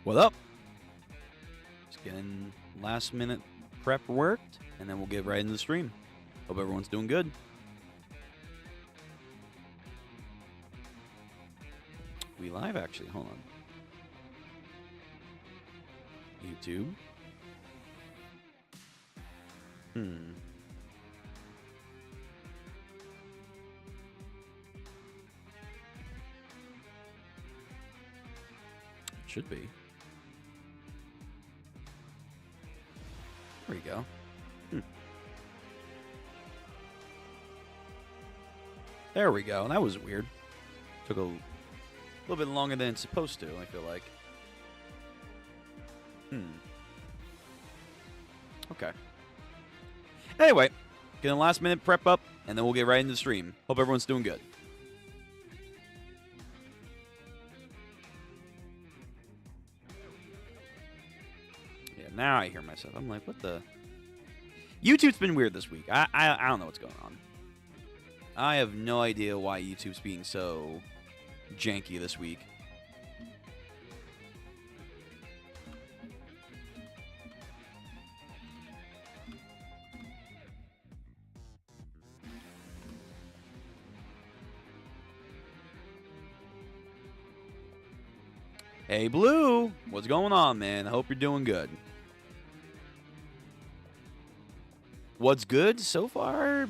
What up? Just getting last minute prep worked, and then we'll get right into the stream. Hope everyone's doing good. We live, actually. Hold on. YouTube. Should be. There we go. There we go. That was weird. Took a little bit longer than it's supposed to, I feel like. Okay. Anyway, getting a last minute prep up, and then we'll get right into the stream. Hope everyone's doing good. Yeah, now I hear myself. I'm like, what the? YouTube's been weird this week. I don't know what's going on. I have no idea why YouTube's being so janky this week. Hey, Blue! What's going on, man? I hope you're doing good. What's good so far?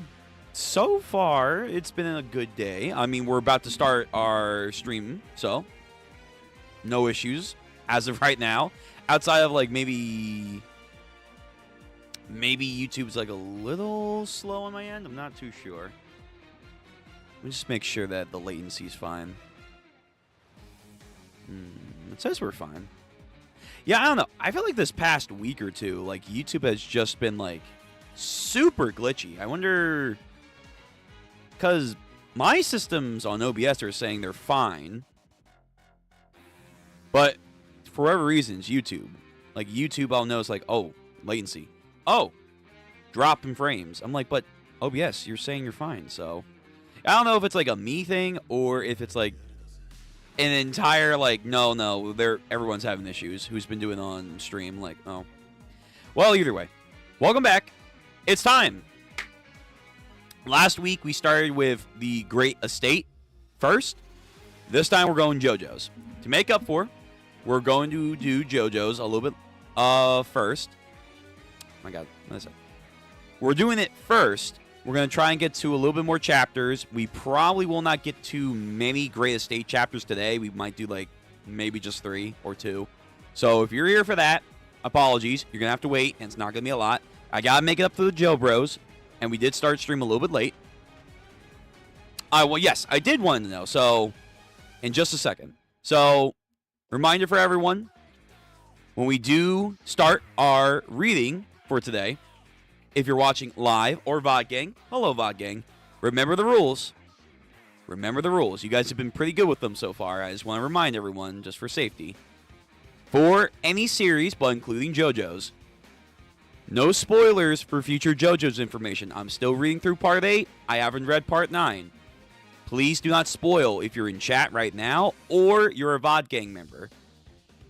So far, it's been a good day. I mean, we're about to start our stream, so no issues as of right now. Outside of, like, maybe YouTube's, like, a little slow on my end. I'm not too sure. Let me just make sure that the latency's fine. It says we're fine. Yeah, I don't know. I feel like this past week or two, like, YouTube has just been, like, super glitchy. I wonder, because my systems on OBS are saying they're fine, but for whatever reasons, YouTube, I'll notice, like, oh, latency. Oh, drop in frames. I'm like, but OBS, you're saying you're fine. So I don't know if it's like a me thing or if it's like an entire, like, no, everyone's having issues. Who's been doing on stream? Like, oh. Well, either way, welcome back. It's time. Last week we started with the Great Estate first. This time we're going JoJo's. To make up for, we're going to do JoJo's a little bit first. Oh my God, what is that? We're doing it first. We're going to try and get to a little bit more chapters. We probably will not get to many Great Estate chapters today. We might do, like, maybe just 3 or 2. So if you're here for that, apologies. You're going to have to wait, and it's not going to be a lot. I got to make it up for the Joe Bros, and we did start stream a little bit late. Well, yes, I did want to know. So, in just a second. So, reminder for everyone, when we do start our reading for today, if you're watching live or VOD Gang, hello VOD Gang, remember the rules. Remember the rules. You guys have been pretty good with them so far. I just want to remind everyone, just for safety. For any series, but including JoJo's, no spoilers for future JoJo's information. I'm still reading through Part 8. I haven't read Part 9. Please do not spoil if you're in chat right now or you're a VOD Gang member.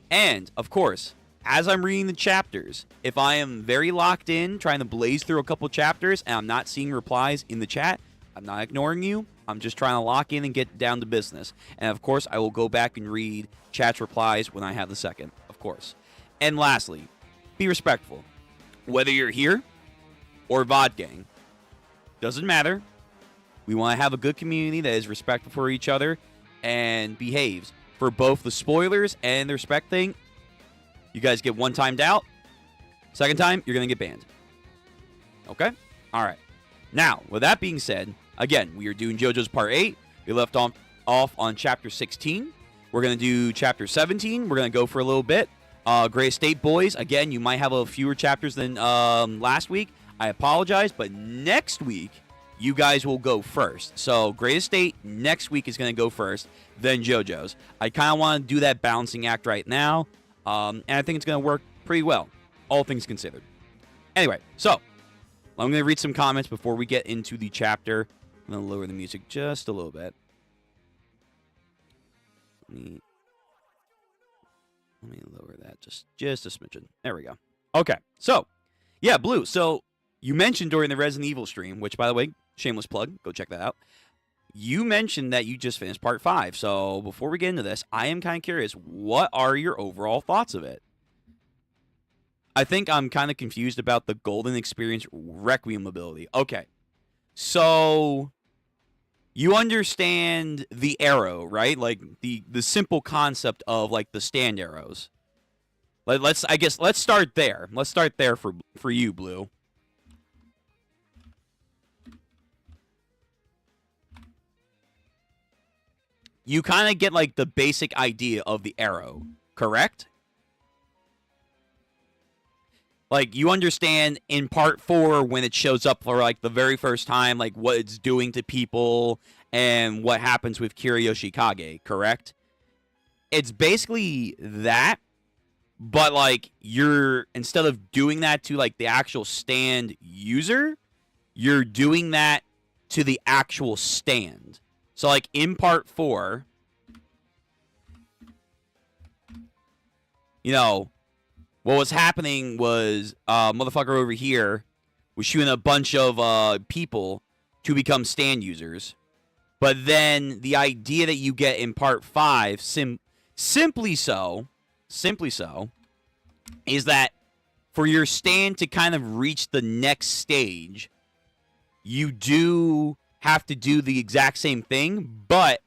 And, of course, as I'm reading the chapters, if I am very locked in, trying to blaze through a couple chapters, and I'm not seeing replies in the chat, I'm not ignoring you. I'm just trying to lock in and get down to business. And, of course, I will go back and read chat's replies when I have the second, of course. And lastly, be respectful. Whether you're here or VOD Gang, doesn't matter. We want to have a good community that is respectful for each other and behaves. For both the spoilers and the respect thing, you guys get one timed out. Second time, you're going to get banned. Okay? All right. Now, with that being said, again, we are doing JoJo's Part 8. We left off on Chapter 16. We're going to do Chapter 17. We're going to go for a little bit. Great Estate Boys. Again, you might have a fewer chapters than last week. I apologize, but next week, you guys will go first. So, Great Estate next week is going to go first, then JoJo's. I kind of want to do that balancing act right now. And I think it's going to work pretty well, all things considered. Anyway, so I'm going to read some comments before we get into the chapter. I'm going to lower the music just a little bit. Let me lower that just a smidgen. There we go. Okay, so, yeah, Blue. So, you mentioned during the Resident Evil stream, which, by the way, shameless plug, go check that out. You mentioned that you just finished part 5. So, before we get into this, I am kind of curious, what are your overall thoughts of it? I think I'm kind of confused about the Golden Experience Requiem ability. Okay, so you understand the arrow, right? Like the simple concept of like the stand arrows. Let's start there. Let's start there for you, Blue. You kind of get like the basic idea of the arrow, correct? Like, you understand in part 4 when it shows up for, like, the very first time, like, what it's doing to people and what happens with Kiryoshikage, correct? It's basically that, but, like, instead of doing that to, like, the actual stand user, you're doing that to the actual stand. So, like, in part 4, you know, what was happening was motherfucker over here was shooting a bunch of people to become stand users. But then the idea that you get in part 5, simply so, is that for your stand to kind of reach the next stage, you do have to do the exact same thing, but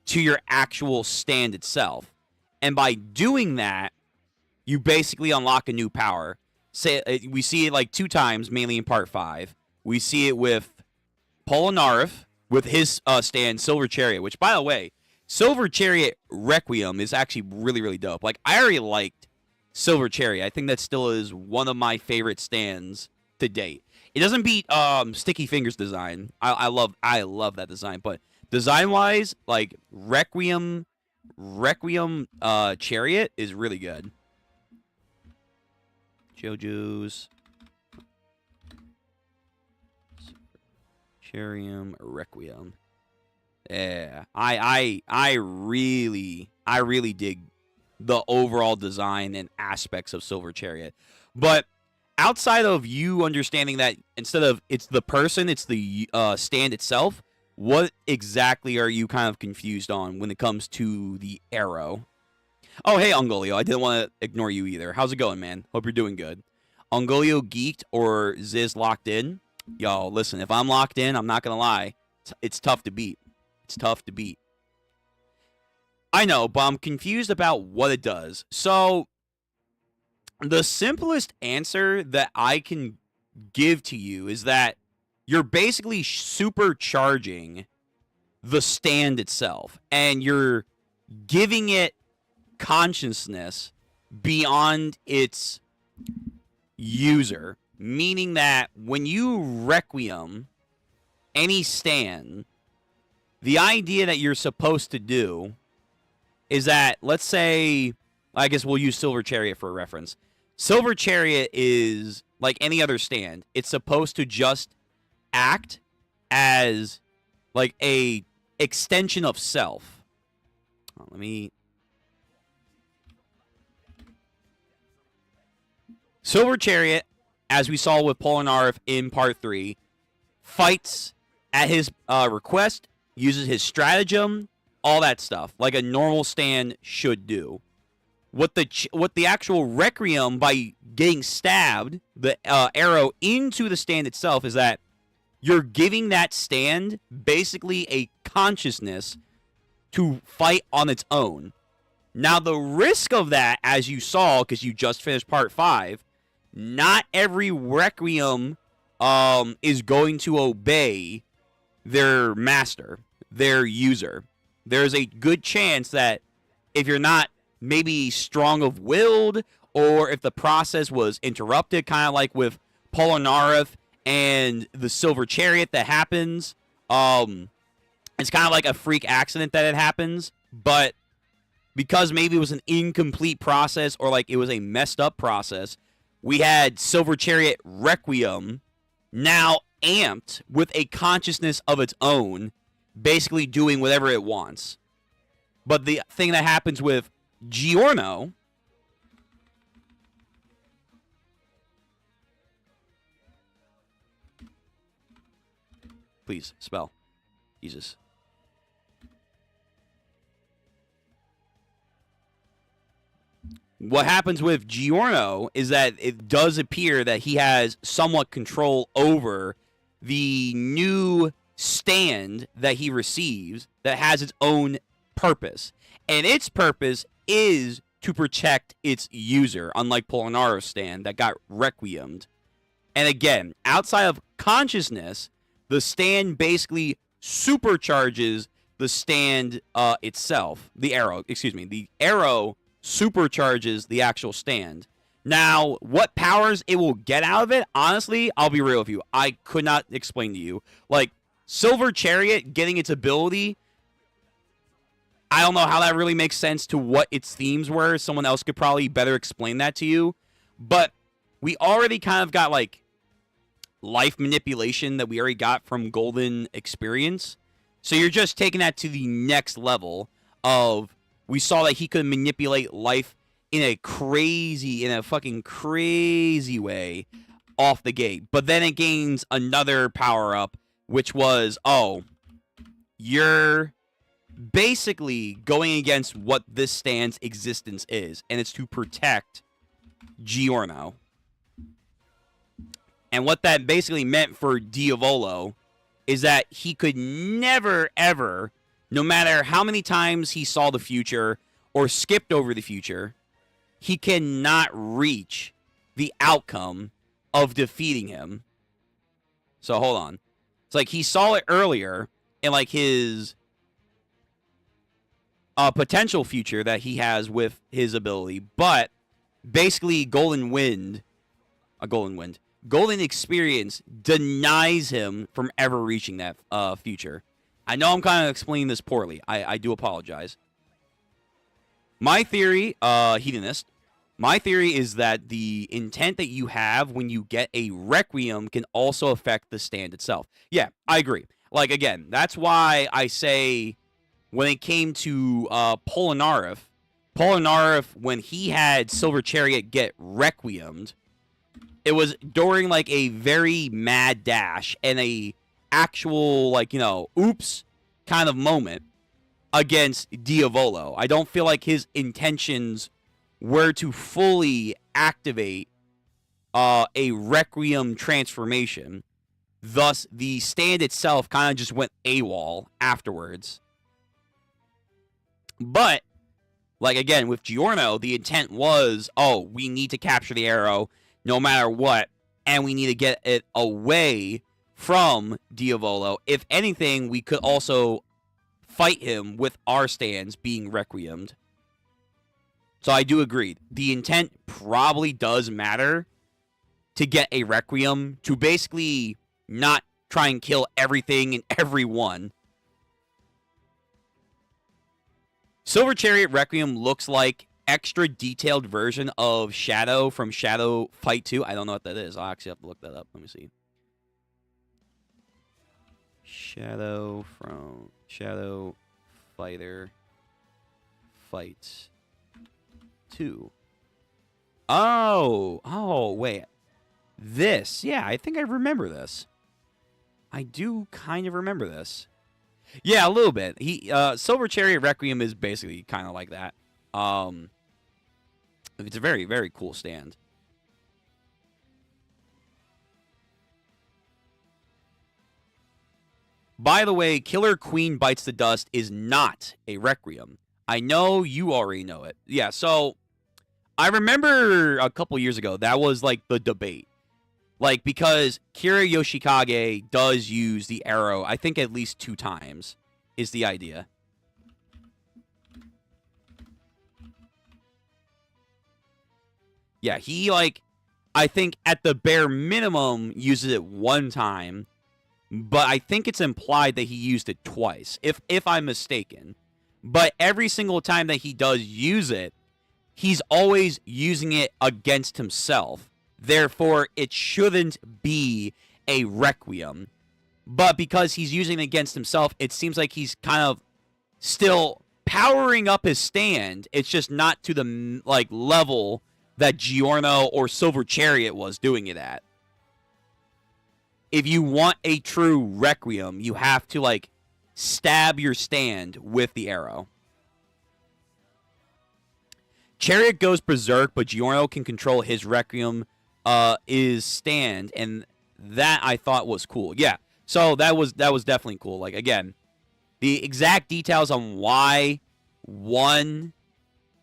to your actual stand itself. And by doing that, you basically unlock a new power. We see it like 2 times, mainly in part 5. We see it with Polnareff, with his stand, Silver Chariot, which, by the way, Silver Chariot Requiem is actually really, really dope. Like, I already liked Silver Chariot. I think that still is one of my favorite stands to date. It doesn't beat Sticky Fingers design. I love that design, but design-wise, like, Requiem Chariot is really good. Jojo's Charium Requiem. Yeah, I really dig the overall design and aspects of Silver Chariot. But outside of you understanding that instead of it's the person, it's the stand itself, what exactly are you kind of confused on when it comes to the arrow? Oh, hey, Ungolio. I didn't want to ignore you either. How's it going, man? Hope you're doing good. Ungolio geeked or Ziz locked in? Yo, listen, if I'm locked in, I'm not going to lie. It's tough to beat. It's tough to beat. I know, but I'm confused about what it does. So, the simplest answer that I can give to you is that you're basically supercharging the stand itself. And you're giving it consciousness beyond its user, meaning that when you requiem any stand, the idea that you're supposed to do is that, let's say, I guess we'll use Silver Chariot for a reference. Silver Chariot is like any other stand. It's supposed to just act as like a extension of self. Let me Silver Chariot, as we saw with Polnareff in part 3, fights at his request, uses his stratagem, all that stuff, like a normal stand should do. What the actual Requiem, by getting stabbed, the arrow into the stand itself, is that you're giving that stand basically a consciousness to fight on its own. Now, the risk of that, as you saw, because you just finished part 5, not every Requiem is going to obey their master, their user. There's a good chance that if you're not maybe strong of willed, or if the process was interrupted, kind of like with Polnareff and the Silver Chariot that happens, it's kind of like a freak accident that it happens, but because maybe it was an incomplete process or like it was a messed up process, we had Silver Chariot Requiem now amped with a consciousness of its own, basically doing whatever it wants. But the thing that happens with Giorno Please, spell. Jesus. What happens with Giorno is that it does appear that he has somewhat control over the new stand that he receives that has its own purpose. And its purpose is to protect its user, unlike Polinaro's stand that got requiemed. And again, outside of consciousness, the stand basically supercharges the stand itself. The arrow supercharges the actual stand. Now, what powers it will get out of it, honestly, I'll be real with you. I could not explain to you. Like, Silver Chariot getting its ability, I don't know how that really makes sense to what its themes were. Someone else could probably better explain that to you. But we already kind of got, like, life manipulation that we already got from Golden Experience. So you're just taking that to the next level of, we saw that he could manipulate life in a fucking crazy way off the gate. But then it gains another power-up, which was, oh, you're basically going against what this stand's existence is, and it's to protect Giorno. And what that basically meant for Diavolo is that he could never, ever, no matter how many times he saw the future or skipped over the future, he cannot reach the outcome of defeating him. So hold on. It's like he saw it earlier in like his potential future that he has with his ability, but basically Golden Experience denies him from ever reaching that future. I know I'm kind of explaining this poorly. I do apologize. My theory, Hedonist, my theory is that the intent that you have when you get a Requiem can also affect the stand itself. Yeah, I agree. Like, again, that's why I say when it came to Polinareff, when he had Silver Chariot get Requiemed, it was during, like, a very mad dash and a actual, like, oops kind of moment against Diavolo. I don't feel like his intentions were to fully activate a Requiem transformation. Thus, the stand itself kind of just went AWOL afterwards. But, like, again, with Giorno, the intent was, oh, we need to capture the arrow no matter what, and we need to get it away from Diavolo. If anything, we could also fight him with our stands being Requiemed. So I do agree. The intent probably does matter to get a Requiem, to basically not try and kill everything and everyone. Silver Chariot Requiem looks like extra detailed version of Shadow from Shadow Fight 2. I don't know what that is. I'll actually have to look that up. Let me see. Shadow from Shadow Fighter Fight 2. Oh, wait. This. Yeah, I think I remember this. I do kind of remember this. Yeah, a little bit. Silver Chariot Requiem is basically kind of like that. It's a very, very cool stand. By the way, Killer Queen Bites the Dust is not a Requiem. I know you already know it. Yeah, so I remember a couple years ago, that was like the debate. Like, because Kira Yoshikage does use the arrow, I think at least 2 times, is the idea. Yeah, he, like, I think at the bare minimum uses it 1 time, but I think it's implied that he used it twice, if I'm mistaken. But every single time that he does use it, he's always using it against himself. Therefore, it shouldn't be a Requiem. But because he's using it against himself, it seems like he's kind of still powering up his stand. It's just not to the, like, level that Giorno or Silver Chariot was doing it at. if you want a true Requiem, you have to, like, stab your stand with the arrow. Chariot goes berserk, but Giorno can control his Requiem is stand, and that I thought was cool. Yeah, so that was definitely cool. Like, again, the exact details on why one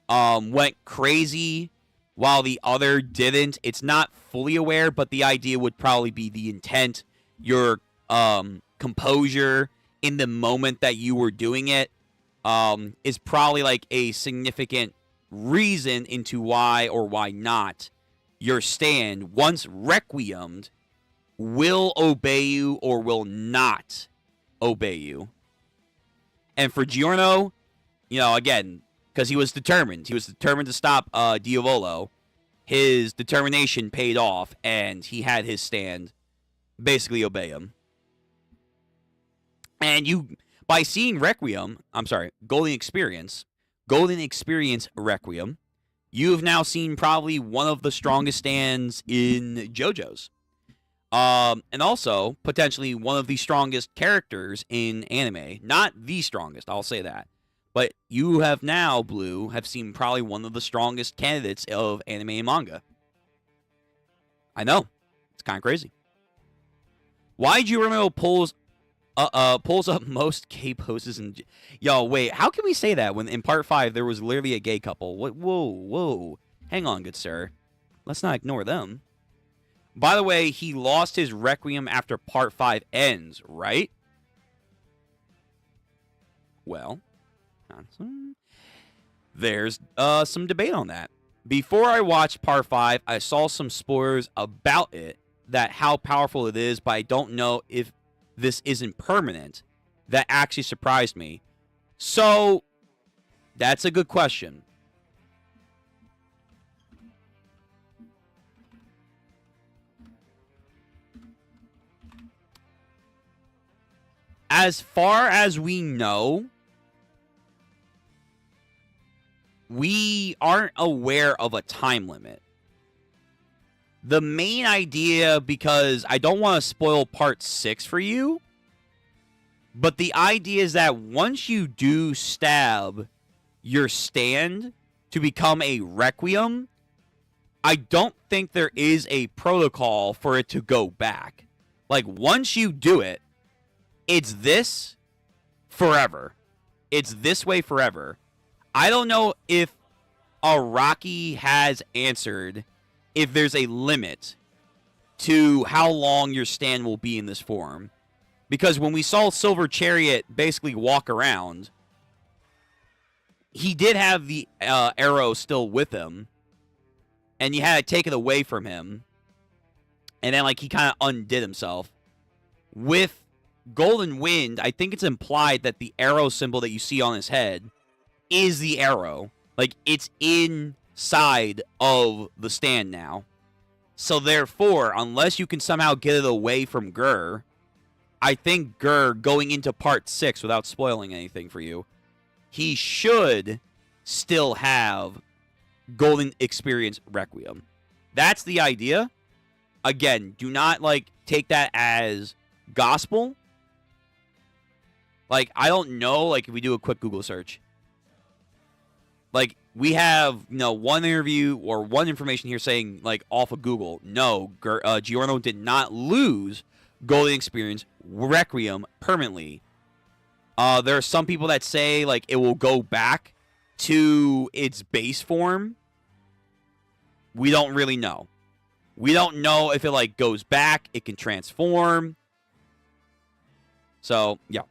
went crazy while the other didn't, it's not fully aware, but the idea would probably be the intent, your composure in the moment that you were doing it is probably like a significant reason into why or why not your stand, once requiemed, will obey you or will not obey you. And for Giorno, you know, again, because he was determined to stop Diavolo, his determination paid off, and he had his stand basically obey him. And you, by seeing Golden Experience Requiem, you have now seen probably one of the strongest stands in JoJo's. And also, potentially, one of the strongest characters in anime. Not the strongest, I'll say that. But you have now, Blue, have seen probably one of the strongest candidates of anime and manga. I know. It's kind of crazy. Why Giorno pulls up most gay poses and... Yo, wait, how can we say that when in part 5 there was literally a gay couple? What? Whoa. Hang on, good sir. Let's not ignore them. By the way, he lost his Requiem after part 5 ends, right? Well, there's some debate on that. Before I watched part 5, I saw some spoilers about it, that how powerful it is, but I don't know if this isn't permanent. That actually surprised me. So, that's a good question. As far as we know, we aren't aware of a time limit. The main idea, because I don't want to spoil part 6 for you, but the idea is that once you do stab your stand to become a Requiem, I don't think there is a protocol for it to go back. Like, once you do it, it's this forever. It's this way forever. I don't know if Araki has answered if there's a limit to how long your stand will be in this form. Because when we saw Silver Chariot basically walk around, he did have the arrow still with him, and you had to take it away from him, and then like he kind of undid himself. With Golden Wind, I think it's implied that the arrow symbol that you see on his head is the arrow. Like, it's inside of the stand now. So therefore, unless you can somehow get it away from Gur, I think Gur, going into part 6 without spoiling anything for you, he should still have Golden Experience Requiem. That's the idea. Again, do not, like, take that as gospel. Like, I don't know, like, if we do a quick Google search. Like, we have, you know, one interview or one information here saying, like, off of Google, no, Giorno did not lose Golden Experience Requiem permanently. There are some people that say, like, it will go back to its base form. We don't really know. We don't know if it, like, goes back, it can transform. So, yeah.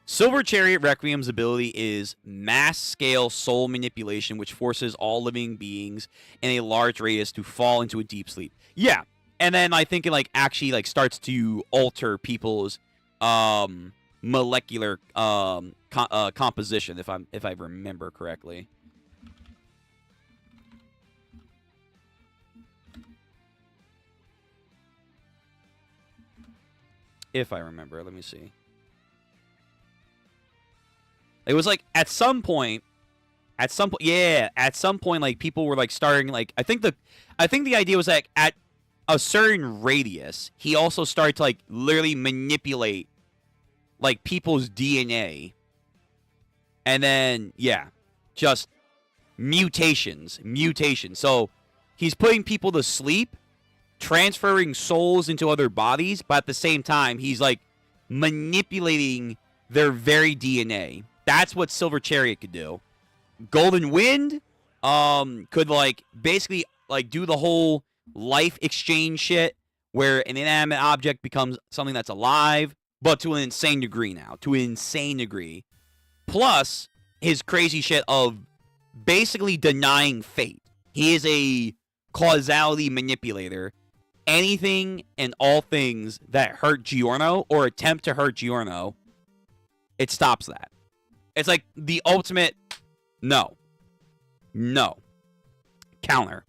Silver Chariot Requiem's ability is mass-scale soul manipulation, which forces all living beings in a large radius to fall into a deep sleep. Yeah, and then I think it like actually like starts to alter people's molecular composition, if I remember correctly. If I remember, let me see. It was like, at some point, At some point, yeah, at some point, like people were like starting like I think the idea was like at a certain radius, he also started to like literally manipulate like people's DNA, and then yeah, just mutations. So he's putting people to sleep, transferring souls into other bodies, but at the same time, he's like manipulating their very DNA. That's what Silver Chariot could do. Golden Wind could like basically like do the whole life exchange shit where an inanimate object becomes something that's alive, but to an insane degree now. To an insane degree. Plus his crazy shit of basically denying fate. He is a causality manipulator. Anything and all things that hurt Giorno or attempt to hurt Giorno, it stops that. It's like the ultimate no. Counter.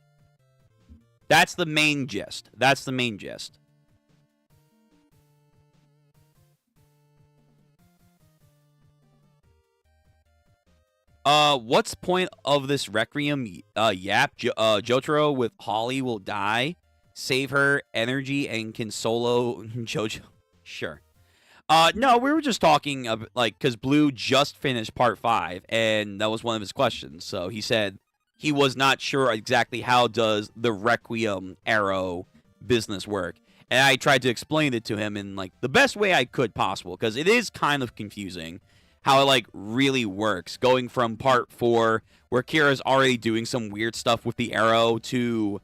That's the main gist. What's the point of this Requiem? Jotaro with Holly will die. Save her energy and can solo Jojo. Sure. No, we were just talking like because Blue just finished part 5, and that was one of his questions. So he said he was not sure exactly how does the Requiem arrow business work, and I tried to explain it to him in like the best way I could possible because it is kind of confusing how it like really works. Going from part 4 where Kira's already doing some weird stuff with the arrow to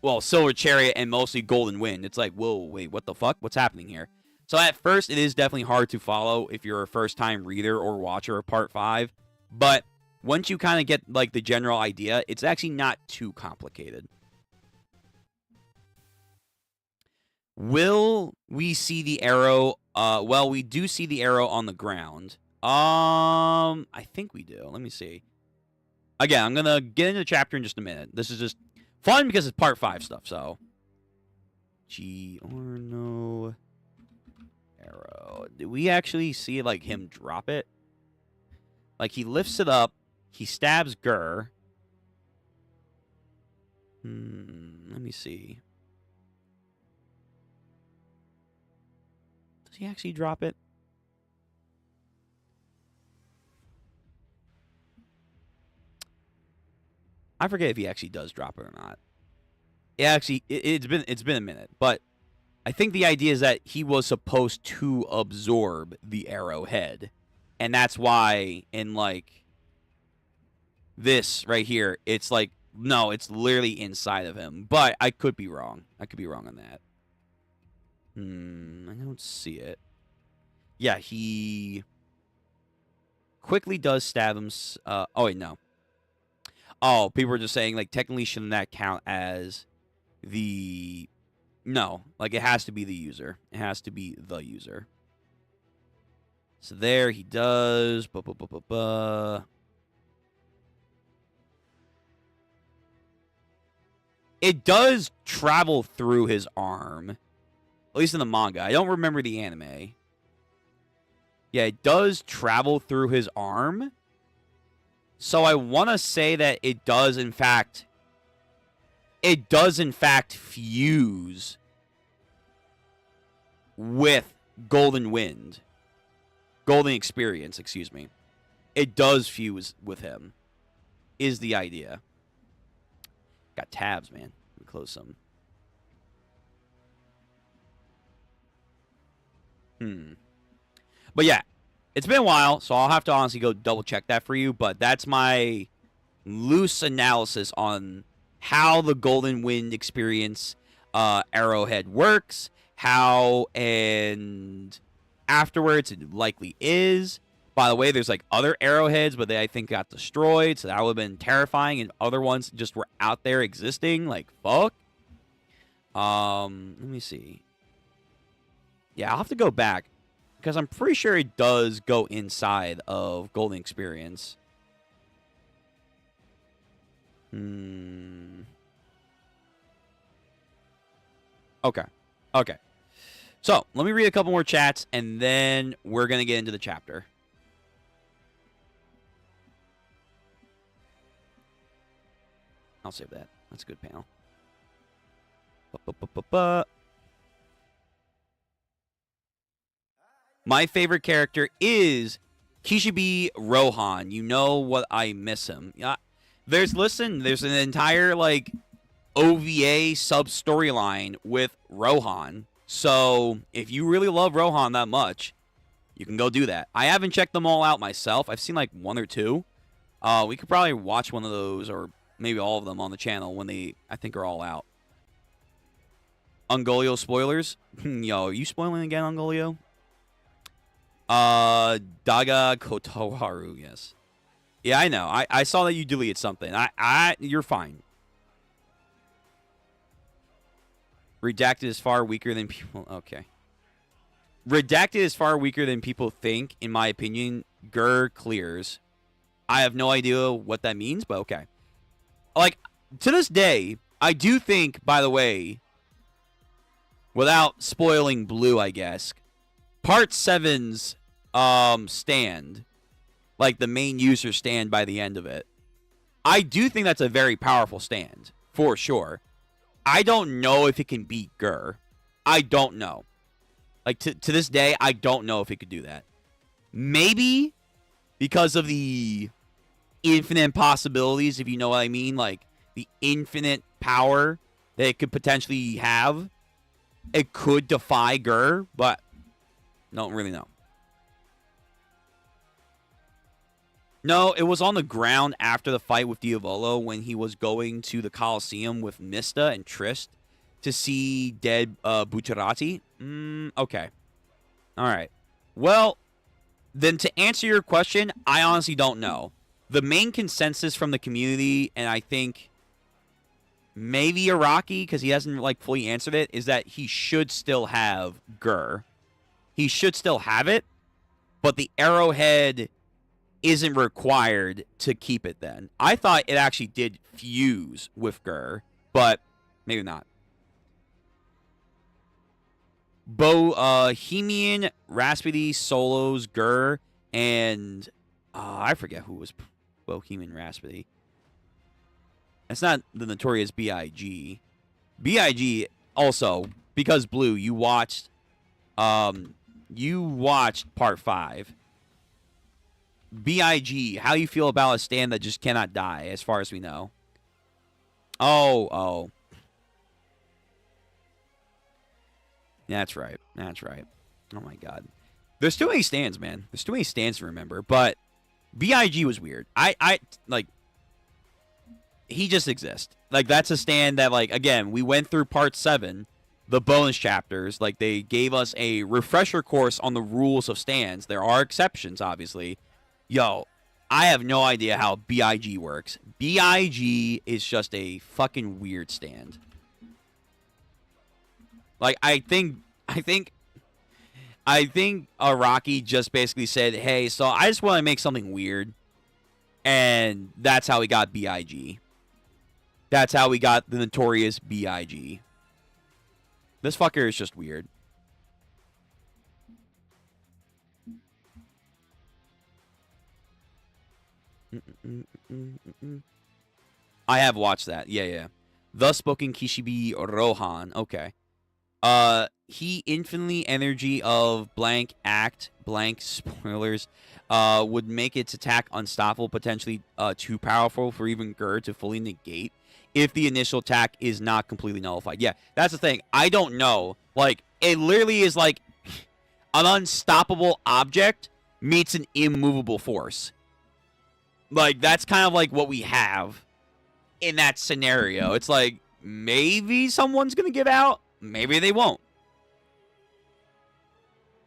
well Silver Chariot and mostly Golden Wind. It's like whoa wait what the fuck what's happening here? So at first, it is definitely hard to follow if you're a first-time reader or watcher of Part 5. But once you kind of get, like, the general idea, it's actually not too complicated. Will we see the arrow? Well, we do see the arrow on the ground. I think we do. Let me see. Again, I'm going to get into the chapter in just a minute. This is just fun because it's Part 5 stuff, so. Giorno arrow. Did we actually see like him drop it? Like he lifts it up, he stabs Gur. Let me see. Does he actually drop it? I forget if he actually does drop it or not. It's been a minute, but I think the idea is that he was supposed to absorb the arrowhead. And that's why in like this right here, it's like, no, it's literally inside of him. But I could be wrong. I could be wrong on that. I don't see it. Yeah, he quickly does stab him. Oh, wait, no. Oh, people were just saying, like, technically shouldn't that count as the... No, like it has to be the user. It has to be the user. So there he does. It does travel through his arm. At least in the manga. I don't remember the anime. Yeah, it does travel through his arm. So I want to say that it does in fact fuse with Golden Wind. Golden Experience, excuse me. It does fuse with him, is the idea. Got tabs, man. Let me close some. But yeah, it's been a while, so I'll have to honestly go double check that for you. But that's my loose analysis on how the Golden Wind Experience arrowhead works, how and afterwards it likely is. By the way, there's like other arrowheads, but they I think got destroyed, so that would have been terrifying, and other ones just were out there existing. Like fuck. Let me see. Yeah, I'll have to go back because I'm pretty sure it does go inside of Golden Experience. Okay. So, let me read a couple more chats, and then we're going to get into the chapter. I'll save that. That's a good panel. Ba-ba-ba-ba-ba. My favorite character is Kishibe Rohan. You know what I miss him. Yeah. There's an entire like OVA sub storyline with Rohan. So if you really love Rohan that much, you can go do that. I haven't checked them all out myself. I've seen like one or two. We could probably watch one of those or maybe all of them on the channel when they, I think, are all out. Ungolio spoilers. Yo, are you spoiling again, Ungolio? Daga Kotoharu, yes. Yeah, I know. I saw that you deleted something. You're fine. Redacted is far weaker than people. Okay. Redacted is far weaker than people think, in my opinion. Gur clears. I have no idea what that means, but okay. Like, to this day, I do think, by the way, without spoiling Blue, I guess, Part 7's stand, like the main user stand by the end of it, I do think that's a very powerful stand, for sure. I don't know if it can beat Gur. I don't know. Like, to this day, I don't know if it could do that. Maybe because of the infinite possibilities, if you know what I mean, like the infinite power that it could potentially have. It could defy Gur, but don't really know. No, it was on the ground after the fight with Diavolo when he was going to the Colosseum with Mista and Trist to see dead Bucciarati. Okay. All right. Well, then to answer your question, I honestly don't know. The main consensus from the community, and I think maybe Araki, because he hasn't like fully answered it, is that he should still have Gur. He should still have it, but the arrowhead isn't required to keep it then. I thought it actually did fuse with Gur, but maybe not. Bohemian Rhapsody solos Gur, and I forget who was Bohemian Rhapsody. It's not the notorious B.I.G. B.I.G. also, because Blue, you watched part 5. B.I.G., how you feel about a stand that just cannot die, as far as we know? Oh. That's right. Oh my god. There's too many stands, man. There's too many stands to remember, but B.I.G. was weird. I like, he just exists. Like, that's a stand that, like, again, we went through part 7, the bonus chapters. Like, they gave us a refresher course on the rules of stands. There are exceptions, obviously. Yo, I have no idea how B.I.G. works. B.I.G. is just a fucking weird stand. Like, I think Araki just basically said, hey, so I just want to make something weird. And that's how we got B.I.G. That's how we got the notorious B.I.G. This fucker is just weird. I have watched that. Yeah. Thus spoken Kishibe Rohan. Okay. He infinitely energy of blank act, blank spoilers, would make its attack unstoppable, potentially too powerful for even Gur to fully negate if the initial attack is not completely nullified. Yeah, that's the thing. I don't know. Like, it literally is like an unstoppable object meets an immovable force. Like, that's kind of like what we have in that scenario. It's like, maybe someone's going to give out. Maybe they won't.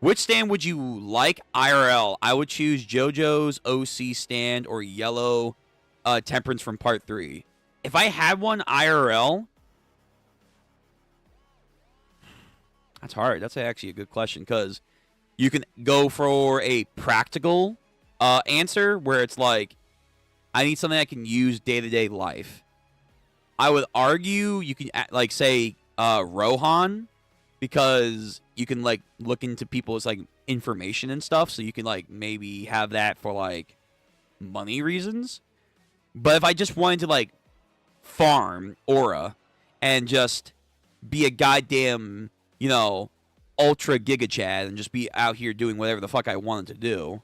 Which stand would you like IRL? I would choose Jojo's OC stand or Yellow Temperance from Part 3. If I had one IRL... That's hard. That's actually a good question, because you can go for a practical answer where it's like, I need something I can use day-to-day life. I would argue you can, like, say, Rohan, because you can, like, look into people's, like, information and stuff, so you can, like, maybe have that for, like, money reasons. But if I just wanted to, like, farm aura and just be a goddamn, ultra giga chad and just be out here doing whatever the fuck I wanted to do.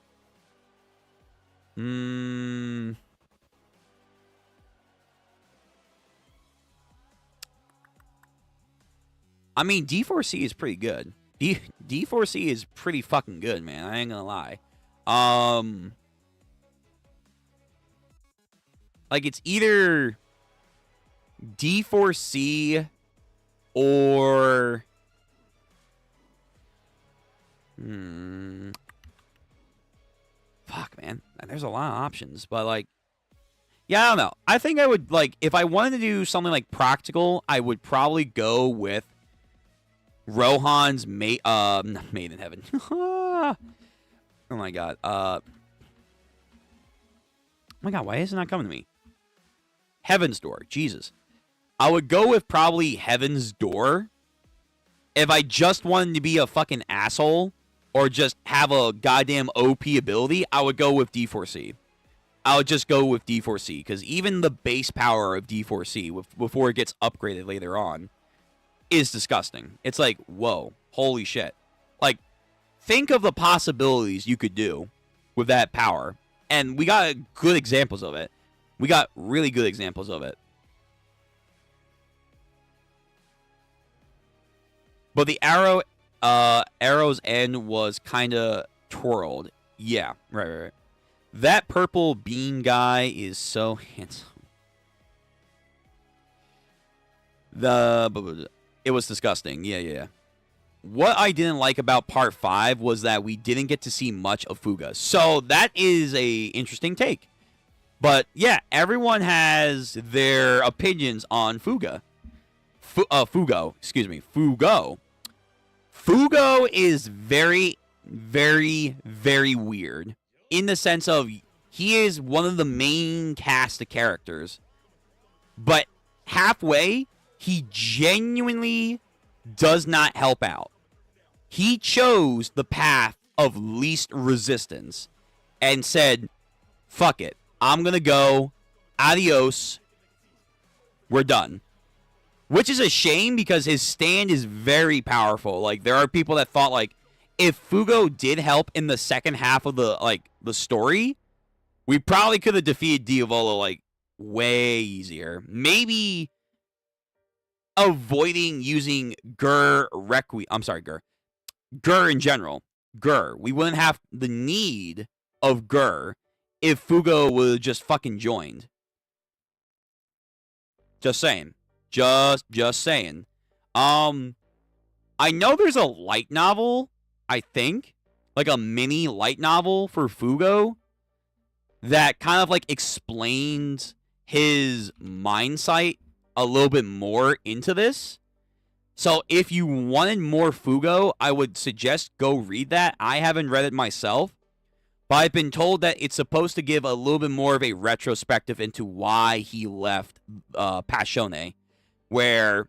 I mean, D4C is pretty good. D4C is pretty fucking good, man. I ain't gonna lie. Like, it's either D4C or... Fuck, man. There's a lot of options, but, like... Yeah, I don't know. I think I would, like, if I wanted to do something, like, practical, I would probably go with Rohan's Made in Heaven. Oh, my God. Oh, my God, why is it not coming to me? Heaven's Door. Jesus. I would go with probably Heaven's Door. If I just wanted to be a fucking asshole or just have a goddamn OP ability, I would go with D4C. I would just go with D4C, because even the base power of D4C, before it gets upgraded later on, is disgusting. It's like, whoa, holy shit. Like, think of the possibilities you could do with that power. And we got good examples of it. We got really good examples of it. But the arrow's end was kind of twirled. Yeah, right. That purple bean guy is so handsome. It was disgusting. Yeah. What I didn't like about Part 5 was that we didn't get to see much of Fuga. So that is a interesting take. But yeah, everyone has their opinions on Fuga. Fugo. Fugo is very, very, very weird. In the sense of, he is one of the main cast of characters. But halfway, he genuinely does not help out. He chose the path of least resistance and said, fuck it. I'm going to go. Adios. We're done. Which is a shame, because his stand is very powerful. Like, there are people that thought, like, if Fugo did help in the second half of the story, we probably could have defeated Diavolo, like, way easier. Maybe avoiding using Gur Requiem. I'm sorry, Gur. Gur in general. Gur. We wouldn't have the need of Gur if Fugo would have just fucking joined. Just saying. Just saying. I know there's a light novel, I think, like a mini light novel for Fugo that kind of like explains his mindset a little bit more into this. So if you wanted more Fugo, I would suggest go read that. I haven't read it myself, but I've been told that it's supposed to give a little bit more of a retrospective into why he left Passione, where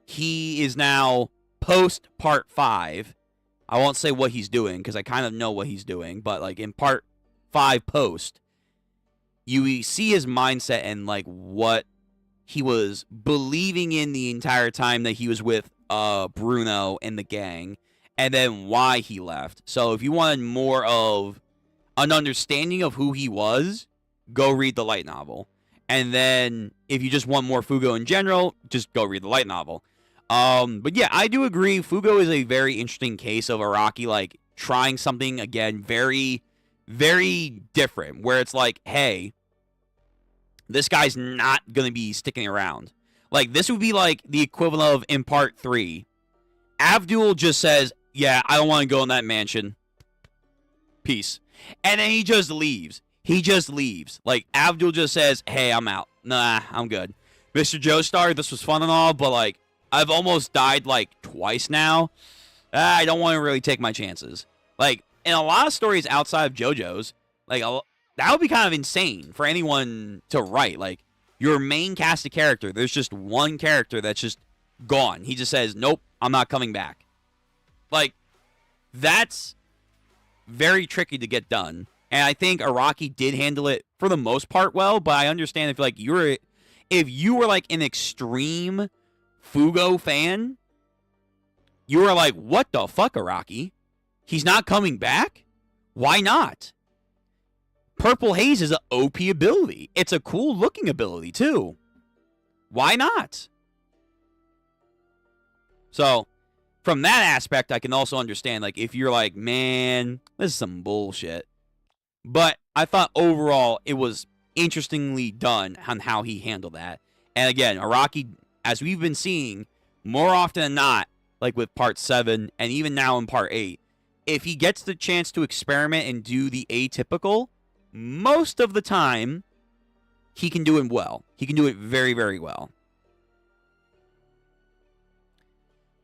he is now post Part 5. I won't say what he's doing, because I kind of know what he's doing, but like in Part 5 post, you see his mindset and like what he was believing in the entire time that he was with Bruno and the gang, and then why he left. So if you wanted more of an understanding of who he was, go read the light novel. And then if you just want more Fugo in general, just go read the light novel. But yeah, I do agree. Fugo is a very interesting case of Araki, like, trying something, again, very, very different. Where it's like, hey, this guy's not going to be sticking around. Like, this would be like the equivalent of in Part 3. Abdul just says, yeah, I don't want to go in that mansion. Peace. And then he just leaves. Like, Abdul just says, hey, I'm out. Nah, I'm good. Mr. Joestar, this was fun and all, but, like, I've almost died, like, twice now. I don't want to really take my chances. Like, in a lot of stories outside of JoJo's, like, that would be kind of insane for anyone to write. Like, your main cast of character, there's just one character that's just gone. He just says, nope, I'm not coming back. Like, that's very tricky to get done. And I think Araki did handle it for the most part well, but I understand if, like, if you were like an extreme Fugo fan, you were like, what the fuck, Araki? He's not coming back? Why not? Purple Haze is an OP ability. It's a cool looking ability too. Why not? So, from that aspect, I can also understand, like, if you're like, man, this is some bullshit. But I thought overall it was interestingly done on how he handled that. And again, Araki, as we've been seeing more often than not, like with Part 7 and even now in Part 8, if he gets the chance to experiment and do the atypical, most of the time, he can do it well. He can do it very, very well.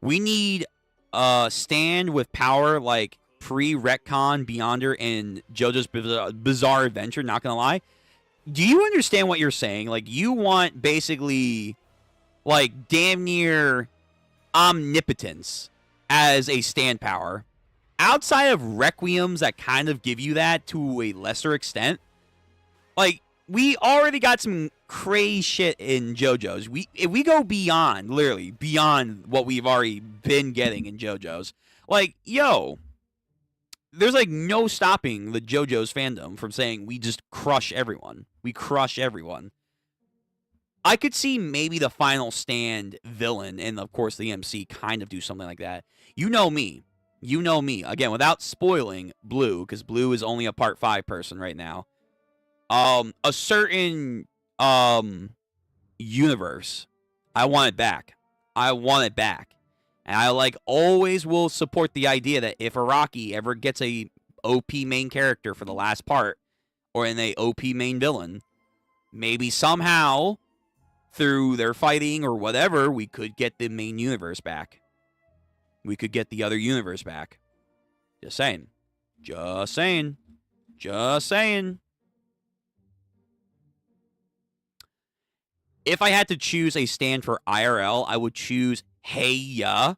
We need a stand with power like pre-retcon Beyonder and JoJo's Bizarre Adventure, not gonna lie. Do you understand what you're saying? Like, you want basically, like, damn near omnipotence as a stand power. Outside of Requiems that kind of give you that to a lesser extent, like, we already got some crazy shit in JoJo's. If we go beyond, literally, beyond what we've already been getting in JoJo's, like, yo, there's, like, no stopping the JoJo's fandom from saying we just crush everyone. We crush everyone. I could see maybe the Final Stand villain and, of course, the MC kind of do something like that. You know me. You know me. Again, without spoiling Blue, because Blue is only a Part 5 person right now. A certain universe, I want it back. I want it back. And I, like, always will support the idea that if Araki ever gets a OP main character for the last part, or in a OP main villain, maybe somehow, through their fighting or whatever, we could get the main universe back. We could get the other universe back. Just saying. Just saying. Just saying. If I had to choose a stand for IRL, I would choose Hey Ya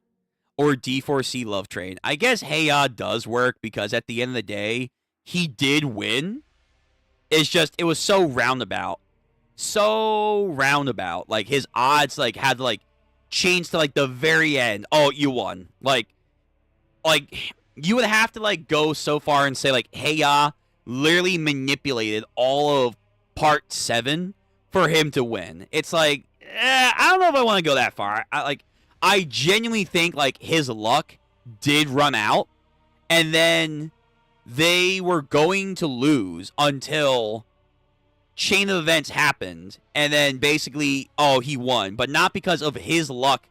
or D4C Love Train. I guess Hey Ya does work because at the end of the day, he did win. It's just, it was so roundabout. So roundabout. Like, his odds, like, had to, like, change to, like, the very end. Oh, you won. Like, you would have to, like, go so far and say, like, Hey Ya literally manipulated all of Part 7 for him to win. It's like, I don't know if I want to go that far. I genuinely think, like, his luck did run out, and then they were going to lose until chain of events happened, and then basically, oh, he won. But not because of his luck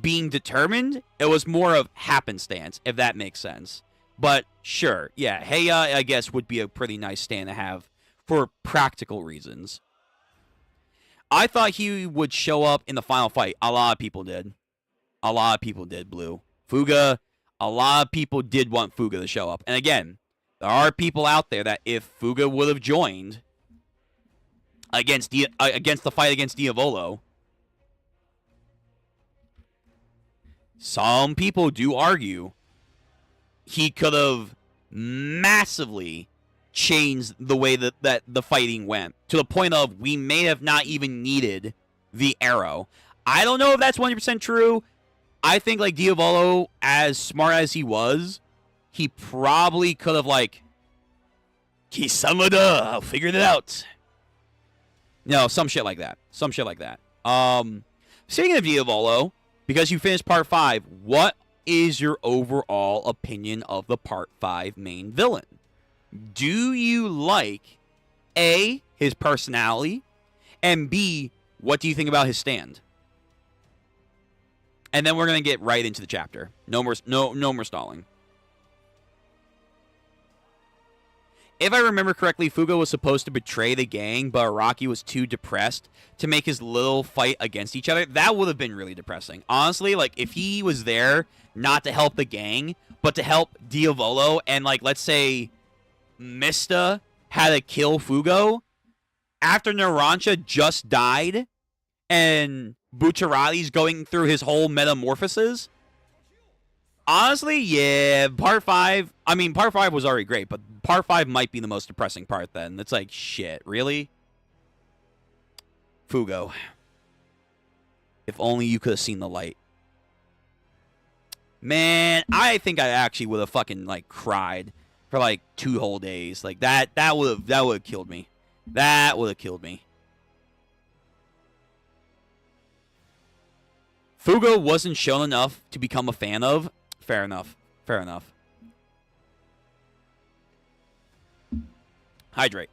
being determined. It was more of happenstance, if that makes sense. But sure, yeah, Hey Ya, I guess, would be a pretty nice stand to have for practical reasons. I thought he would show up in the final fight. A lot of people did. A lot of people did, Blue. Fuga, a lot of people did want Fuga to show up. And again, there are people out there that if Fuga would have joined against the fight against Diavolo, some people do argue he could have massively changed the way that the fighting went, to the point of we may have not even needed the arrow. I don't know if that's 100% true. I think, like, Diavolo, as smart as he was, he probably could have, like, Kisamada, I'll figure it out. No, some shit like that. Some shit like that. Speaking of Diavolo, because you finished Part 5, what is your overall opinion of the Part 5 main villain? Do you like, A, his personality, and B, what do you think about his stand? And then we're going to get right into the chapter. No more stalling. If I remember correctly, Fugo was supposed to betray the gang, but Araki was too depressed to make his little fight against each other. That would have been really depressing. Honestly, like, if he was there not to help the gang, but to help Diavolo, and, like, let's say Mista had to kill Fugo after Narancia just died and Bucciarati's going through his whole metamorphosis. Honestly, yeah, Part 5, I mean, Part 5 was already great, but Part 5 might be the most depressing part then. It's like, shit, really? Fugo. If only you could have seen the light. Man, I think I actually would have fucking, like, cried for, like, 2 whole days. Like, that would have killed me. That would have killed me. Fugo wasn't shown enough to become a fan of. Fair enough. Fair enough. Hydrate.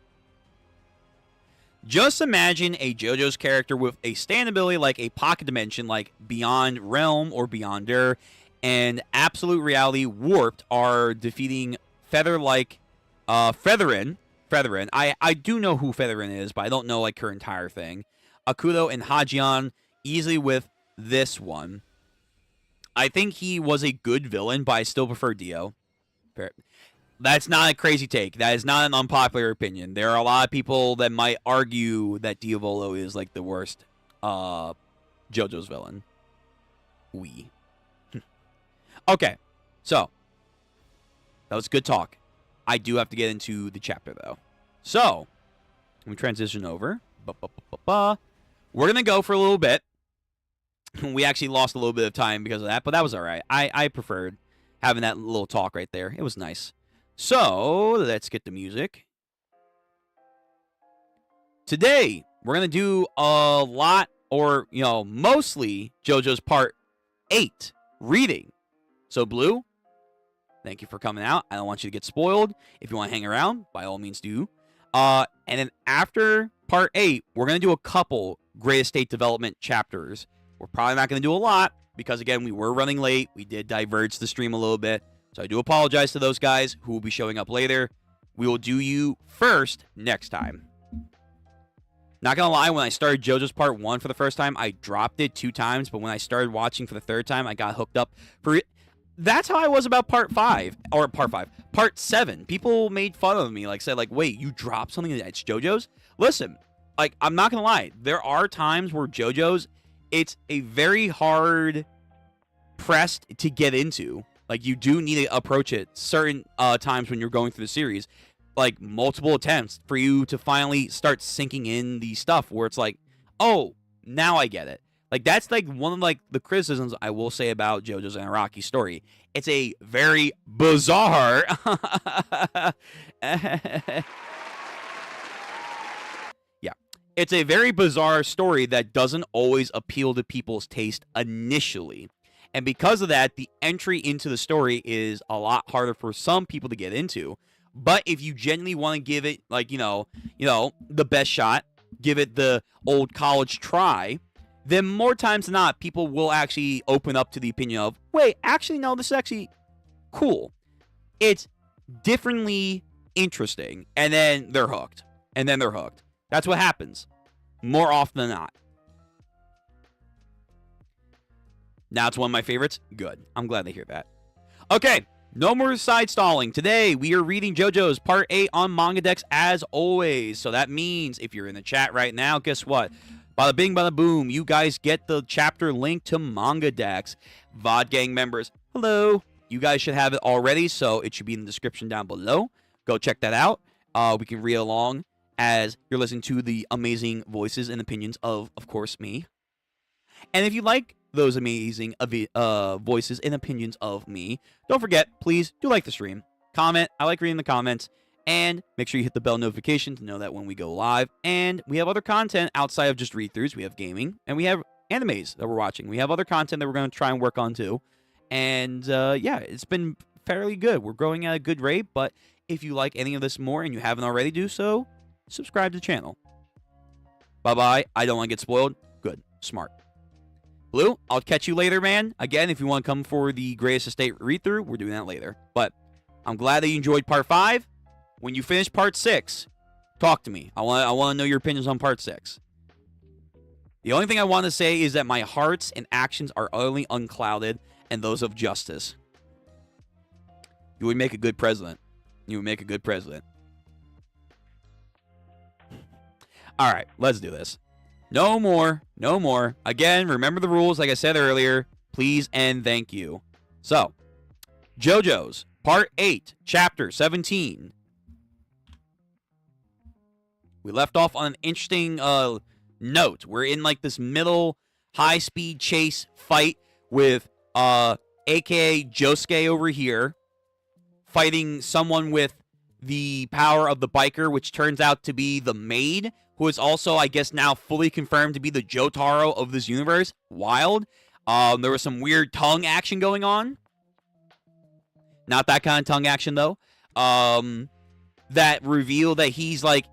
Just imagine a JoJo's character with a stand ability like a pocket dimension like Beyond Realm or Beyonder, and absolute reality warped are defeating Featherin. I do know who Featherin is, but I don't know like her entire thing. Akudo and Hajian easily with this one. I think he was a good villain, but I still prefer Dio. That's not a crazy take. That is not an unpopular opinion. There are a lot of people that might argue that Diavolo is like the worst JoJo's villain. Okay, so that was good talk. I do have to get into the chapter though. So let me transition over. We're gonna go for a little bit. We actually lost a little bit of time because of that, but that was all right. I preferred having that little talk right there. It was nice. So let's get the music. Today, we're going to do a lot, or, you know, mostly JoJo's Part 8 reading. So, Blue, thank you for coming out. I don't want you to get spoiled. If you want to hang around, by all means do. And then after Part 8, we're going to do a couple Great Estate Development chapters. We're probably not going to do a lot because, again, we were running late. We did diverge the stream a little bit. So I do apologize to those guys who will be showing up later. We will do you first next time. Not going to lie, when I started JoJo's Part 1 for the first time, I dropped it 2 times. But when I started watching for the 3rd time, I got hooked up for it. That's how I was about Part 5. Or Part 5. Part 7. People made fun of me. Like, said, like, wait, you dropped something that's JoJo's? Listen, like, I'm not going to lie. There are times where JoJo's, it's a very hard pressed to get into. Like, you do need to approach it certain times when you're going through the series. Like, multiple attempts for you to finally start sinking in the stuff where it's like, oh, now I get it. Like, that's, like, one of, like, the criticisms I will say about JoJo's and Araki story. It's a very bizarre... Yeah. It's a very bizarre story that doesn't always appeal to people's taste initially. And because of that, the entry into the story is a lot harder for some people to get into. But if you genuinely want to give it, like, you know, the best shot, give it the old college try, then more times than not, people will actually open up to the opinion of, wait, actually, no, this is actually cool. It's differently interesting. And then they're hooked. That's what happens more often than not. Now it's one of my favorites. Good. I'm glad to hear that. Okay, no more side stalling. Today, we are reading JoJo's Part 8 on Manga Dex as always. So that means if you're in the chat right now, guess what? Bada bing, bada boom. You guys get the chapter link to Manga Dex. VOD Gang members, hello. You guys should have it already, so it should be in the description down below. Go check that out. We can read along as you're listening to the amazing voices and opinions of course, me. And if you like those amazing voices and opinions of me, don't forget, please do like the stream, comment. I like reading the comments, and make sure you hit the bell notification to know that when we go live. And we have other content outside of just read-throughs. We have gaming, and we have animes that we're watching. We have other content that we're going to try and work on too. And yeah, it's been fairly good. We're growing at a good rate, but if you like any of this more and you haven't already, do so, subscribe to the channel. Bye-bye. I don't want to get spoiled. Good. Smart. Blue, I'll catch you later, man. Again, if you want to come for the Greatest Estate read-through, we're doing that later. But I'm glad that you enjoyed Part 5. When you finish Part 6, talk to me. I want to know your opinions on Part 6. The only thing I want to say is that my hearts and actions are utterly unclouded and those of justice. You would make a good president. All right, let's do this. No more. Again, remember the rules like I said earlier. Please and thank you. So, JoJo's Part 8, Chapter 17. We left off on an interesting note. We're in like this middle high-speed chase fight with aka Josuke over here fighting someone with the power of the biker, which turns out to be the maid, who is also, I guess, now fully confirmed to be the Jotaro of this universe. Wild. There was some weird tongue action going on. Not that kind of tongue action, though. That reveal that he's, like,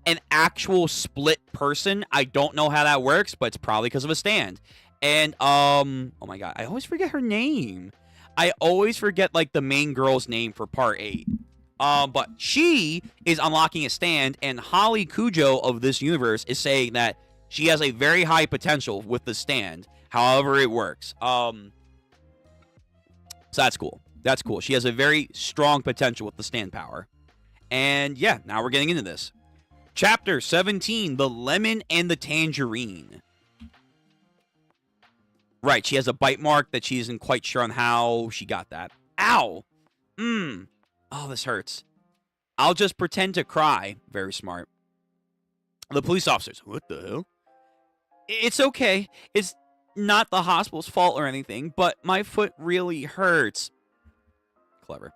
an actual split person. I don't know how that works, but it's probably because of a stand. And, oh my god, I always forget her name. I always forget, like, the main girl's name for Part 8. But she is unlocking a stand, and Holly Kujo of this universe is saying that she has a very high potential with the stand, however it works. So that's cool. That's cool. She has a very strong potential with the stand power. And yeah, now we're getting into this. Chapter 17, The Lemon and the Tangerine. Right, she has a bite mark that she isn't quite sure on how she got that. Ow! Oh, this hurts. I'll just pretend to cry. Very smart. The police officers. What the hell? It's okay. It's not the hospital's fault or anything, but my foot really hurts. Clever.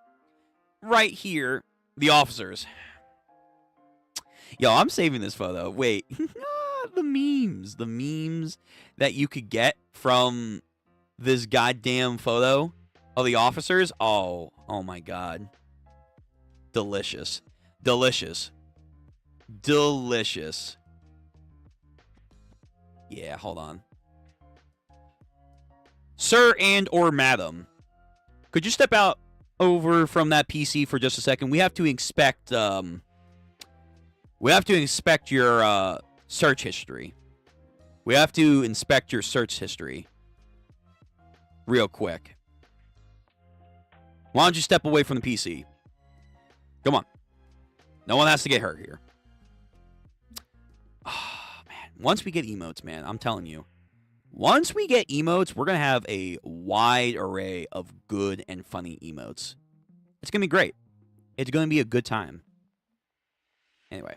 Right here, the officers. Yo, I'm saving this photo. Wait. The memes. The memes that you could get from this goddamn photo of the officers. Oh my god. Delicious. Delicious. Delicious. Yeah, hold on. Sir and or madam, could you step out over from that PC for just a second? We have to inspect your search history. We have to inspect your search history real quick. Why don't you step away from the PC? Come on. No one has to get hurt here. Oh, man. Once we get emotes, man, I'm telling you. Once we get emotes, we're going to have a wide array of good and funny emotes. It's going to be great. It's going to be a good time. Anyway.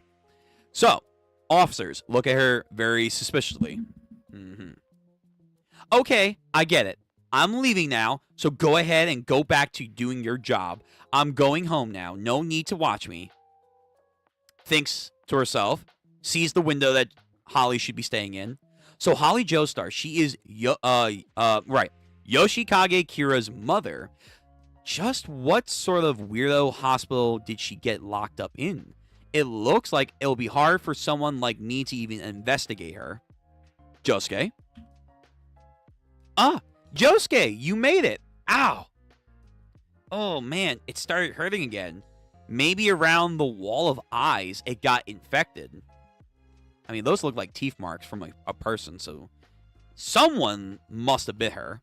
So, officers look at her very suspiciously. Okay, I get it. I'm leaving now, so go ahead and go back to doing your job. I'm going home now. No need to watch me. Thinks to herself. Sees the window that Holly should be staying in. So Holly Joestar, she is right. Yoshikage Kira's mother. Just what sort of weirdo hospital did she get locked up in? It looks like it'll be hard for someone like me to even investigate her. Josuke? Ah, Josuke, you made it. Ow. Oh, man, it started hurting again. Maybe around the wall of eyes, it got infected. I mean, those look like teeth marks from a person, so someone must have bit her.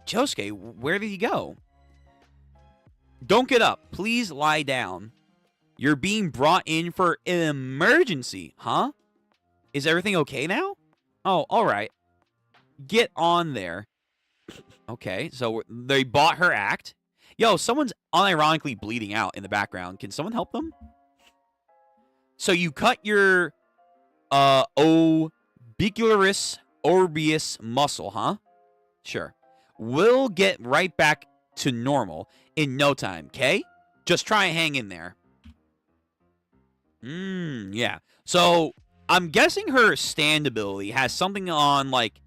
Josuke, where did he go? Don't get up. Please lie down. You're being brought in for an emergency, huh? Is everything okay now? Oh, all right. Get on there. Okay, so they bought her act. Yo, someone's unironically bleeding out in the background. Can someone help them? So you cut your orbicularis orbius muscle, huh? Sure. We'll get right back to normal in no time, okay? Just try and hang in there. Yeah. So I'm guessing her stand ability has something on, like,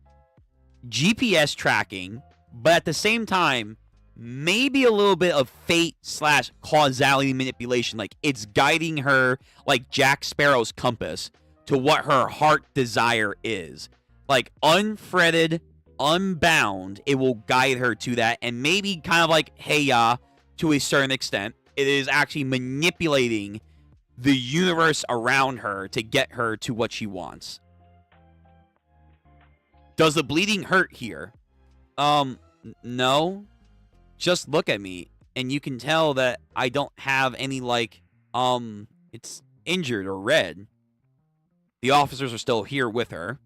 GPS tracking, but at the same time, maybe a little bit of fate/causality manipulation. Like, it's guiding her like Jack Sparrow's compass to what her heart desire is. Like, unfretted, unbound, it will guide her to that. And maybe kind of like Heya, to a certain extent, it is actually manipulating the universe around her to get her to what she wants. Does the bleeding hurt here? No. Just look at me, and you can tell that I don't have any, like, it's injured or red. The officers are still here with her.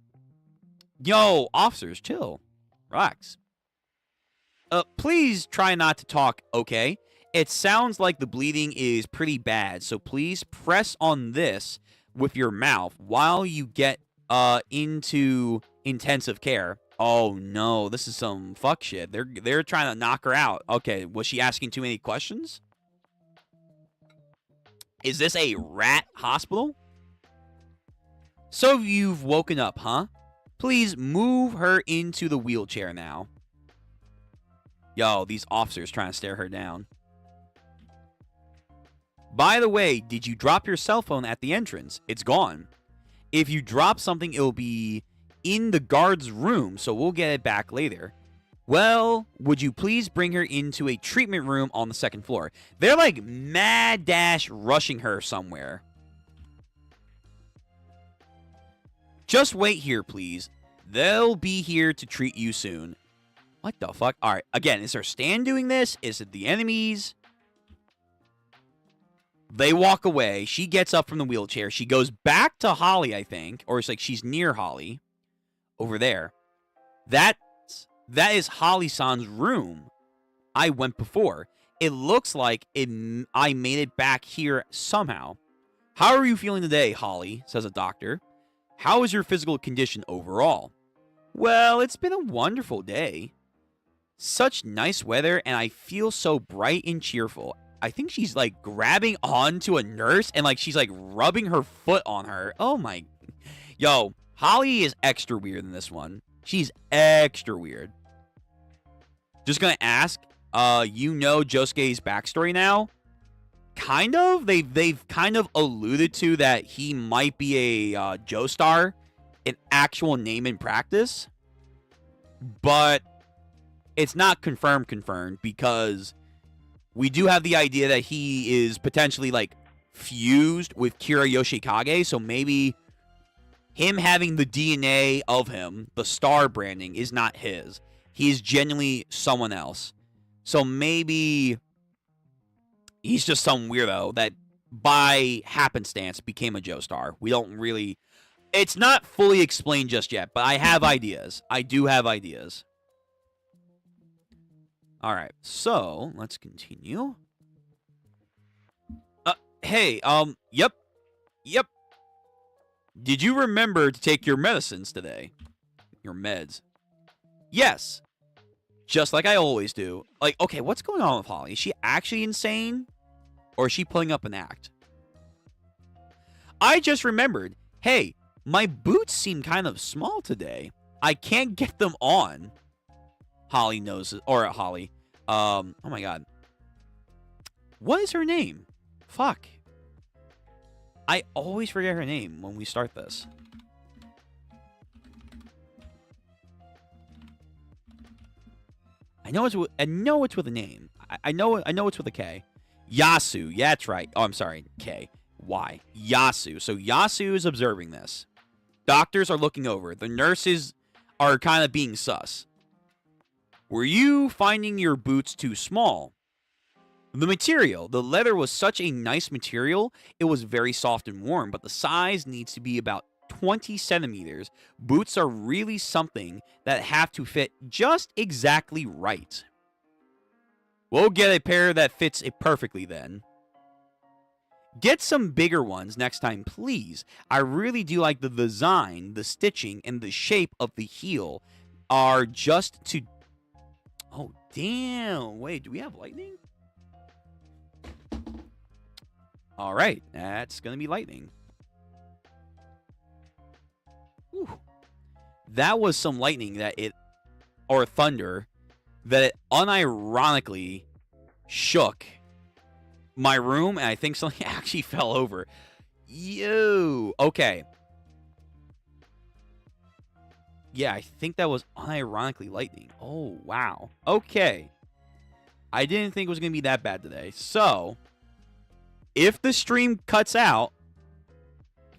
Yo, officers, chill. Relax. Please try not to talk, okay? It sounds like the bleeding is pretty bad, so please press on this with your mouth while you get into intensive care. Oh no, this is some fuck shit. They're trying to knock her out. Okay, was she asking too many questions? Is this a rat hospital? So you've woken up, huh? Please move her into the wheelchair now. Yo, these officers trying to stare her down. By the way, did you drop your cell phone at the entrance? It's gone. If you drop something, it'll be in the guard's room, so we'll get it back later. Well, would you please bring her into a treatment room on the second floor? They're like mad dash rushing her somewhere. Just wait here, please. They'll be here to treat you soon. What the fuck? All right, again, is her stand doing this? Is it the enemies? They walk away. She gets up from the wheelchair. She goes back to Holly, I think. Or it's like she's near Holly. Over there. That is Holly-san's room. I went before. It looks like I made it back here somehow. How are you feeling today, Holly? Says a doctor. How is your physical condition overall? Well, it's been a wonderful day. Such nice weather, and I feel so bright and cheerful. I think she's like grabbing onto a nurse and like she's like rubbing her foot on her. Oh my. Yo, Holly is extra weird in this one. She's extra weird. Just gonna ask, you know Josuke's backstory now? Kind of. They've kind of alluded to that he might be a Joestar, an actual name in practice. But it's not confirmed because we do have the idea that he is potentially like fused with Kira Yoshikage, so maybe him having the DNA of him, the star branding, is not his. He's genuinely someone else. So maybe he's just some weirdo that by happenstance became a Joestar. We don't really... It's not fully explained just yet, but I have ideas. I do have ideas. All right, so let's continue. Hey, yep. Did you remember to take your medicines today? Your meds. Yes. Just like I always do. Like, okay, what's going on with Holly? Is she actually insane? Or is she pulling up an act? I just remembered. Hey, my boots seem kind of small today. I can't get them on. Holly knows it. Or Holly. Oh my god. What is her name? Fuck. I always forget her name when we start this. I know it's with a name. I know it's with a K. Yasu. Yeah, that's right. Oh, I'm sorry. K. Y. Yasu. So Yasu is observing this. Doctors are looking over. The nurses are kind of being sus. Were you finding your boots too small? The material. The leather was such a nice material. It was very soft and warm, but the size needs to be about 20 centimeters. Boots are really something that have to fit just exactly right. We'll get a pair that fits it perfectly then. Get some bigger ones next time, please. I really do like the design, the stitching, and the shape of the heel are just to... Oh, damn. Wait, do we have lightning? All right, that's going to be lightning. Whew. That was some lightning or thunder, that it unironically shook my room, and I think something actually fell over. Yo, okay. Yeah, I think that was unironically lightning. Oh, wow. Okay. I didn't think it was going to be that bad today. So, if the stream cuts out,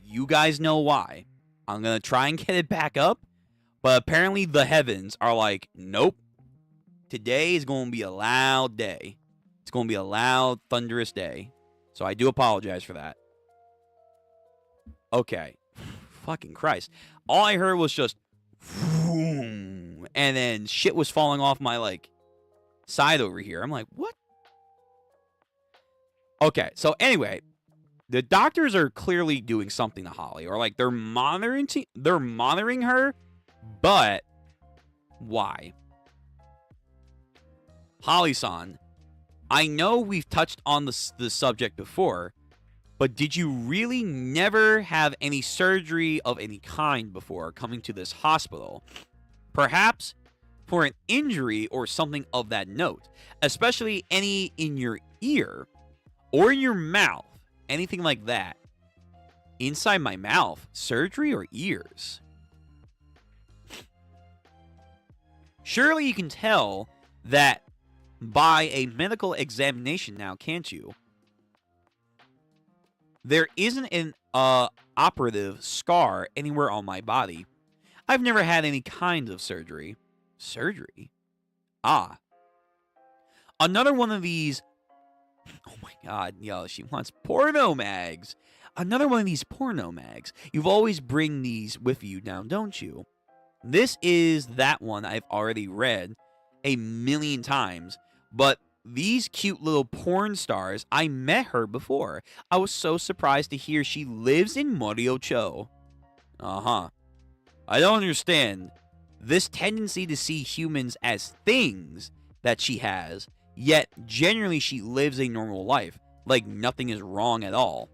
you guys know why. I'm going to try and get it back up, but apparently the heavens are like, nope. Today is going to be a loud day. It's going to be a loud, thunderous day. So I do apologize for that. Okay. Fucking Christ. All I heard was just... and then shit was falling off my, like, side over here. I'm like, what? Okay, so anyway, the doctors are clearly doing something to Holly, or like they're monitoring her, but why? Holly-san, I know we've touched on the subject before, but did you really never have any surgery of any kind before coming to this hospital? Perhaps for an injury or something of that note, especially any in your ear or in your mouth, anything like that. Inside my mouth, surgery or ears? Surely you can tell that by a medical examination now, can't you? There isn't an operative scar anywhere on my body. I've never had any kind of surgery. Surgery? Ah. Another one of these... Oh my god, yo, she wants porno mags. Another one of these porno mags. You've always bring these with you now, don't you? This is that one I've already read a million times, but these cute little porn stars, I met her before. I was so surprised to hear she lives in Moriocho. Uh-huh. I don't understand this tendency to see humans as things that she has, yet generally she lives a normal life, like nothing is wrong at all.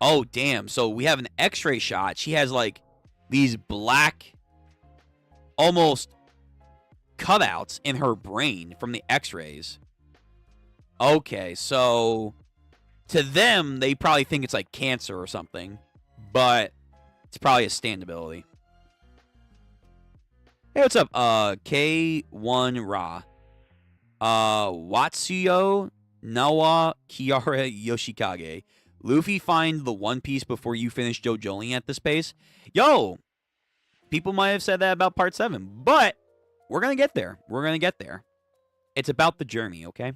Oh, damn. So we have an x-ray shot. She has like these black, almost cutouts in her brain from the x-rays. Okay, so to them, they probably think it's like cancer or something, but it's probably a standability. Hey, what's up? K1 Ra. Watsuyo Nawa Kiara Yoshikage. Luffy find the One Piece before you finish JoJoing at this pace. Yo! People might have said that about Part 7, but we're going to get there. We're going to get there. It's about the journey, okay?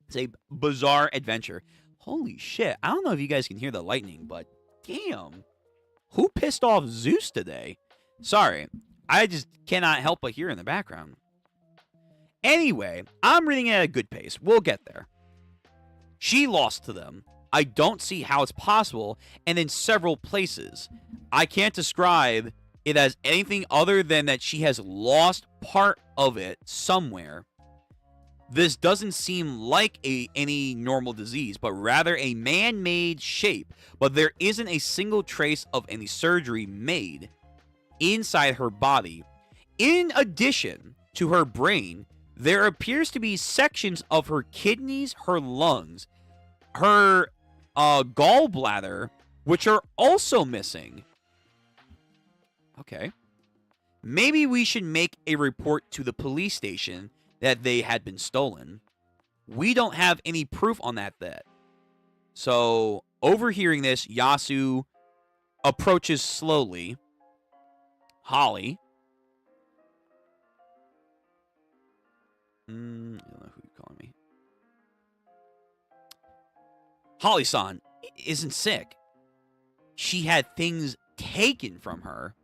It's a bizarre adventure. Holy shit. I don't know if you guys can hear the lightning, but damn. Who pissed off Zeus today? Sorry. I just cannot help but hear in the background. Anyway, I'm reading at a good pace. We'll get there. She lost to them. I don't see how it's possible, and in several places. I can't describe it as anything other than that she has lost part of it somewhere. This doesn't seem like any normal disease, but rather a man-made shape. But there isn't a single trace of any surgery made inside her body. In addition to her brain, there appears to be sections of her kidneys, her lungs, her gallbladder, which are also missing. Okay. Maybe we should make a report to the police station that they had been stolen. We don't have any proof on that yet. So, overhearing this, Yasu approaches slowly Holly. I don't know who you're calling me. Holly-san isn't sick. She had things taken from her,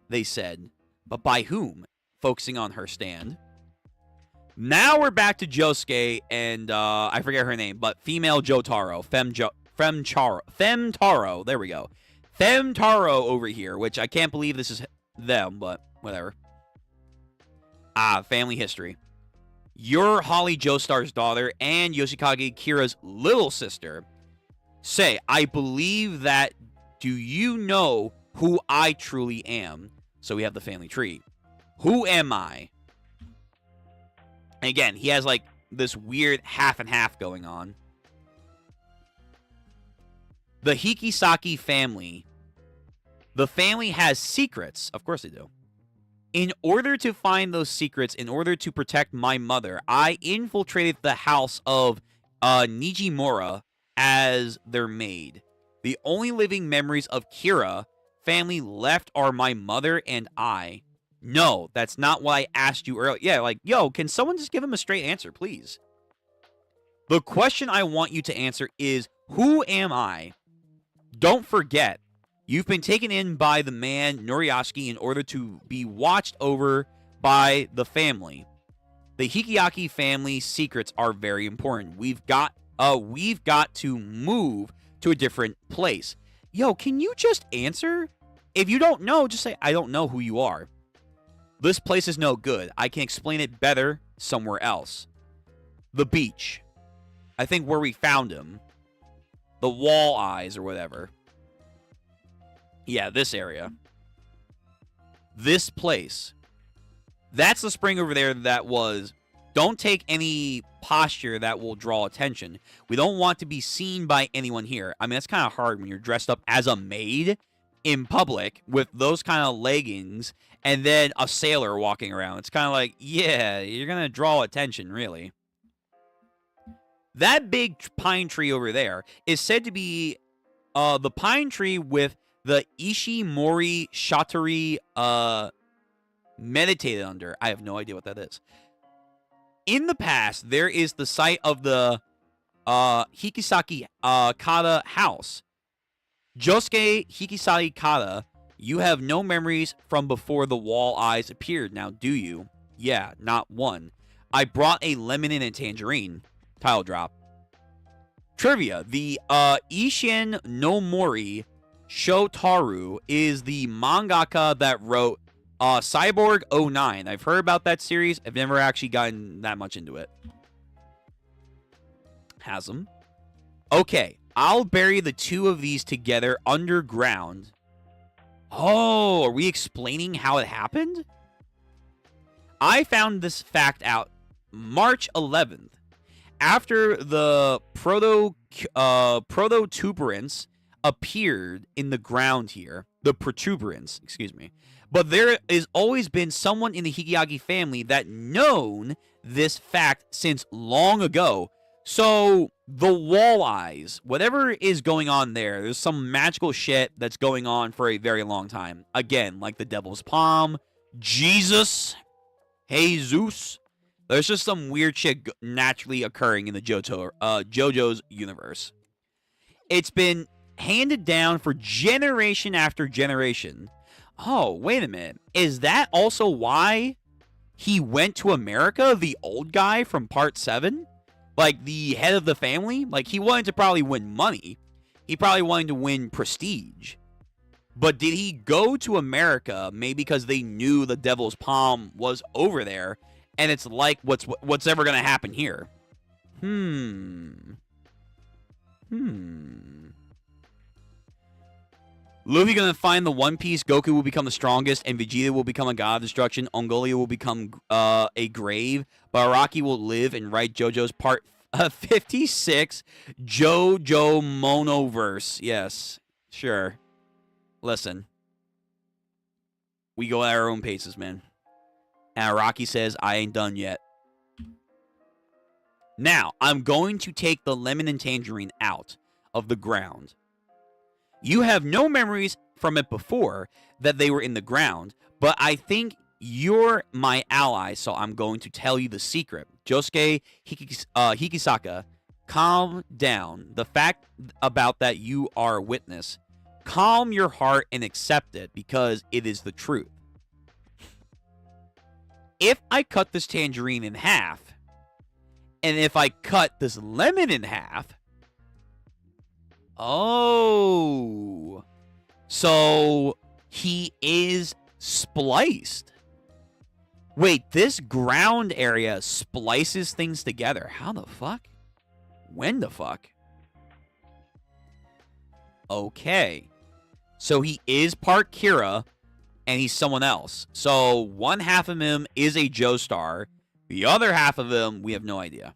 they said. But by whom? Focusing on her stand. Now we're back to Josuke and, I forget her name, but female Jotaro. Femtaro. There we go. Femtaro over here, which I can't believe this is them, but whatever. Family history. You're Holly Joestar's daughter and Yoshikage Kira's little sister. Say, I believe that. Do you know who I truly am? So we have the family tree. Who am I? And again, he has like this weird half and half going on. The Hikisaki family. The family has secrets. Of course they do. In order to find those secrets, in order to protect my mother, I infiltrated the house of Nijimura as their maid. The only living memories of Kira family left are my mother and I. No, that's not what I asked you earlier. Yeah, like, yo, can someone just give him a straight answer, please? The question I want you to answer is, who am I? Don't forget, you've been taken in by the man Noriaki in order to be watched over by the family. The Hikiaki family secrets are very important. We've got we've got to move to a different place. Yo, can you just answer? If you don't know, just say, I don't know who you are. This place is no good. I can explain it better somewhere else. The beach. I think where we found him. The wall eyes or whatever. Yeah, this area. This place. That's the spring over there that was... Don't take any posture that will draw attention. We don't want to be seen by anyone here. I mean, that's kind of hard when you're dressed up as a maid in public with those kind of leggings and then a sailor walking around. It's kind of like, yeah, you're going to draw attention, really. That big pine tree over there is said to be the pine tree with the Ishimori Shatori meditated under. I have no idea what that is. In the past, there is the site of the Hikisaki Kata house. Josuke Hikisaki Kata, you have no memories from before the wall eyes appeared, now do you? Yeah, not one. I brought a lemon and a tangerine. Tile drop. Trivia. The Ishin no Mori Shotaru is the mangaka that wrote Cyborg 09. I've heard about that series. I've never actually gotten that much into it. Has them. Okay. I'll bury the two of these together underground. Oh, are we explaining how it happened? I found this fact out March 11th. After the protuberance appeared in the ground here. The protuberance, excuse me. But there has always been someone in the Hikiagi family that known this fact since long ago. So, the wall eyes, whatever is going on there, there's some magical shit that's going on for a very long time. Again, like the devil's palm, Jesus, Jesus. There's just some weird shit naturally occurring in the JoJo's universe. It's been handed down for generation after generation. Oh, wait a minute. Is that also why he went to America, the old guy from part 7? Like, the head of the family? Like, he wanted to probably win money. He probably wanted to win prestige. But did he go to America maybe because they knew the Devil's Palm was over there, and it's like what's ever going to happen here? Luffy gonna find the One Piece, Goku will become the strongest, and Vegeta will become a god of destruction, Ongolia will become a grave, but Araki will live and write JoJo's part 56 JoJo Monoverse. Yes, sure. Listen. We go at our own paces, man. And Araki says, I ain't done yet. Now, I'm going to take the lemon and tangerine out of the ground. You have no memories from it before that they were in the ground, but I think you're my ally, so I'm going to tell you the secret. Josuke Hikisaka, calm down. The fact about that you are a witness. Calm your heart and accept it, because it is the truth. If I cut this tangerine in half, and if I cut this lemon in half... Oh. So he is spliced. Wait, this ground area splices things together. How the fuck? When the fuck? Okay. So he is part Kira, and he's someone else. So one half of him is a Joestar. The other half of him, we have no idea.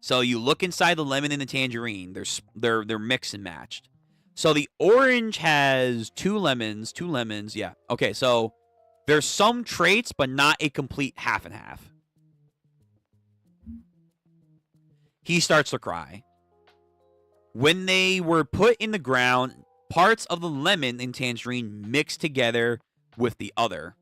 So you look inside the lemon and the tangerine. They're mixed and matched. So the orange has two lemons. Yeah. Okay, so there's some traits, but not a complete half and half. He starts to cry. When they were put in the ground, parts of the lemon and tangerine mixed together with the other.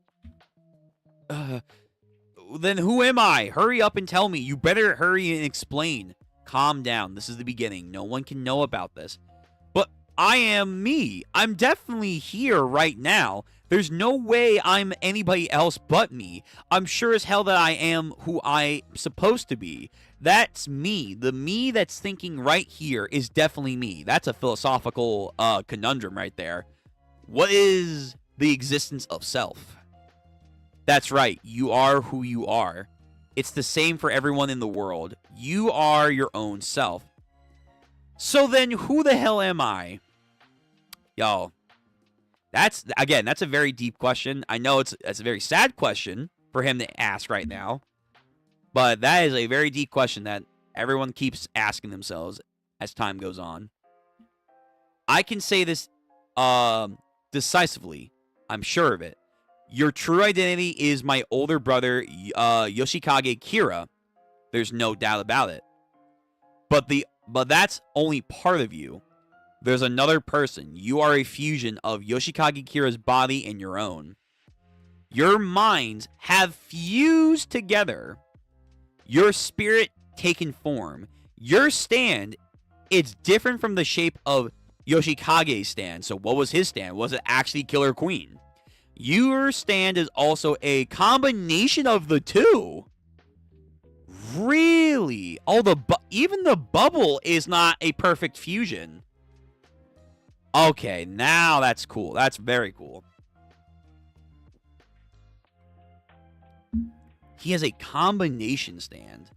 Then who am I? Hurry up and tell me. You better hurry and explain. Calm down. This is the beginning. No one can know about this. But I am me. I'm definitely here right now. There's no way I'm anybody else but me. I'm sure as hell that I am who I'm supposed to be. That's me. The me that's thinking right here is definitely me. That's a philosophical conundrum right there. What is the existence of self? That's right. You are who you are. It's the same for everyone in the world. You are your own self. So then who the hell am I? Yo, that's a very deep question. I know it's a very sad question for him to ask right now. But that is a very deep question that everyone keeps asking themselves as time goes on. I can say this decisively. I'm sure of it. Your true identity is my older brother, Yoshikage Kira. There's no doubt about it. But that's only part of you. There's another person. You are a fusion of Yoshikage Kira's body and your own. Your minds have fused together. Your spirit taken form. Your stand, it's different from the shape of Yoshikage's stand. So what was his stand? Was it actually Killer Queen? Your stand is also a combination of the two. Really? Even the bubble is not a perfect fusion. Okay, now that's cool. That's very cool. He has a combination stand.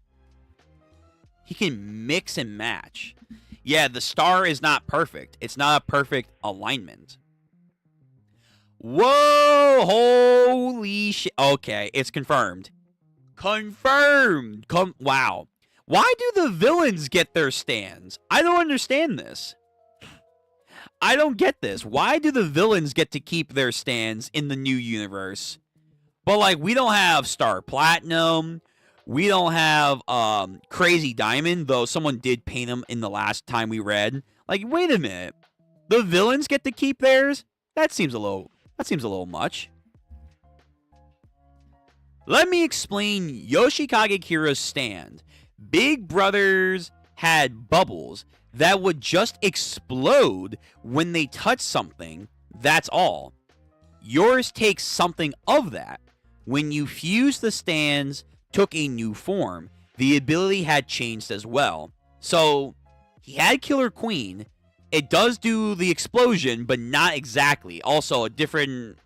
He can mix and match. Yeah, the star is not perfect. It's not a perfect alignment. Whoa! Holy shit. Okay, it's confirmed. Confirmed! Wow. Why do the villains get their stands? I don't understand this. I don't get this. Why do the villains get to keep their stands in the new universe? But, like, we don't have Star Platinum. We don't have Crazy Diamond, though someone did paint him in the last time we read. Like, wait a minute. The villains get to keep theirs? That seems a little much. Let me explain Yoshikage Kira's stand. Big Brothers had bubbles that would just explode when they touch something. That's all. Yours takes something of that. When you fuse, the stands took a new form. The ability had changed as well. So, he had Killer Queen. It does do the explosion, but not exactly. Also, a different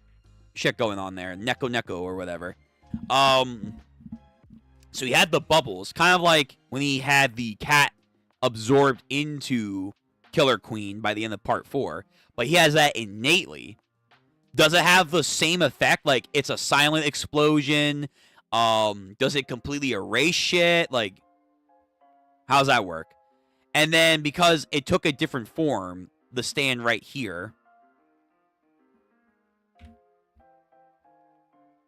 shit going on there. Neko or whatever. So he had the bubbles. Kind of like when he had the cat absorbed into Killer Queen by the end of part 4. But he has that innately. Does it have the same effect? Like, it's a silent explosion? Does it completely erase shit? Like, how does that work? And then, because it took a different form, the stand right here,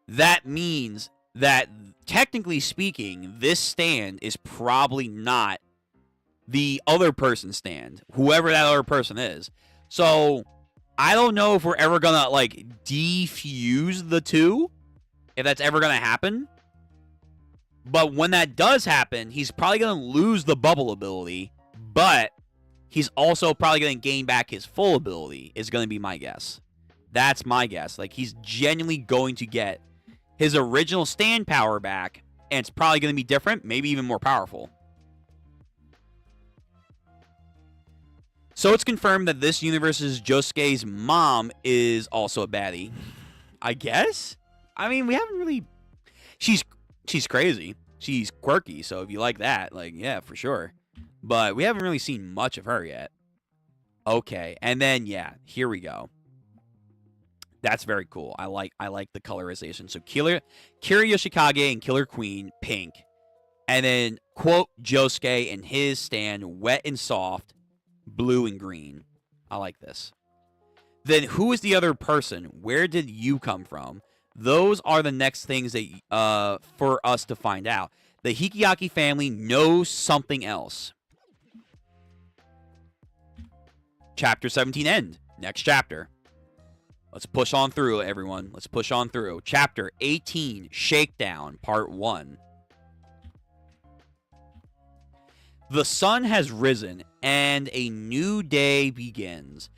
that means that, technically speaking, this stand is probably not the other person's stand, whoever that other person is. So, I don't know if we're ever gonna, like, defuse the two, if that's ever gonna happen. But when that does happen, he's probably gonna lose the bubble ability, but he's also probably gonna gain back his full ability, is gonna be my guess. That's my guess. Like, he's genuinely going to get his original stand power back, and it's probably gonna be different, maybe even more powerful. So it's confirmed that this universe's Josuke's mom is also a baddie. I guess? I mean, we haven't really... She's crazy. She's quirky, so if you like that, like, yeah, for sure. But we haven't really seen much of her yet. Okay, and then, yeah, here we go. That's very cool. I like the colorization. So Kira Yoshikage and Killer Queen, pink. And then, quote, Josuke and his stand, wet and soft, blue and green. I like this. Then who is the other person? Where did you come from? Those are the next things that for us to find out. The Hikiaki family knows something else. Chapter 17 end. Next chapter. Let's push on through, everyone. Let's push on through. Chapter 18, Shakedown, Part 1. The sun has risen and a new day begins.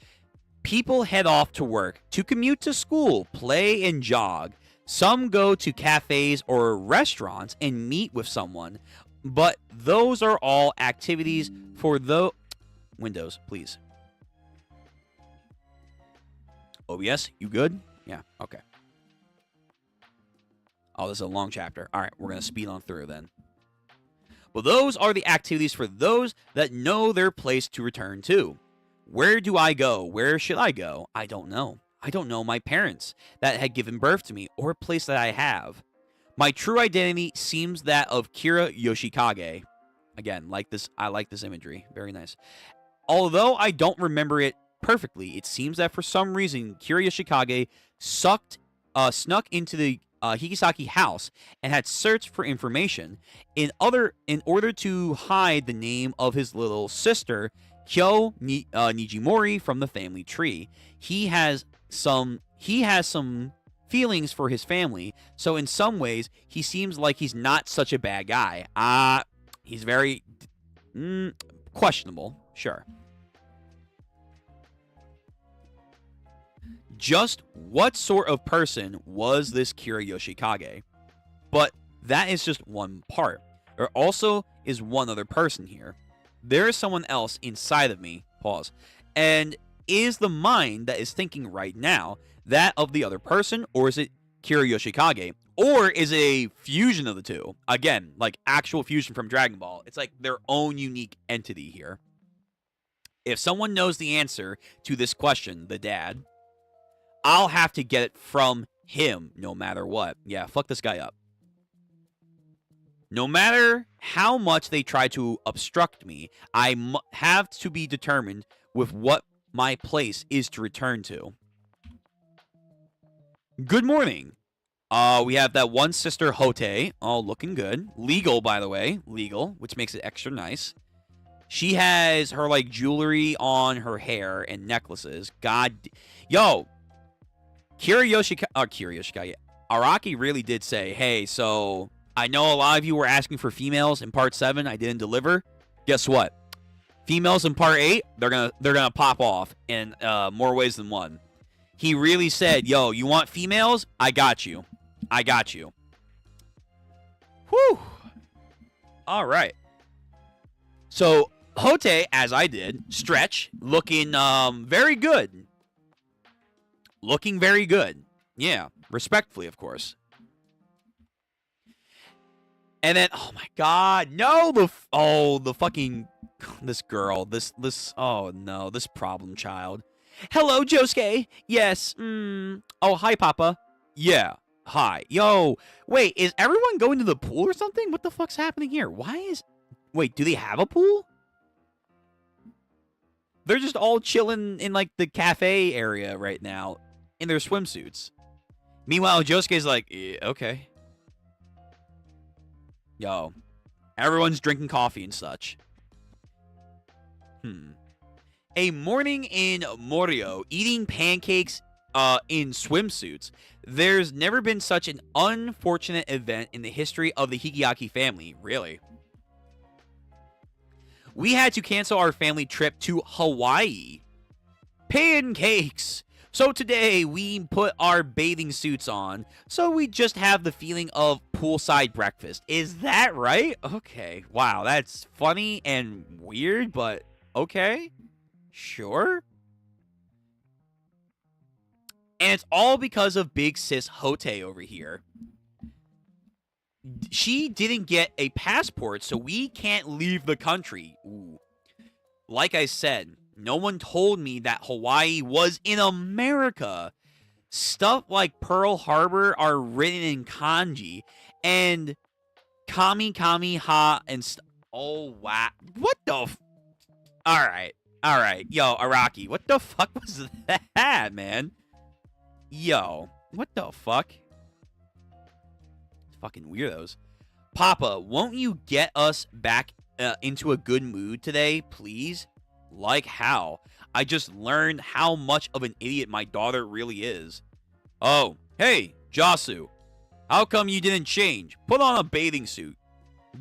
People head off to work, to commute to school, play and jog. Some go to cafes or restaurants and meet with someone, but those are all activities for the Windows, please. OBS, you good? Yeah, okay. Oh, this is a long chapter. All right, we're going to speed on through then. But those are the activities for those that know their place to return to. Where do I go? Where should I go? I don't know. I don't know my parents that had given birth to me or a place that I have. My true identity seems that of Kira Yoshikage. Again, I like this imagery. Very nice. Although I don't remember it perfectly, it seems that for some reason Kira Yoshikage snuck into the Higisaki house and had searched for information in order to hide the name of his little sister Kyo Nijimori from the family tree. He has some feelings for his family, so in some ways he seems like he's not such a bad guy. He's very questionable, sure. Just what sort of person was this Kira Yoshikage? But that is just one part. There also is one other person here. There is someone else inside of me, pause, and is the mind that is thinking right now that of the other person, or is it Kira Yoshikage? Or is it a fusion of the two? Again, like actual fusion from Dragon Ball. It's like their own unique entity here. If someone knows the answer to this question, the dad, I'll have to get it from him no matter what. Yeah, fuck this guy up. No matter how much they try to obstruct me, I have to be determined with what my place is to return to. Good morning. We have that one sister, Hote. Oh, looking good. Legal, by the way. Legal, which makes it extra nice. She has her, like, jewelry on her hair and necklaces. Yo, Kira Yoshikage. Araki really did say, hey, so I know a lot of you were asking for females in part 7. I didn't deliver. Guess what? Females in part 8, they're gonna pop off in more ways than one. He really said, yo, you want females? I got you. I got you. Whew. All right. So, Hote, as I did, stretch, looking very good. Looking very good. Yeah, respectfully, of course. And then, oh my god, no, the fucking, this girl, this, oh no, this problem child. Hello, Josuke. Yes, oh, hi, Papa. Yeah, hi. Yo, wait, is everyone going to the pool or something? What the fuck's happening here? Wait, do they have a pool? They're just all chilling in, like, the cafe area right now in their swimsuits. Meanwhile, Josuke's like, okay. Yo, everyone's drinking coffee and such. A morning in Morio, eating pancakes in swimsuits. There's never been such an unfortunate event in the history of the Higiaki family, really. We had to cancel our family trip to Hawaii. Pancakes! So today, we put our bathing suits on, so we just have the feeling of poolside breakfast. Is that right? Okay. Wow, that's funny and weird, but okay. Sure. And it's all because of big sis Hote over here. She didn't get a passport, so we can't leave the country. Ooh. Like I said, no one told me that Hawaii was in America. Stuff like Pearl Harbor are written in kanji, and kami kami ha and oh wow, what the? All right, yo, Araki, what the fuck was that, man? Yo, what the fuck? Fucking weirdos. Papa, won't you get us back into a good mood today, please? Like how? I just learned how much of an idiot my daughter really is. Oh, hey, Jasu. How come you didn't change? Put on a bathing suit.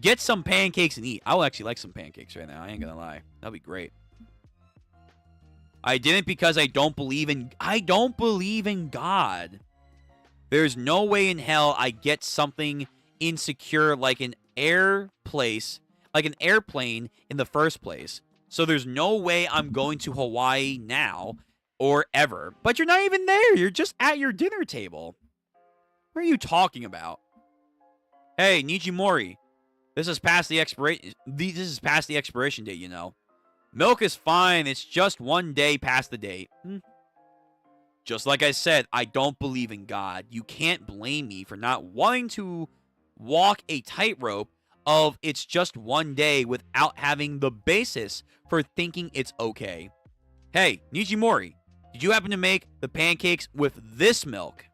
Get some pancakes and eat. I will actually like some pancakes right now. I ain't gonna lie. That'd be great. I didn't because I don't believe in God. There's no way in hell I get something insecure like an airplane in the first place. So there's no way I'm going to Hawaii now or ever. But you're not even there. You're just at your dinner table. What are you talking about? Hey, Nijimori. This is past the expiration. This is past the expiration date, you know. Milk is fine. It's just one day past the date. Just like I said, I don't believe in God. You can't blame me for not wanting to walk a tightrope of it's just one day without having the basis for thinking it's okay. Hey, Nijimori, did you happen to make the pancakes with this milk?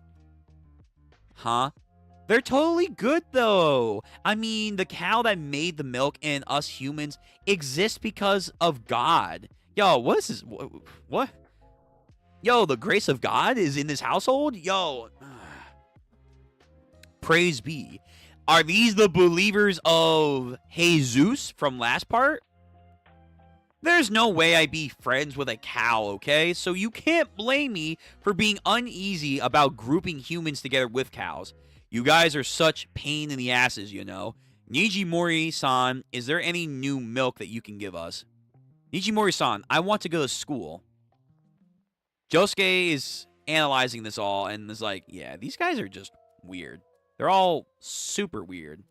Huh? They're totally good, though. I mean, the cow that made the milk and us humans exist because of God. Yo, what is this? What? Yo, the grace of God is in this household? Yo. Praise be. Are these the believers of Jesus from last part? There's no way I'd be friends with a cow, okay? So you can't blame me for being uneasy about grouping humans together with cows. You guys are such pain in the asses, you know. Nijimori-san, is there any new milk that you can give us? Nijimori-san, I want to go to school. Josuke is analyzing this all and is like, yeah, these guys are just weird. They're all super weird.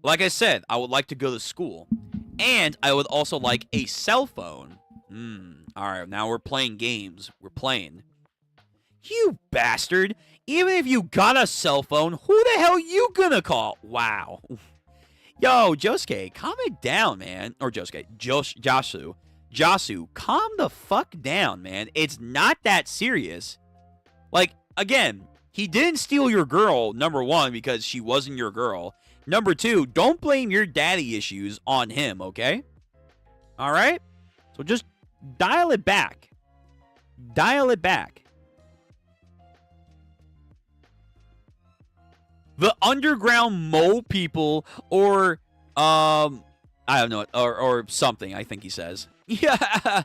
Like I said, I would like to go to school. And I would also like a cell phone. Alright, now we're playing games. We're playing. You bastard! Even if you got a cell phone, who the hell you gonna call? Wow. Yo, Josuke, calm it down, man. Or Josuke, Jasu, calm the fuck down, man. It's not that serious. Like, again, he didn't steal your girl, number one, because she wasn't your girl. Number two, don't blame your daddy issues on him, okay? Alright? So just dial it back. Dial it back. The underground mole people, or, I don't know, or something, I think he says. Yeah,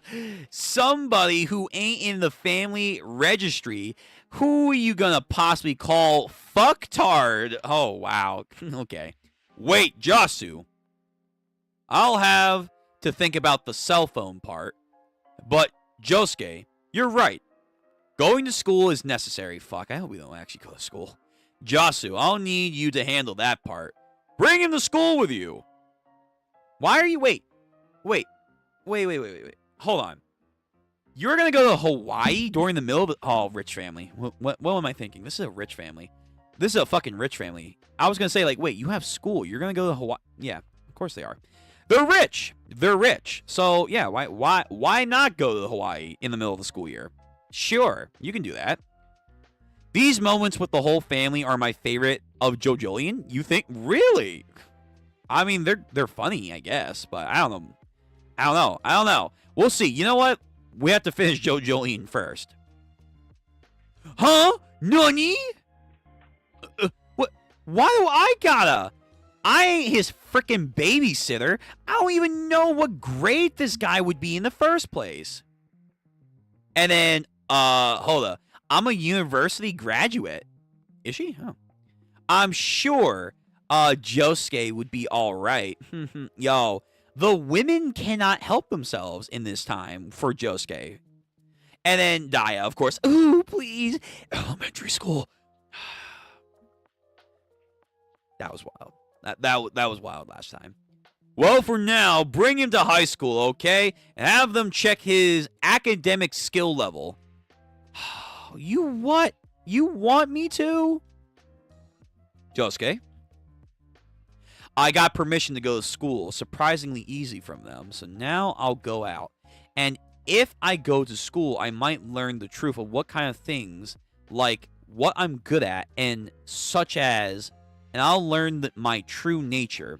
somebody who ain't in the family registry. Who are you gonna possibly call fucktard? Oh, wow. Okay. Wait, Jasu. I'll have to think about the cell phone part. But, Josuke, you're right. Going to school is necessary. Fuck, I hope we don't actually go to school. Jasu, I'll need you to handle that part. Bring him to school with you. Why are you... Wait. Hold on. You're going to go to Hawaii during the middle of... Oh, rich family. What am I thinking? This is a rich family. This is a fucking rich family. I was going to say, like, wait, you have school. You're going to go to Hawaii. Yeah, of course they are. They're rich. They're rich. So, yeah, why not go to Hawaii in the middle of the school year? Sure, you can do that. These moments with the whole family are my favorite of JoJolian. You think? Really? I mean, they're funny, I guess, but I don't know. We'll see. You know what? We have to finish JoJolian first. Huh? Nani? What? Why do I gotta? I ain't his freaking babysitter. I don't even know what grade this guy would be in the first place. And then, hold up. I'm a university graduate. Is she? Oh. I'm sure Josuke would be all right. Yo, the women cannot help themselves in this time for Josuke. And then Daya, of course. Ooh, please. Elementary school. That was wild. That was wild last time. Well, for now, bring him to high school, okay? And have them check his academic skill level. You what? You want me to? Josuke? I got permission to go to school. Surprisingly easy from them. So now I'll go out. And if I go to school, I might learn the truth of what kind of things, like what I'm good at, and such as, and I'll learn my true nature.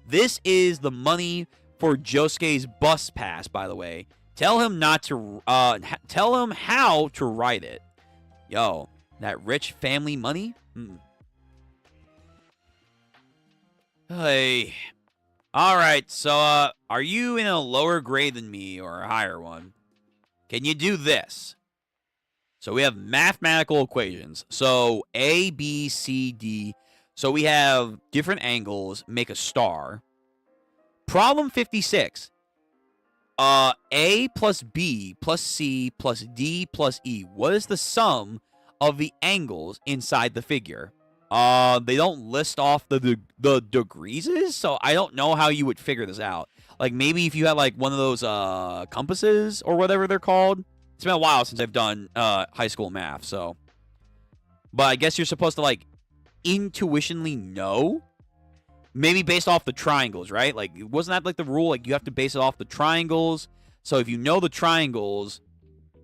This is the money for Josuke's bus pass, by the way. Tell him not to, tell him how to write it. Yo, that rich family money? Hey. All right, so are you in a lower grade than me or a higher one? Can you do this? So we have mathematical equations. So A, B, C, D. So we have different angles make a star. Problem 56. A plus B plus C plus D plus E. What is the sum of the angles inside the figure? They don't list off the degrees, so I don't know how you would figure this out. Like maybe if you had like one of those compasses or whatever they're called. It's been a while since I've done high school math, so. But I guess you're supposed to like intuitionally know. Maybe based off the triangles, right? Like wasn't that like the rule? Like you have to base it off the triangles. So if you know the triangles,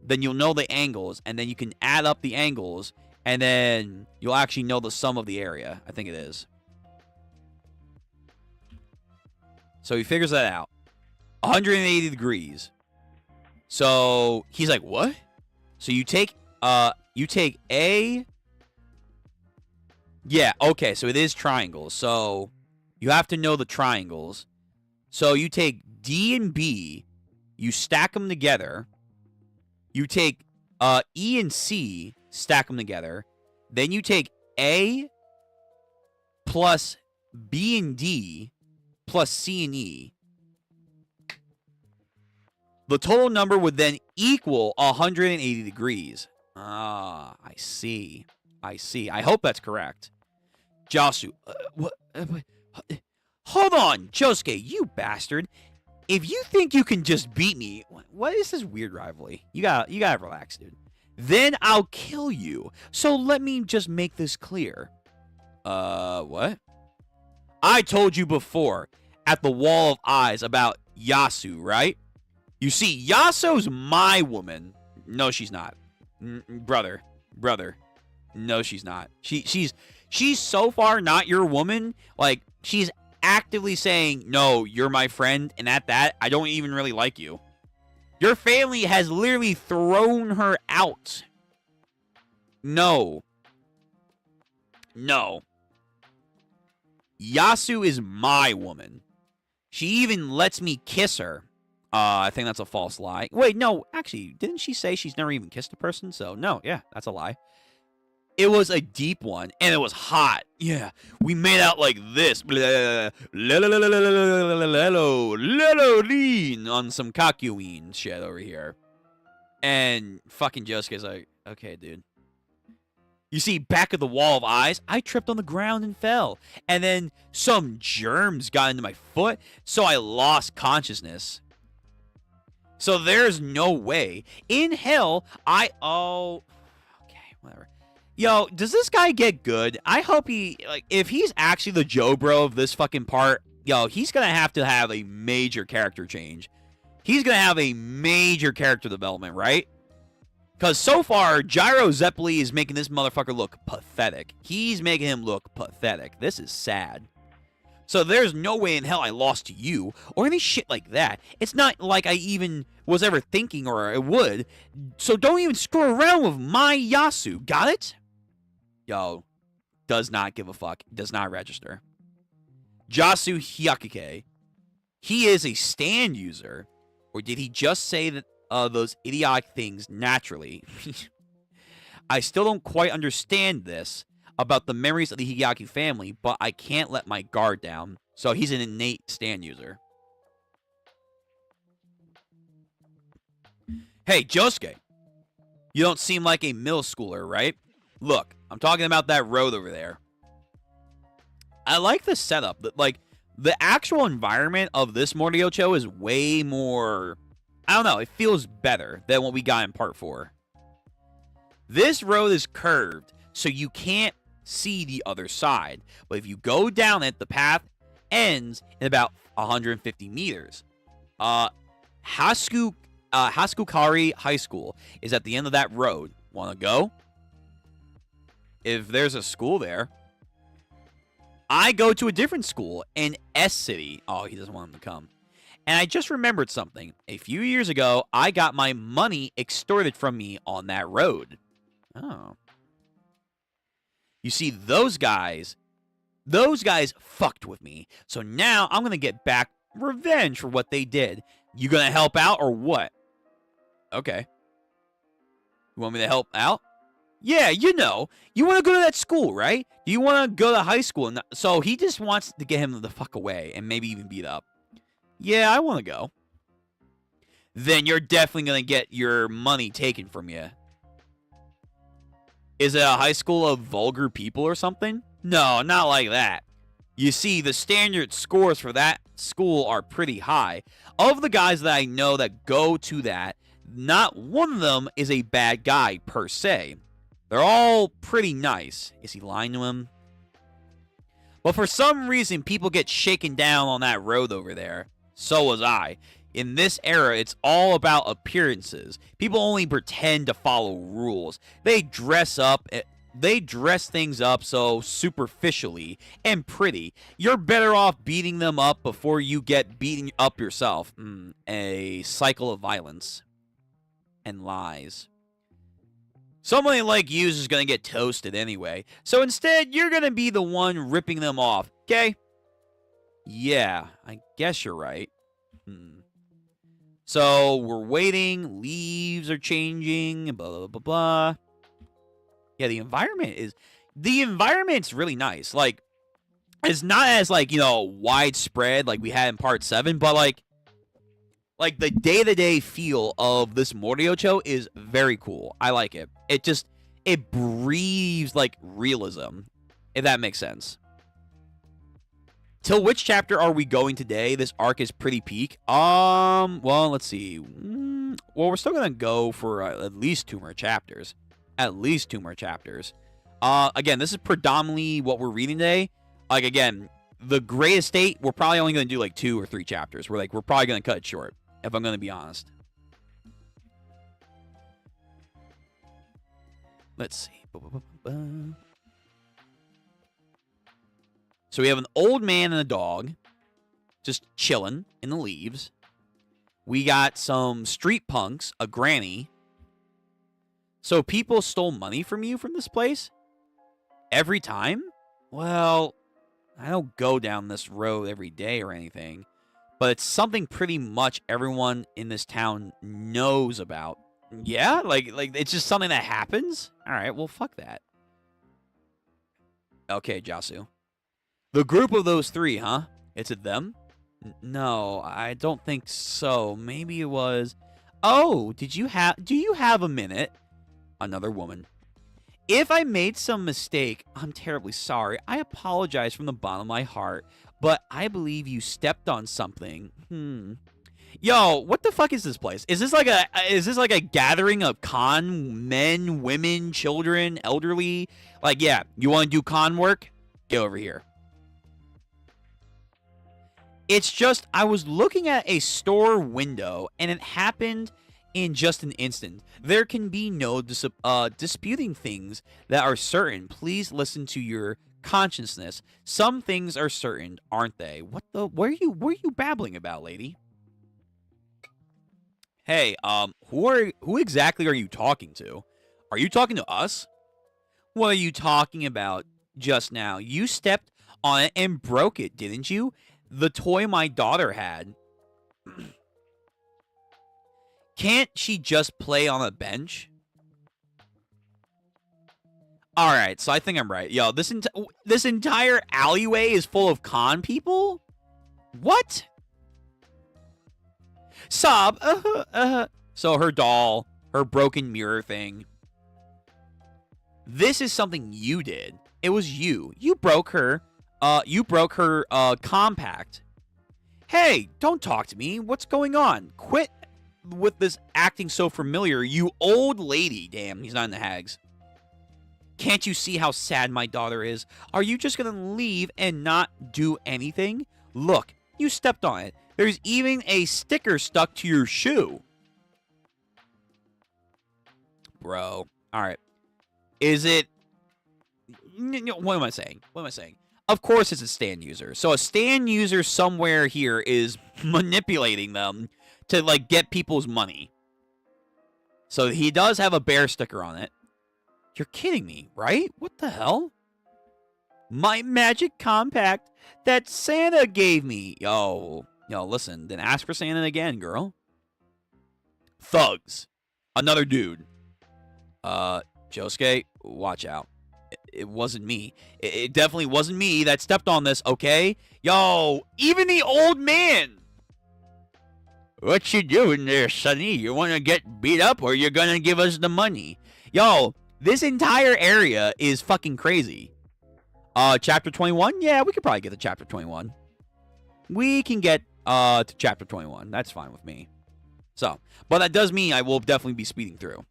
then you'll know the angles, and then you can add up the angles. And then you'll actually know the sum of the area. I think it is. So he figures that out. 180 degrees. So he's like, what? So you take A. Yeah, okay, so it is triangles. So you have to know the triangles. So you take D and B, you stack them together. You take E and C, stack them together. Then you take A plus B and D plus C and E. The total number would then equal 180 degrees. Ah, I see. I hope that's correct. Jasu, what? Hold on, Josuke, you bastard. If you think you can just beat me, what is this weird rivalry? You gotta relax, dude. Then I'll kill you. So let me just make this clear. What? I told you before at the Wall of Eyes about Yasu, right? You see, Yasuo's my woman. No, she's not. Brother. No, she's not. She's so far not your woman. Like, she's actively saying, no, you're my friend, and at that, I don't even really like you. Your family has literally thrown her out. No. Yasu is my woman. She even lets me kiss her. I think that's a false lie. Wait, no, actually, didn't she say she's never even kissed a person? So, no, yeah, that's a lie. It was a deep one, and it was hot. Yeah, we made out like this. On some Kakuin shit over here. And fucking Josuke's like, okay, dude. You see, back of the Wall of Eyes, I tripped on the ground and fell. And then some germs got into my foot, so I lost consciousness. So there's no way. In hell, okay, whatever. Yo, does this guy get good? I hope he, like, if he's actually the Joe bro of this fucking part, yo, he's gonna have to have a major character change. He's gonna have a major character development, right? Because so far, Gyro Zeppeli is making this motherfucker look pathetic. He's making him look pathetic. This is sad. So there's no way in hell I lost to you or any shit like that. It's not like I even was ever thinking or I would. So don't even screw around with my Yasu. Got it? Yo, does not give a fuck. Does not register. Jasu Hyakike. He is a stand user. Or did he just say that those idiotic things naturally? I still don't quite understand this about the memories of the Hideaki family, but I can't let my guard down. So he's an innate stand user. Hey, Josuke. You don't seem like a middle schooler, right? Look, I'm talking about that road over there. I like the setup. Like, the actual environment of this Moriocho is way more... I don't know. It feels better than what we got in Part 4. This road is curved, so you can't see the other side. But if you go down it, the path ends in about 150 meters. Hasukari High School is at the end of that road. Want to go? If there's a school there. I go to a different school in S City. Oh, he doesn't want him to come. And I just remembered something. A few years ago, I got my money extorted from me on that road. Oh. You see, those guys Those guys fucked with me. So now I'm going to get back revenge for what they did. You going to help out or what? Okay. You want me to help out? Yeah, you know. You want to go to that school, right? You want to go to high school. So he just wants to get him the fuck away and maybe even beat up. Yeah, I want to go. Then you're definitely going to get your money taken from you. Is it a high school of vulgar people or something? No, not like that. You see, the standard scores for that school are pretty high. Of the guys that I know that go to that, not one of them is a bad guy per se. They're all pretty nice. Is he lying to him? But for some reason, people get shaken down on that road over there. So was I. In this era, it's all about appearances. People only pretend to follow rules. They dress things up so superficially and pretty. You're better off beating them up before you get beaten up yourself. A cycle of violence and lies. Somebody like you is going to get toasted anyway. So instead, you're going to be the one ripping them off. Okay? Yeah, I guess you're right. So we're waiting. Leaves are changing. Blah, blah, blah, blah. Yeah, the environment's really nice. Like, it's not as, like, you know, widespread like we had in part 7, but like the day-to-day feel of this Moriocho is very cool. I like it. It breathes like realism, if that makes sense. Till which chapter are we going today? This arc is pretty peak. Well, let's see. Well, we're still gonna go for at least 2 more chapters. Again, this is predominantly what we're reading today. Like, again, the Great Estate, we're probably only gonna do like 2 or 3 chapters. We're probably gonna cut it short, if I'm gonna be honest. Let's see. So we have an old man and a dog just chilling in the leaves. We got some street punks, a granny. So people stole money from you from this place? Every time? Well, I don't go down this road every day or anything, but it's something pretty much everyone in this town knows about. Yeah? Like it's just something that happens? All right, well, fuck that. Okay, Jasu. The group of those 3, huh? It's it them? No, I don't think so. Maybe it was... Oh, do you have a minute? Another woman. If I made some mistake, I'm terribly sorry. I apologize from the bottom of my heart, but I believe you stepped on something. Yo, what the fuck is this place? Is this like a gathering of con men, women, children, elderly? Like, yeah, you want to do con work? Get over here. It's just, I was looking at a store window, and it happened in just an instant. There can be no disputing things that are certain. Please listen to your consciousness. Some things are certain, aren't they? What are you babbling about, lady? Hey, who exactly are you talking to? Are you talking to us? What are you talking about just now? You stepped on it and broke it, didn't you? The toy my daughter had. Can't she just play on a bench? Alright, so I think I'm right. Yo, this entire alleyway is full of con people? What? Sob. So her doll, her broken mirror thing. This is something you did. It was you. You broke her compact. Hey, don't talk to me. What's going on? Quit with this acting so familiar, you old lady. Damn, he's not in the hags. Can't you see how sad my daughter is? Are you just gonna leave and not do anything? Look, you stepped on it. There's even a sticker stuck to your shoe. Bro. Alright. Is it... What am I saying? Of course it's a stand user. So a stand user somewhere here is manipulating them to, like, get people's money. So he does have a bear sticker on it. You're kidding me, right? What the hell? My magic compact that Santa gave me. Yo, listen, then ask for Santa again, girl. Thugs. Another dude. Josuke, watch out. It wasn't me. It definitely wasn't me that stepped on this, okay? Yo, even the old man. What you doing there, Sonny? You want to get beat up or you're going to give us the money? Yo, this entire area is fucking crazy. Chapter 21? Yeah, we could probably get to chapter 21. We can get to chapter 21. That's fine with me. So, but that does mean I will definitely be speeding through.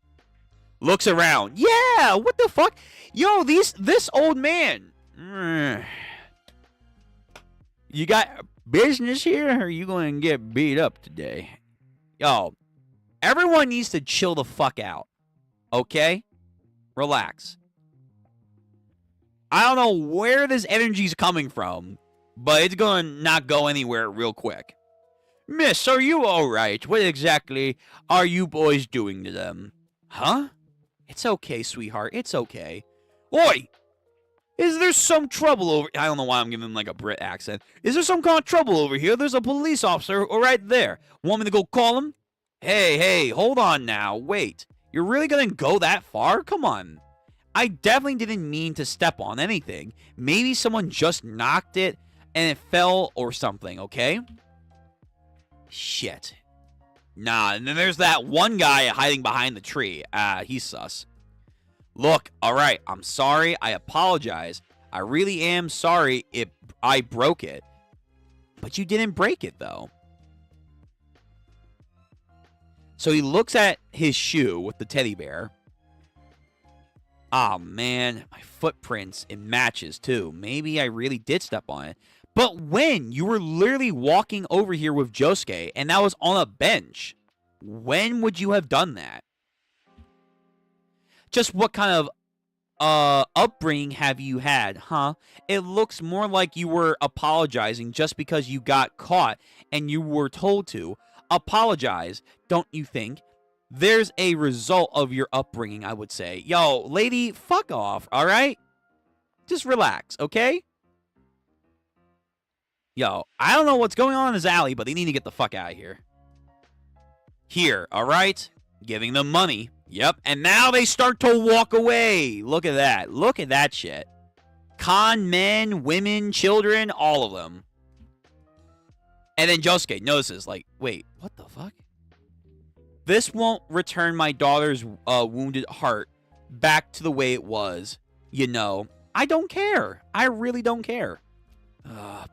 Looks around. Yeah, what the fuck? Yo, this old man. You got business here, or are you going to get beat up today? Yo, everyone needs to chill the fuck out. Okay? Relax. I don't know where this energy's coming from, but it's going to not go anywhere real quick. Miss, are you alright? What exactly are you boys doing to them? Huh? It's okay, sweetheart. It's okay. Oi! Is there some trouble over... I don't know why I'm giving like a Brit accent. Is there some kind of trouble over here? There's a police officer right there. Want me to go call him? Hey, hold on now. Wait. You're really gonna go that far? Come on. I definitely didn't mean to step on anything. Maybe someone just knocked it and it fell or something, okay? Shit. Nah, and then there's that one guy hiding behind the tree. He's sus. Look, alright, I'm sorry. I apologize. I really am sorry if I broke it. But you didn't break it, though. So he looks at his shoe with the teddy bear. Oh, man. My footprints, it matches, too. Maybe I really did step on it. But when? You were literally walking over here with Josuke, and that was on a bench. When would you have done that? Just what kind of upbringing have you had, huh? It looks more like you were apologizing just because you got caught and you were told to. Apologize, don't you think? There's a result of your upbringing, I would say. Yo, lady, fuck off, all right? Just relax, okay? Yo, I don't know what's going on in this alley, but they need to get the fuck out of here. Here, all right? Giving them money. Yep, and now they start to walk away. Look at that. Look at that shit. Con men, women, children, all of them. And then Josuke notices, like, wait, what the fuck? This won't return my daughter's wounded heart back to the way it was. You know, I don't care. I really don't care.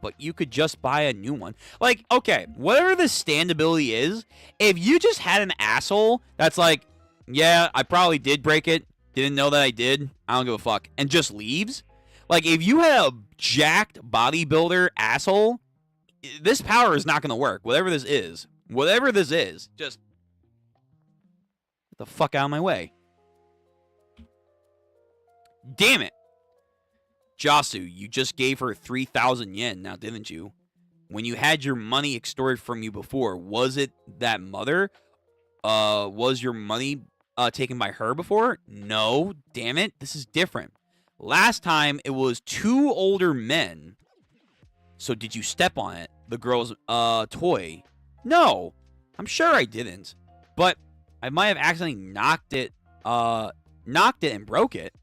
But you could just buy a new one. Like, okay, whatever the standability is, if you just had an asshole that's like, yeah, I probably did break it, didn't know that I did, I don't give a fuck, and just leaves. Like, if you had a jacked bodybuilder asshole, this power is not going to work. Whatever this is, just get the fuck out of my way. Damn it. Jasu, you just gave her 3,000 yen now, didn't you? When you had your money extorted from you before, was it that mother? Was your money taken by her before? No, damn it, this is different. Last time, it was 2 older men. So did you step on it? The girl's toy? No, I'm sure I didn't. But I might have accidentally knocked it and broke it.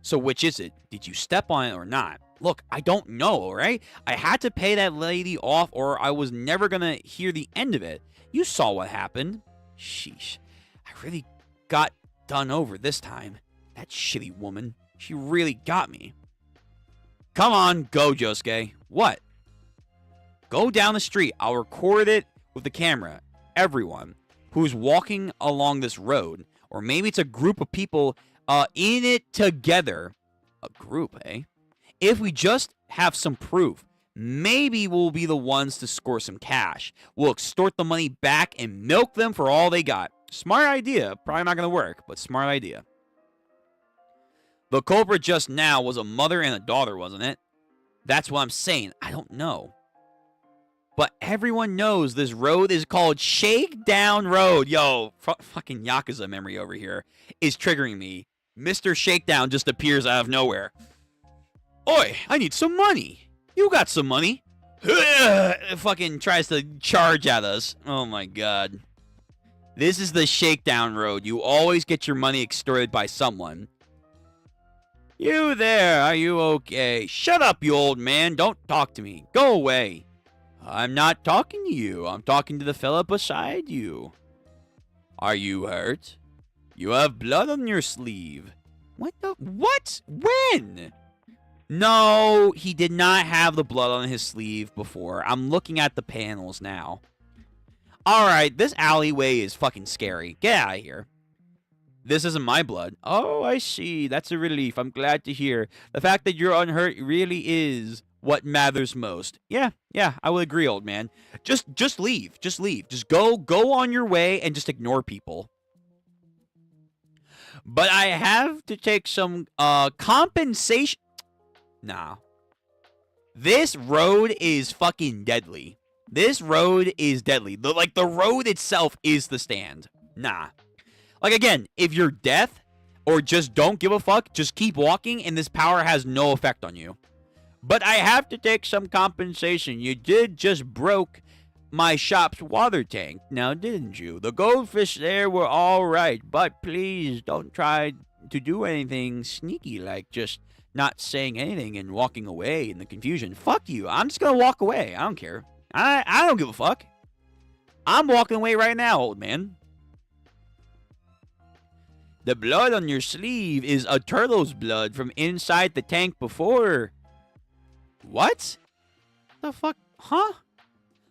So which is it? Did you step on it or not? Look, I don't know, all right? I had to pay that lady off or I was never going to hear the end of it. You saw what happened. Sheesh. I really got done over this time. That shitty woman. She really got me. Come on, go, Josuke. What? Go down the street. I'll record it with the camera. Everyone who's walking along this road, or maybe it's a group of people in it together. A group, eh? If we just have some proof, maybe we'll be the ones to score some cash. We'll extort the money back and milk them for all they got. Smart idea. Probably not going to work, but smart idea. The culprit just now was a mother and a daughter, wasn't it? That's what I'm saying. I don't know. But everyone knows this road is called Shakedown Road. Yo, fucking Yakuza memory over here is triggering me. Mr. Shakedown just appears out of nowhere. Oi, I need some money. You got some money. Fucking tries to charge at us. Oh my god. This is the shakedown road. You always get your money extorted by someone. You there, are you okay? Shut up, you old man. Don't talk to me. Go away. I'm not talking to you. I'm talking to the fella beside you. Are you hurt? You have blood on your sleeve. What the? What? When? No, he did not have the blood on his sleeve before. I'm looking at the panels now. Alright, this alleyway is fucking scary. Get out of here. This isn't my blood. Oh, I see. That's a relief. I'm glad to hear. The fact that you're unhurt really is what matters most. Yeah, I would agree, old man. Just leave. Just leave. Just go on your way and just ignore people. But I have to take some compensation. Nah. This road is fucking deadly. This road is deadly. The road itself is the stand. Nah. Like, again, if you're deaf or just don't give a fuck, just keep walking and this power has no effect on you. But I have to take some compensation. You did just broke my shop's water tank, now didn't you? The goldfish there were all right, but please don't try to do anything sneaky like just not saying anything and walking away in the confusion. Fuck you. I'm just gonna walk away. I don't care. I don't give a fuck. I'm walking away right now, old man. The blood on your sleeve is a turtle's blood from inside the tank before. What? The fuck? Huh?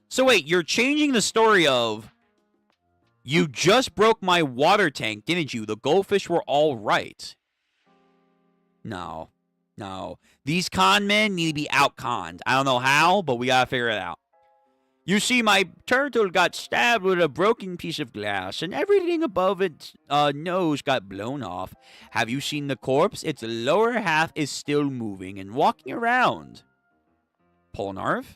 So wait, you're changing the story of you just broke my water tank, didn't you? The goldfish were all right. No. These con men need to be out-conned. I don't know how, but we gotta figure it out. You see, my turtle got stabbed with a broken piece of glass, and everything above its nose got blown off. Have you seen the corpse? Its lower half is still moving and walking around. Polnarv?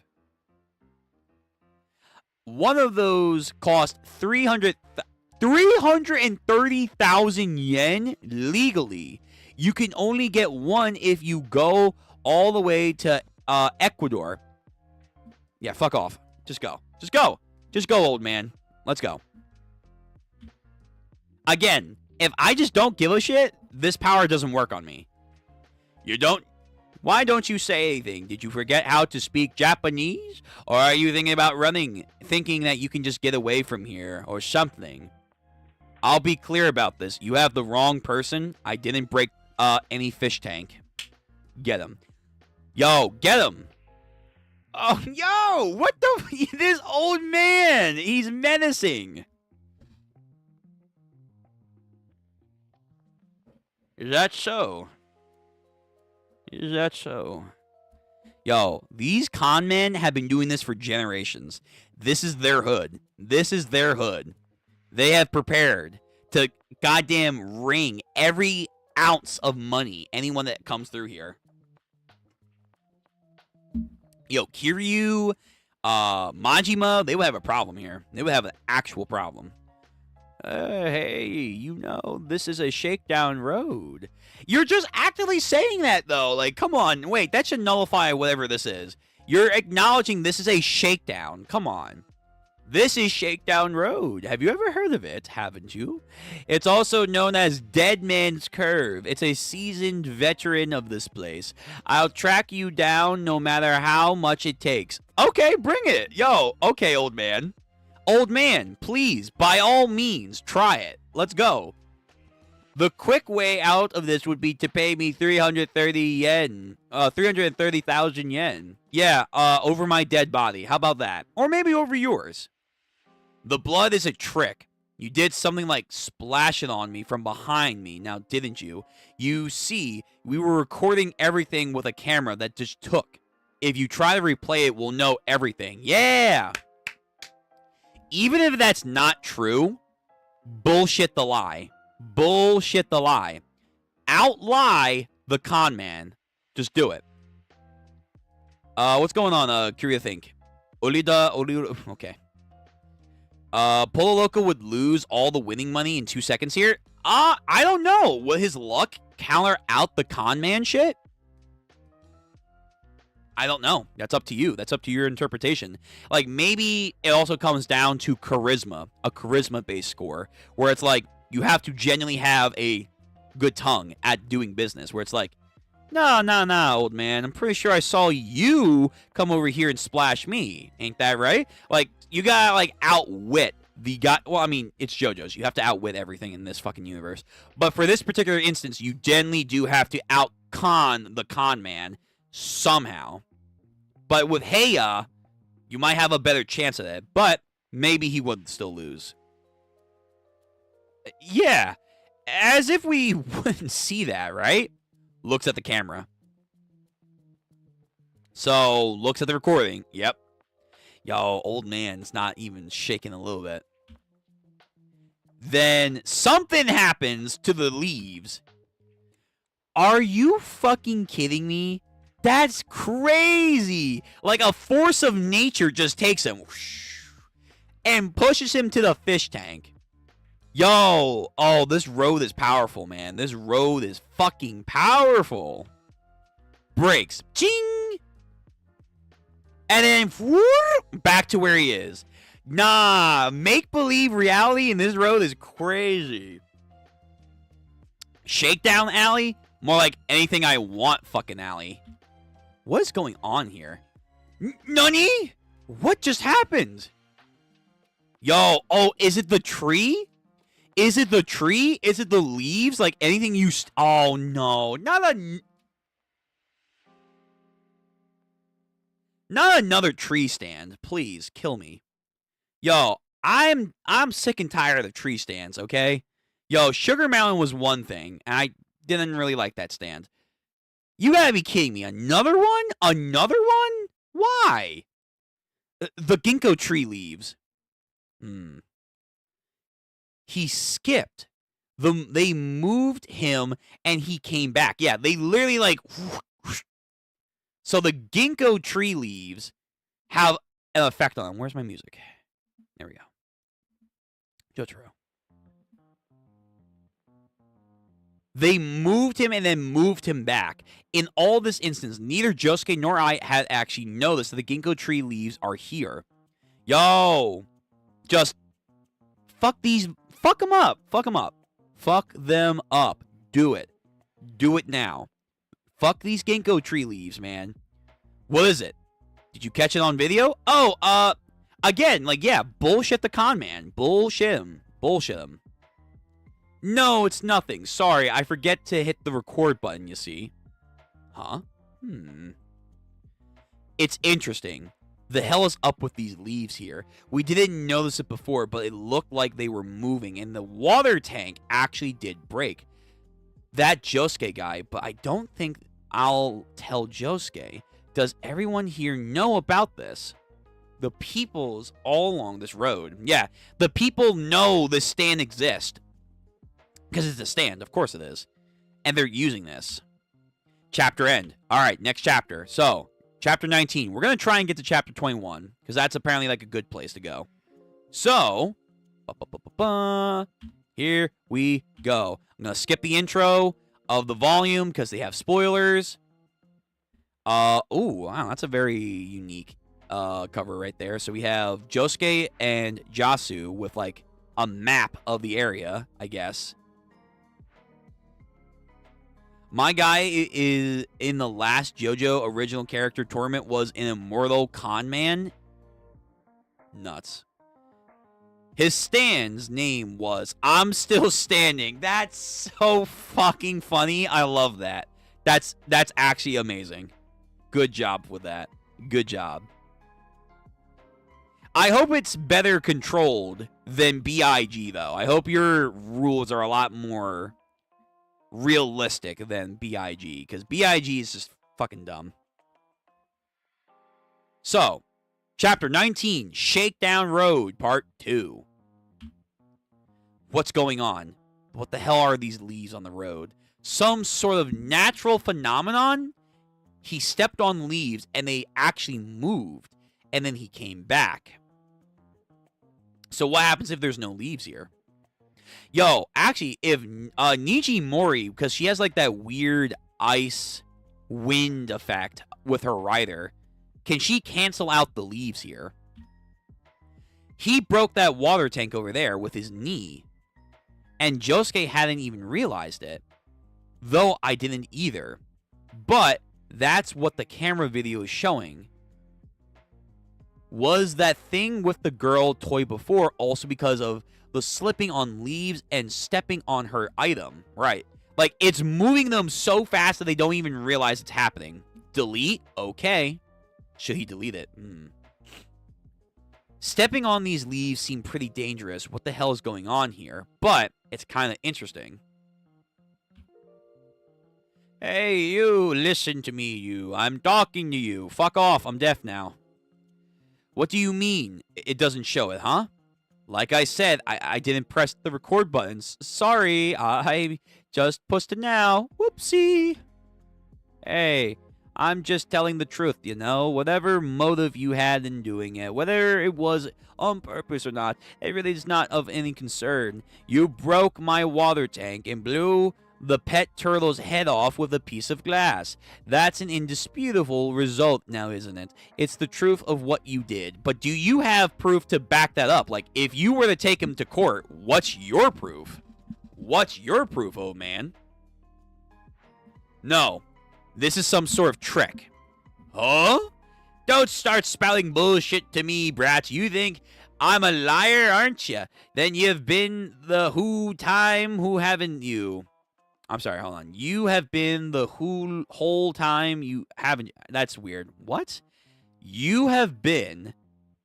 One of those cost 330,000 yen legally. You can only get one if you go all the way to Ecuador. Yeah, fuck off. Just go. Just go, old man. Let's go. Again, if I just don't give a shit, this power doesn't work on me. You don't? Why don't you say anything? Did you forget how to speak Japanese? Or are you thinking about running, thinking that you can just get away from here or something? I'll be clear about this. You have the wrong person. I didn't break any fish tank. Get him. Yo, get him. Oh, yo, what the? This old man, he's menacing. Is that so? Is that so? Yo, these con men have been doing this for generations. This is their hood. This is their hood. They have prepared to goddamn wring every ounce of money anyone that comes through here. Yo, Kiryu, Majima, they would have a problem here. They would have an actual problem. Hey, you know, this is a shakedown road. You're just actively saying that, though. Like, come on. Wait, that should nullify whatever this is. You're acknowledging this is a shakedown. Come on. This is Shakedown Road. Have you ever heard of it? Haven't you? It's also known as Dead Man's Curve. It's a seasoned veteran of this place. I'll track you down no matter how much it takes. Okay, bring it. Yo, okay, old man. Old man, please, by all means, try it. Let's go. The quick way out of this would be to pay me 330 yen. 330,000 yen. Yeah, over my dead body. How about that? Or maybe over yours. The blood is a trick. You did something like splash it on me from behind me, now didn't you? You see, we were recording everything with a camera that just took. If you try to replay it, we'll know everything. Yeah! Even if that's not true, bullshit the lie. Bullshit the lie. Outlie the con man. Just do it. What's going on, Kiryu think? Olida, okay. Polo Loco would lose all the winning money in 2 seconds here. I don't know. Will his luck counter out the con man shit? I don't know. That's up to you. That's up to your interpretation. Like, maybe it also comes down to charisma, a charisma-based score, where it's like you have to genuinely have a good tongue at doing business, where it's like, no, old man. I'm pretty sure I saw you come over here and splash me. Ain't that right? Like, you gotta, like, outwit the guy. Well, I mean, it's JoJo's. You have to outwit everything in this fucking universe. But for this particular instance, you generally do have to out-con the con man somehow. But with Heya, you might have a better chance of it. But maybe he would still lose. Yeah. As if we wouldn't see that, right? Looks at the camera. So, looks at the recording. Yep. Yo, old man's not even shaking a little bit. Then something happens to the leaves. Are you fucking kidding me? That's crazy. Like a force of nature just takes him and pushes him to the fish tank. Yo, oh, this road is powerful, man. This road is fucking powerful. Breaks. Ching! And then whoop, back to where he is. Nah, make-believe reality in this road is crazy. Shakedown alley? More like anything I want fucking alley. What is going on here? Nani? What just happened? Yo, oh, is it the tree? Is it the tree? Is it the leaves? Like anything you... oh, no. Not another tree stand. Please, kill me. Yo, I'm sick and tired of the tree stands, okay? Yo, Sugar Mountain was one thing, and I didn't really like that stand. You gotta be kidding me. Another one? Another one? Why? The ginkgo tree leaves. He skipped. They moved him, and he came back. Yeah, they literally like... So the ginkgo tree leaves have an effect on him. Where's my music? There we go. Jojo. They moved him and then moved him back. In all this instance, neither Josuke nor I had actually noticed that the ginkgo tree leaves are here. Yo! Just fuck these... Fuck them up. Fuck them up. Fuck them up. Do it. Do it now. Fuck these ginkgo tree leaves, man. What is it? Did you catch it on video? Oh, again, like, yeah, bullshit the con man. Bullshit him. Bullshit him. No, it's nothing. Sorry, I forget to hit the record button, you see. Huh? It's interesting. The hell is up with these leaves here? We didn't notice it before, but it looked like they were moving, and the water tank actually did break. That Josuke guy, but I don't think I'll tell Josuke. Does everyone here know about this? The peoples all along this road. Yeah, the people know this stand exists. Because it's a stand. Of course it is. And they're using this. Chapter end. All right, next chapter. So, chapter 19. We're going to try and get to chapter 21. Because that's apparently like a good place to go. So, here we go. I'm going to skip the intro of the volume because they have spoilers. Oh, wow, that's a very unique cover right there. So we have Josuke and Jasu with like a map of the area, I guess. My guy is in the last JoJo original character tournament was an immortal con man. Nuts. His stand's name was I'm Still Standing. That's so fucking funny. I love that. That's actually amazing. Good job with that. Good job. I hope it's better controlled than BIG, though. I hope your rules are a lot more realistic than BIG, because BIG is just fucking dumb. So, Chapter 19, Shakedown Road, Part 2. What's going on? What the hell are these leaves on the road? Some sort of natural phenomenon? He stepped on leaves, and they actually moved, and then he came back. So what happens if there's no leaves here? Yo, actually, if Niji Mori, because she has like that weird ice wind effect with her rider. Can she cancel out the leaves here? He broke that water tank over there with his knee, and Josuke hadn't even realized it, though I didn't either. But that's what the camera video is showing. Was that thing with the girl toy before also because of the slipping on leaves and stepping on her item? Right. Like, it's moving them so fast that they don't even realize it's happening. Delete? Okay. Should he delete it? Stepping on these leaves seem pretty dangerous. What the hell is going on here? But it's kind of interesting. Hey, you. Listen to me, you. I'm talking to you. Fuck off. I'm deaf now. What do you mean? It doesn't show it, huh? Like I said, I didn't press the record buttons. Sorry, I just pushed it now. Whoopsie. Hey, I'm just telling the truth, you know? Whatever motive you had in doing it, whether it was on purpose or not, it really is not of any concern. You broke my water tank and blew the pet turtle's head off with a piece of glass. That's an indisputable result now, isn't it? It's the truth of what you did. But do you have proof to back that up? Like, if you were to take him to court, what's your proof? What's your proof, old man? No. This is some sort of trick. Huh? Don't start spouting bullshit to me, brat. You think I'm a liar, aren't you? Then you've been the who haven't you? I'm sorry, hold on. You have been the whole time you haven't. That's weird. What? You have been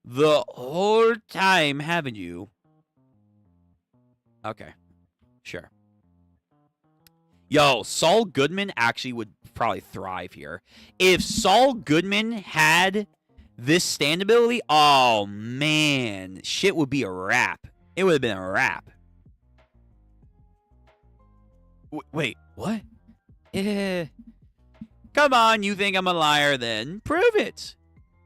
the whole time, haven't you? Okay. Sure. Yo, Saul Goodman actually would probably thrive here. If Saul Goodman had this stand ability, oh, man. Shit would be a wrap. It would have been a wrap. Wait, what? Come on, you think I'm a liar then? Prove it.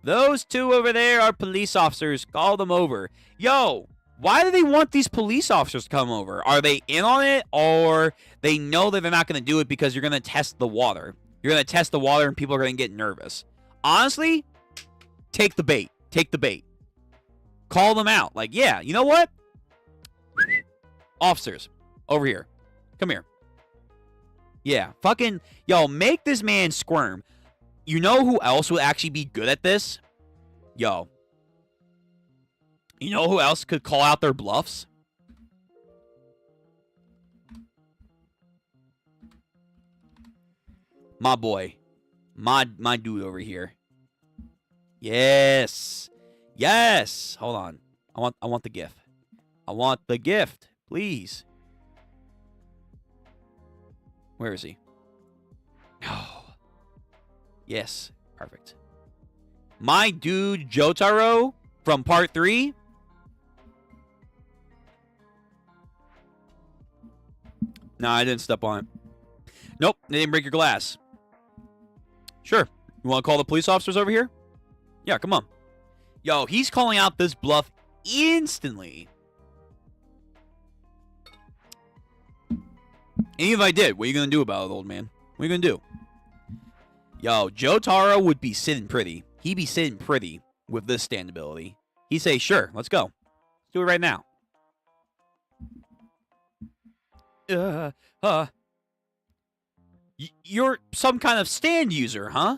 Those two over there are police officers. Call them over. Yo, why do they want these police officers to come over? Are they in on it, or they know that they're not going to do it because you're going to test the water? You're going to test the water and people are going to get nervous. Honestly, take the bait. Take the bait. Call them out. Like, yeah, you know what? Officers, over here. Come here. Yeah, fucking, yo, make this man squirm. You know who else would actually be good at this? Yo. You know who else could call out their bluffs? My boy. My dude over here. Yes. Yes. Hold on. I want the gift. I want the gift, please. Where is he? Oh. Yes. Perfect. My dude Jotaro from part 3. No, I didn't step on it. Nope, they didn't break your glass. Sure. You want to call the police officers over here? Yeah, come on. Yo, he's calling out this bluff instantly. Even if I did, what are you going to do about it, old man? What are you going to do? Yo, Jotaro would be sitting pretty. He'd be sitting pretty with this stand ability. He'd say, sure, let's go. Let's do it right now. You're some kind of stand user, huh?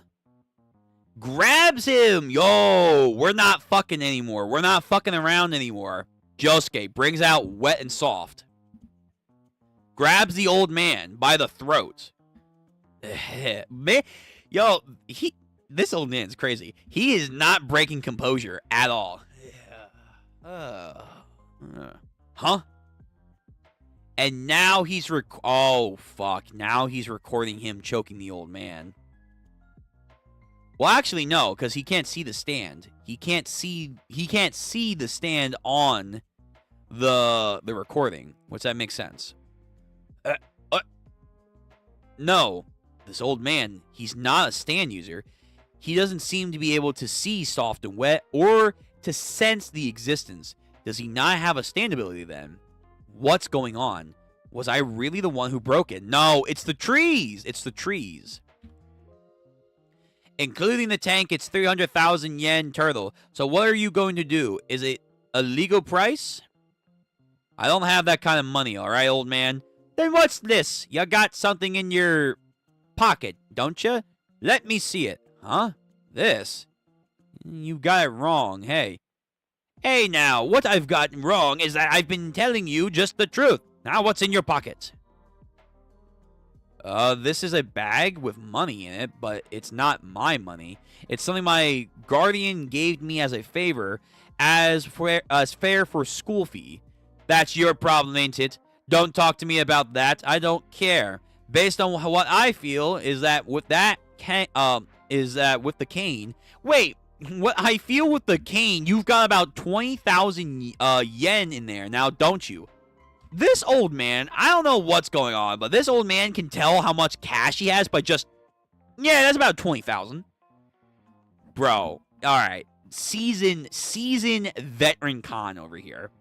Grabs him. Yo, we're not fucking anymore. We're not fucking around anymore. Josuke brings out wet and soft. Grabs the old man by the throat. Man, yo, this old man's crazy. He is not breaking composure at all. Huh? And now he's oh fuck! Now he's recording him choking the old man. Well, actually, no, because he can't see the stand. He can't see the stand on the recording, which that makes sense. No, this old man, he's not a stand user. He doesn't seem to be able to see soft and wet or to sense the existence. Does he not have a stand ability then? What's going on? Was I really the one who broke it? No, it's the trees. It's the trees. Including the tank, it's 300,000 yen turtle. So what are you going to do? Is it a legal price? I don't have that kind of money, all right, old man? Then what's this? You got something in your pocket, don't you? Let me see it. Huh? This? You got it wrong. Hey. Hey now, what I've gotten wrong is that I've been telling you just the truth. Now what's in your pocket? This is a bag with money in it, but it's not my money. It's something my guardian gave me as a favor as fare for school fee. That's your problem, ain't it? Don't talk to me about that. I don't care. Based on what I feel is that with the cane. Wait, what I feel with the cane, you've got about 20,000 yen in there now, don't you? This old man, I don't know what's going on, but this old man can tell how much cash he has by just, yeah, that's about 20,000. Bro, all right, seasoned veteran con over here.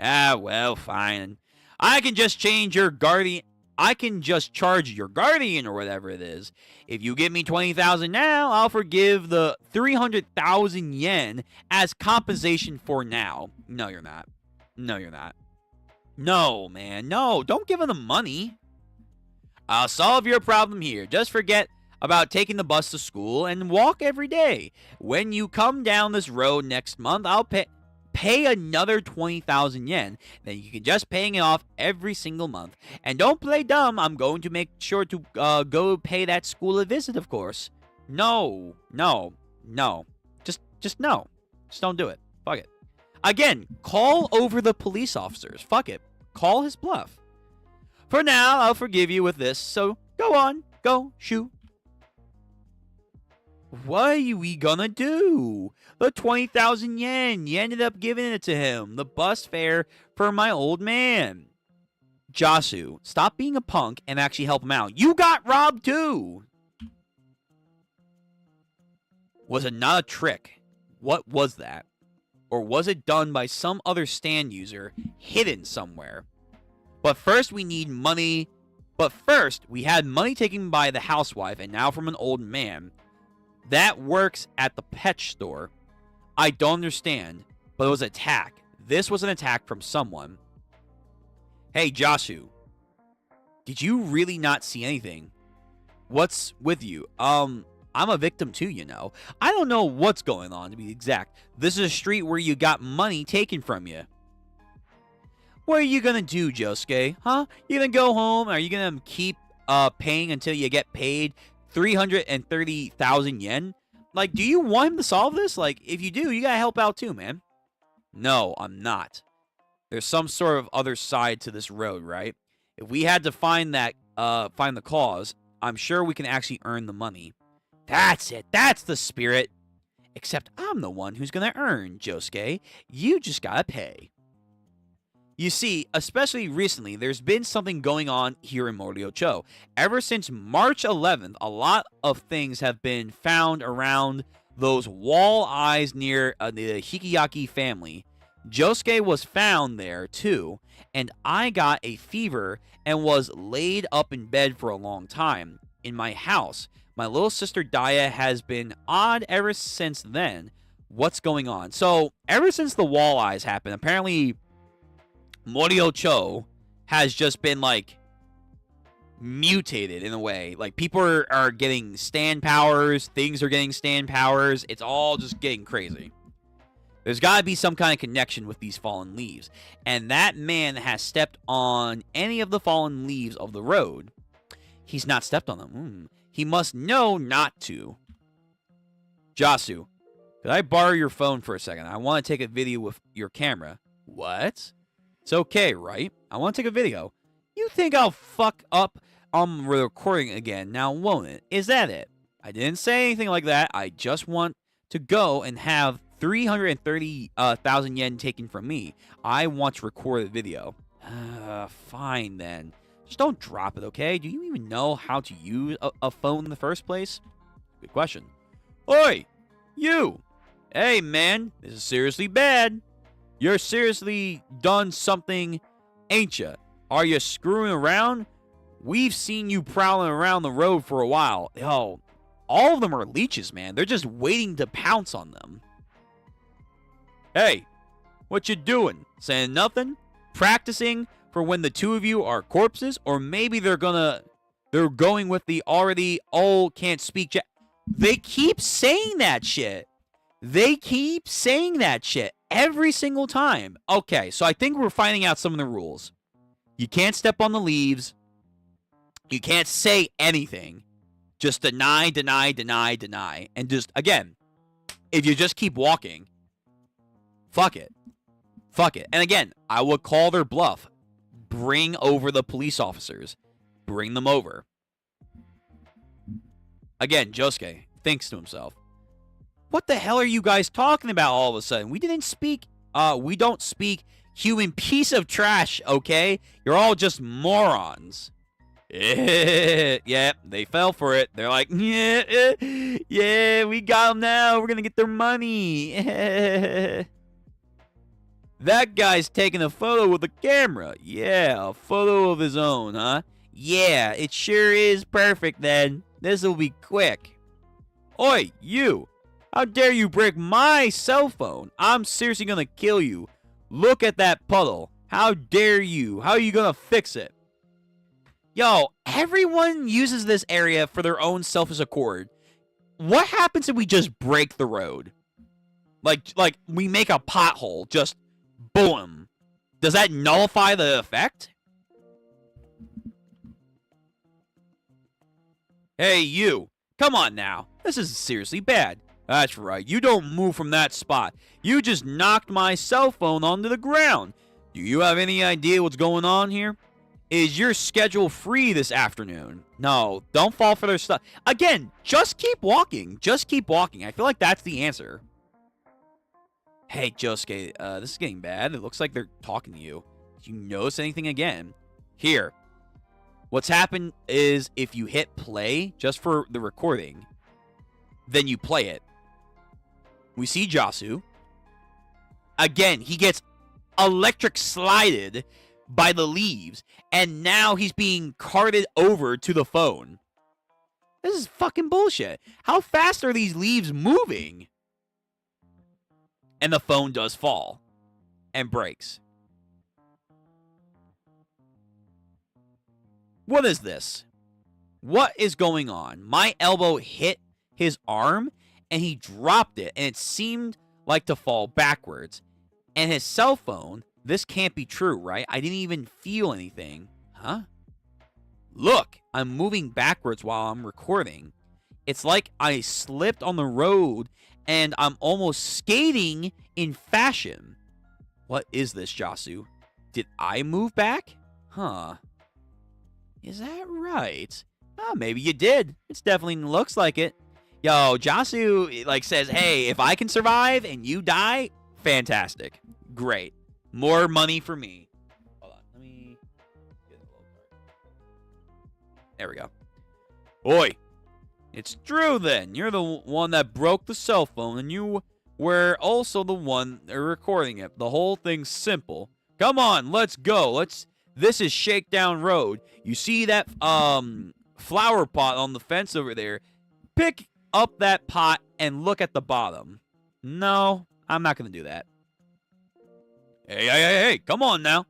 Ah, well, fine. I can just change your guardian. I can just charge your guardian or whatever it is. If you give me 20,000 now, I'll forgive the 300,000 yen as compensation for now. No, you're not. No, you're not. No, man. No, don't give him the money. I'll solve your problem here. Just forget about taking the bus to school and walk every day. When you come down this road next month, I'll pay another 20,000 yen. Then you can just paying it off every single month. And don't play dumb. I'm going to make sure to go pay that school a visit, of course. No. Just no. Just don't do it. Fuck it. Again, call over the police officers. Fuck it. Call his bluff. For now, I'll forgive you with this, so go on. Go, shoot. What are we gonna do? The 20,000 yen. You ended up giving it to him. The bus fare for my old man. Jasu, stop being a punk and actually help him out. You got robbed too. Was it not a trick? What was that? Or was it done by some other stand user hidden somewhere? But first we need money. But first we had money taken by the housewife and now from an old man. That works at the pet store. I don't understand, but it was an attack. This was an attack from someone. Hey, Joshua, did you really not see anything? What's with you? I'm a victim too, you know. I don't know what's going on, to be exact. This is a street where you got money taken from you. What are you gonna do, Josuke? Huh? You gonna go home? Are you gonna keep paying until you get paid 330,000 yen? Like, do you want him to solve this? Like, if you do, you gotta help out too, man. No, I'm not. There's some sort of other side to this road, right? If we had to find the cause, I'm sure we can actually earn the money. That's it. That's the spirit. Except I'm the one who's gonna earn, Josuke. You just gotta pay. You see, especially recently, there's been something going on here in Moriocho. Ever since March 11th, a lot of things have been found around those wall eyes near the Hikiyaki family. Josuke was found there, too, and I got a fever and was laid up in bed for a long time. In my house, my little sister Daya has been odd ever since then. What's going on? So, ever since the wall eyes happened, apparently Moriocho has just been, like, mutated in a way. Like, people are getting stand powers, things are getting stand powers, it's all just getting crazy. There's got to be some kind of connection with these fallen leaves. And that man has stepped on any of the fallen leaves of the road. He's not stepped on them. He must know not to. Jasu, could I borrow your phone for a second? I want to take a video with your camera. What? It's okay, right? I want to take a video. You think I'll fuck up on recording again now, won't it? Is that it? I didn't say anything like that. I just want to go and have 330,000 yen taken from me. I want to record the video. Fine then. Just don't drop it, okay? Do you even know how to use a phone in the first place? Good question. Oi! You! Hey, man. This is seriously bad. You're seriously done something, ain't ya? Are you screwing around? We've seen you prowling around the road for a while. Oh, All of them are leeches, man. They're just waiting to pounce on them. Hey, what you doing? Saying nothing? Practicing for when the two of you are corpses? Or maybe they're going with the already all can't speak. They keep saying that shit. They keep saying that shit every single time. Okay, so I think we're finding out some of the rules. You can't step on the leaves. You can't say anything. Just deny, deny, deny, deny. And just, again, if you just keep walking, fuck it. Fuck it. And again, I would call their bluff. Bring over the police officers. Bring them over. Again, Josuke thinks to himself, what the hell are you guys talking about all of a sudden? We don't speak human piece of trash, okay? You're all just morons. Yeah, they fell for it. They're like, yeah, we got them now. We're going to get their money. That guy's taking a photo with a camera. Yeah, a photo of his own, huh? Yeah, it sure is perfect then. This'll be quick. Oi, you. How dare you break my cell phone? I'm seriously going to kill you. Look at that puddle. How dare you? How are you going to fix it? Yo, everyone uses this area for their own selfish accord. What happens if we just break the road? Like we make a pothole, just boom. Does that nullify the effect? Hey, you. Come on now. This is seriously bad. That's right. You don't move from that spot. You just knocked my cell phone onto the ground. Do you have any idea what's going on here? Is your schedule free this afternoon? No, don't fall for their stuff. Again, just keep walking. Just keep walking. I feel like that's the answer. Hey, Josuke, this is getting bad. It looks like they're talking to you. Do you notice anything again? Here. What's happened is if you hit play just for the recording, then you play it. We see Jasu. Again, he gets electric slided by the leaves, and now he's being carted over to the phone. This is fucking bullshit. How fast are these leaves moving? And the phone does fall and breaks. What is this? What is going on? My elbow hit his arm, and he dropped it, and it seemed like to fall backwards. And his cell phone, this can't be true, right? I didn't even feel anything. Huh? Look, I'm moving backwards while I'm recording. It's like I slipped on the road, and I'm almost skating in fashion. What is this, Jasu? Did I move back? Huh. Is that right? Oh, maybe you did. It definitely looks like it. Yo, Jasu, says, hey, if I can survive and you die, fantastic. Great. More money for me. Hold on. Let me get a little part. There we go. Oi. It's true, then. You're the one that broke the cell phone, and you were also the one recording it. The whole thing's simple. Come on, let's go. This is Shakedown Road. You see that flower pot on the fence over there? Pick up that pot and look at the bottom. No, I'm not going to do that. Hey, come on now.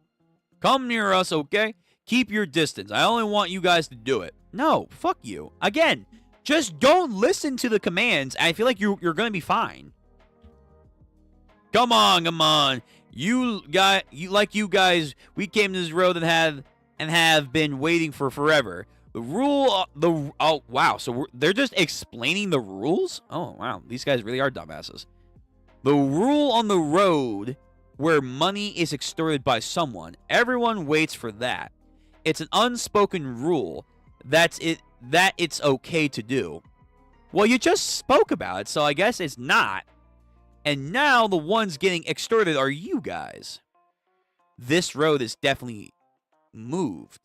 Come near us, okay? Keep your distance. I only want you guys to do it. No, fuck you. Again, just don't listen to the commands. I feel like you're going to be fine. Come on. You guys, we came to this road and have been waiting for forever. Oh, wow. So they're just explaining the rules? Oh, wow. These guys really are dumbasses. The rule on the road where money is extorted by someone, everyone waits for that. It's an unspoken rule that it's okay to do. Well, you just spoke about it, so I guess it's not. And now the ones getting extorted are you guys. This road is definitely moved.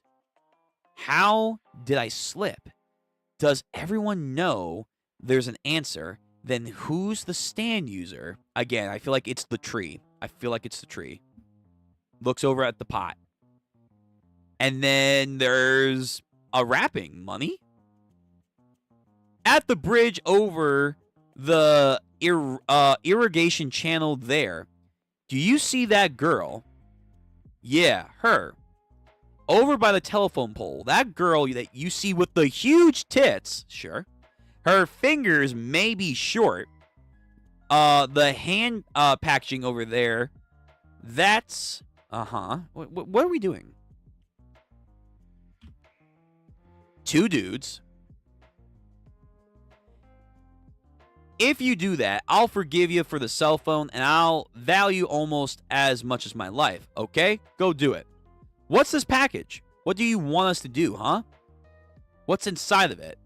How did I slip? Does everyone know there's an answer? Then who's the stand user? Again, I feel like it's the tree. Looks over at the pot. And then there's a wrapping. Money? at the bridge over the irrigation channel there. Do you see that girl? Yeah, her. Over by the telephone pole. That girl that you see with the huge tits. Sure. Her fingers may be short. The hand packaging over there. That's... What are we doing? Two dudes. If you do that, I'll forgive you for the cell phone, and I'll value almost as much as my life, okay? Go do it. What's this package? What do you want us to do, huh? What's inside of it?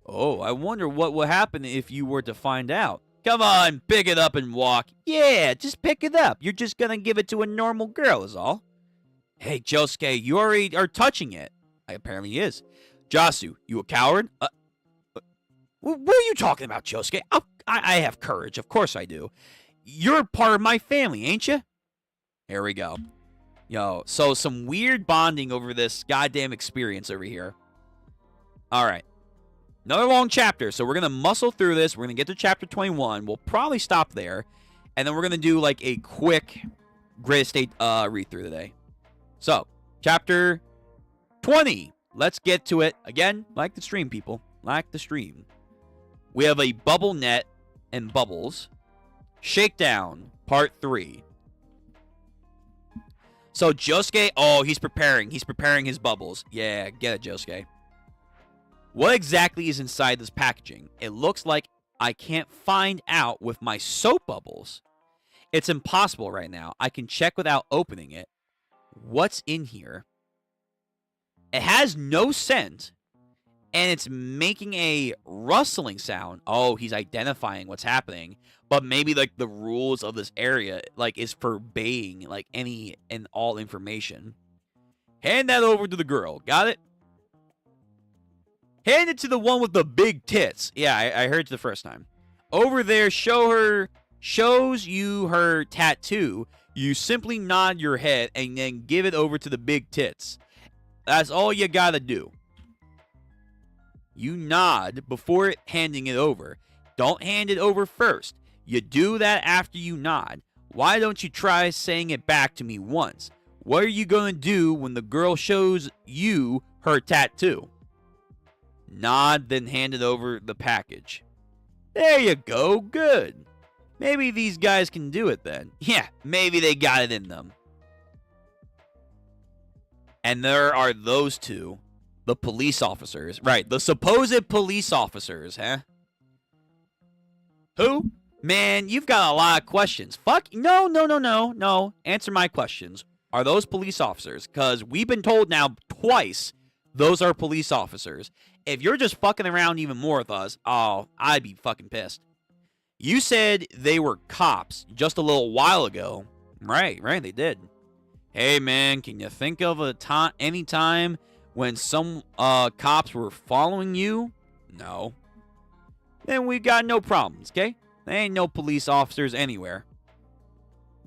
Oh, I wonder what will happen if you were to find out. Come on, pick it up and walk. Yeah, just pick it up. You're just gonna give it to a normal girl is all. Hey, Josuke, you already are touching it. Apparently he is. Jasu, you a coward? What are you talking about, Josuke? I have courage. Of course I do. You're part of my family, ain't you? Here we go. Yo, so some weird bonding over this goddamn experience over here. All right. Another long chapter, so we're going to muscle through this. We're going to get to chapter 21. We'll probably stop there. And then we're going to do like a quick greatest state read-through today. So, chapter 20. Let's get to it. Again, like the stream, people. Like the stream. We have a bubble net and bubbles. Shakedown, part 3. So Josuke, oh, he's preparing. He's preparing his bubbles. Yeah, get it, Josuke. What exactly is inside this packaging? It looks like I can't find out with my soap bubbles. It's impossible right now. I can check without opening it. What's in here? It has no scent. And it's making a rustling sound. Oh, he's identifying what's happening. But maybe, like, the rules of this area, like, is forbidding, like, any and all information. Hand that over to the girl. Got it? Hand it to the one with the big tits. Yeah, I heard it the first time. Over there, shows you her tattoo. You simply nod your head and then give it over to the big tits. That's all you gotta do. You nod before handing it over. Don't hand it over first. You do that after you nod. Why don't you try saying it back to me once? What are you going to do when the girl shows you her tattoo? Nod, then hand it over the package. There you go. Good. Maybe these guys can do it then. Yeah, maybe they got it in them. And there are those two. The police officers. Right, the supposed police officers, huh? Who? Man, you've got a lot of questions. Fuck. No. Answer my questions. Are those police officers? Because we've been told now twice those are police officers. If you're just fucking around even more with us, oh, I'd be fucking pissed. You said they were cops just a little while ago. Right, they did. Hey, man, can you think of any time when some cops were following you? No. Then we got no problems, okay? There ain't no police officers anywhere.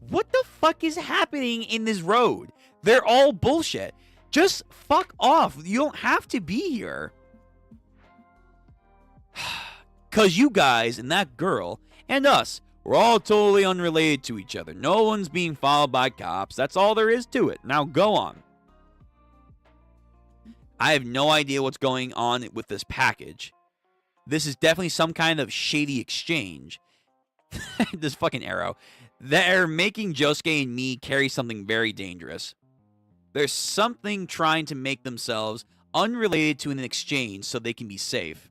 What the fuck is happening in this road? They're all bullshit. Just fuck off. You don't have to be here. Because you guys and that girl and us, we're all totally unrelated to each other. No one's being followed by cops. That's all there is to it. Now go on. I have no idea what's going on with this package. This is definitely some kind of shady exchange. This fucking arrow. They're making Josuke and me carry something very dangerous. There's something trying to make themselves unrelated to an exchange so they can be safe.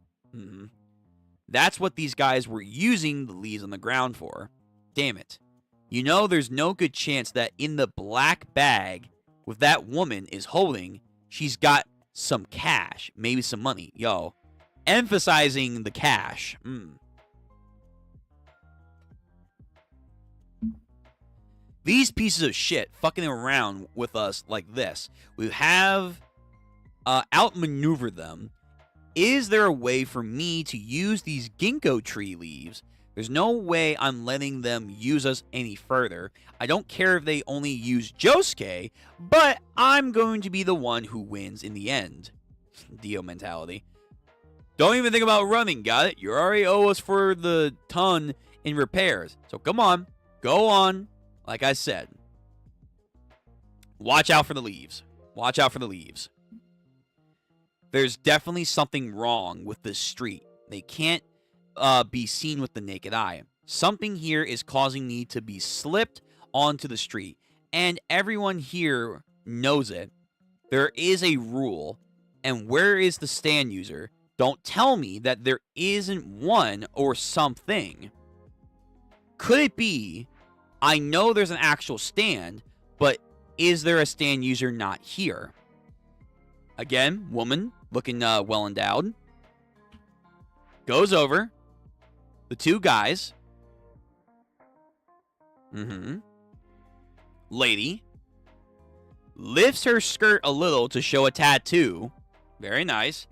That's what these guys were using the leaves on the ground for. Damn it. You know there's no good chance that in the black bag with that woman is holding, she's got some cash, maybe some money. Yo, emphasizing the cash. These pieces of shit fucking around with us like this. We have outmaneuvered them. Is there a way for me to use these ginkgo tree leaves? There's no way I'm letting them use us any further. I don't care if they only use Josuke, but I'm going to be the one who wins in the end. Dio mentality. Don't even think about running, got it? You already owe us for the ton in repairs. So come on, go on. Like I said, watch out for the leaves. Watch out for the leaves. There's definitely something wrong with this street. They can't be seen with the naked eye. Something here is causing me to be slipped onto the street. And everyone here knows it. There is a rule. And where is the stand user? Don't tell me that there isn't one or something. Could it be, I know there's an actual stand, but is there a stand user not here? Again, woman, looking well endowed. Goes over. The two guys. Lady. Lifts her skirt a little to show a tattoo. Very nice.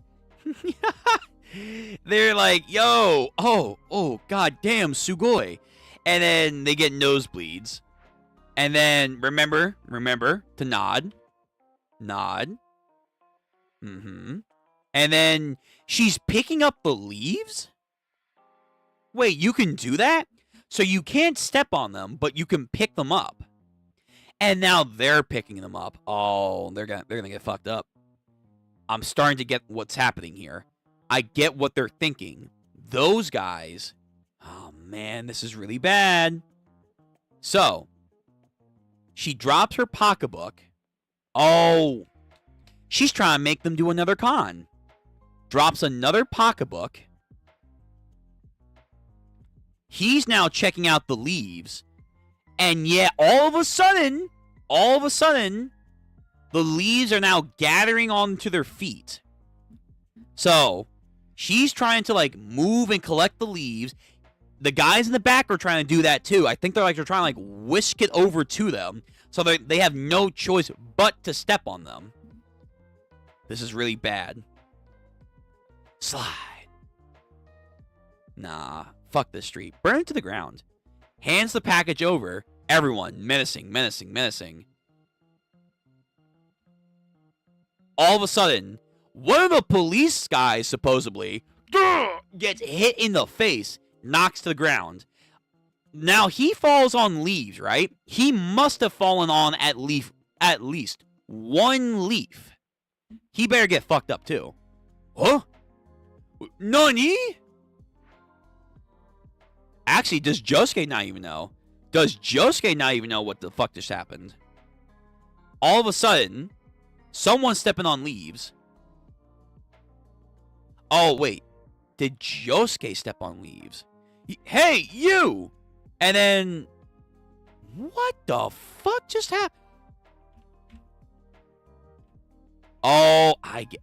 They're like, yo, oh, god damn, sugoi. And then they get nosebleeds. And then, remember to nod. Nod. And then she's picking up the leaves? Wait, you can do that? So you can't step on them, but you can pick them up. And now they're picking them up. Oh, they're gonna get fucked up. I'm starting to get what's happening here. I get what they're thinking. Those guys, oh man, this is really bad. So, she drops her pocketbook. Oh, she's trying to make them do another con. Drops another pocketbook. He's now checking out the leaves. And yet, all of a sudden, the leaves are now gathering onto their feet. So, she's trying to, like, move and collect the leaves. The guys in the back are trying to do that, too. I think they're trying to, like, whisk it over to them. So, they have no choice but to step on them. This is really bad. Slide. Nah. Fuck this street. Burn it to the ground. Hands the package over. Everyone. Menacing. All of a sudden, one of the police guys, supposedly, gets hit in the face, knocks to the ground. Now, he falls on leaves, right? He must have fallen on at least one leaf. He better get fucked up, too. Huh? Nani? Actually, does Josuke not even know? Does Josuke not even know what the fuck just happened? All of a sudden, someone's stepping on leaves. Oh, wait. Did Josuke step on leaves? Hey, you! And then... what the fuck just happened? Oh, I get...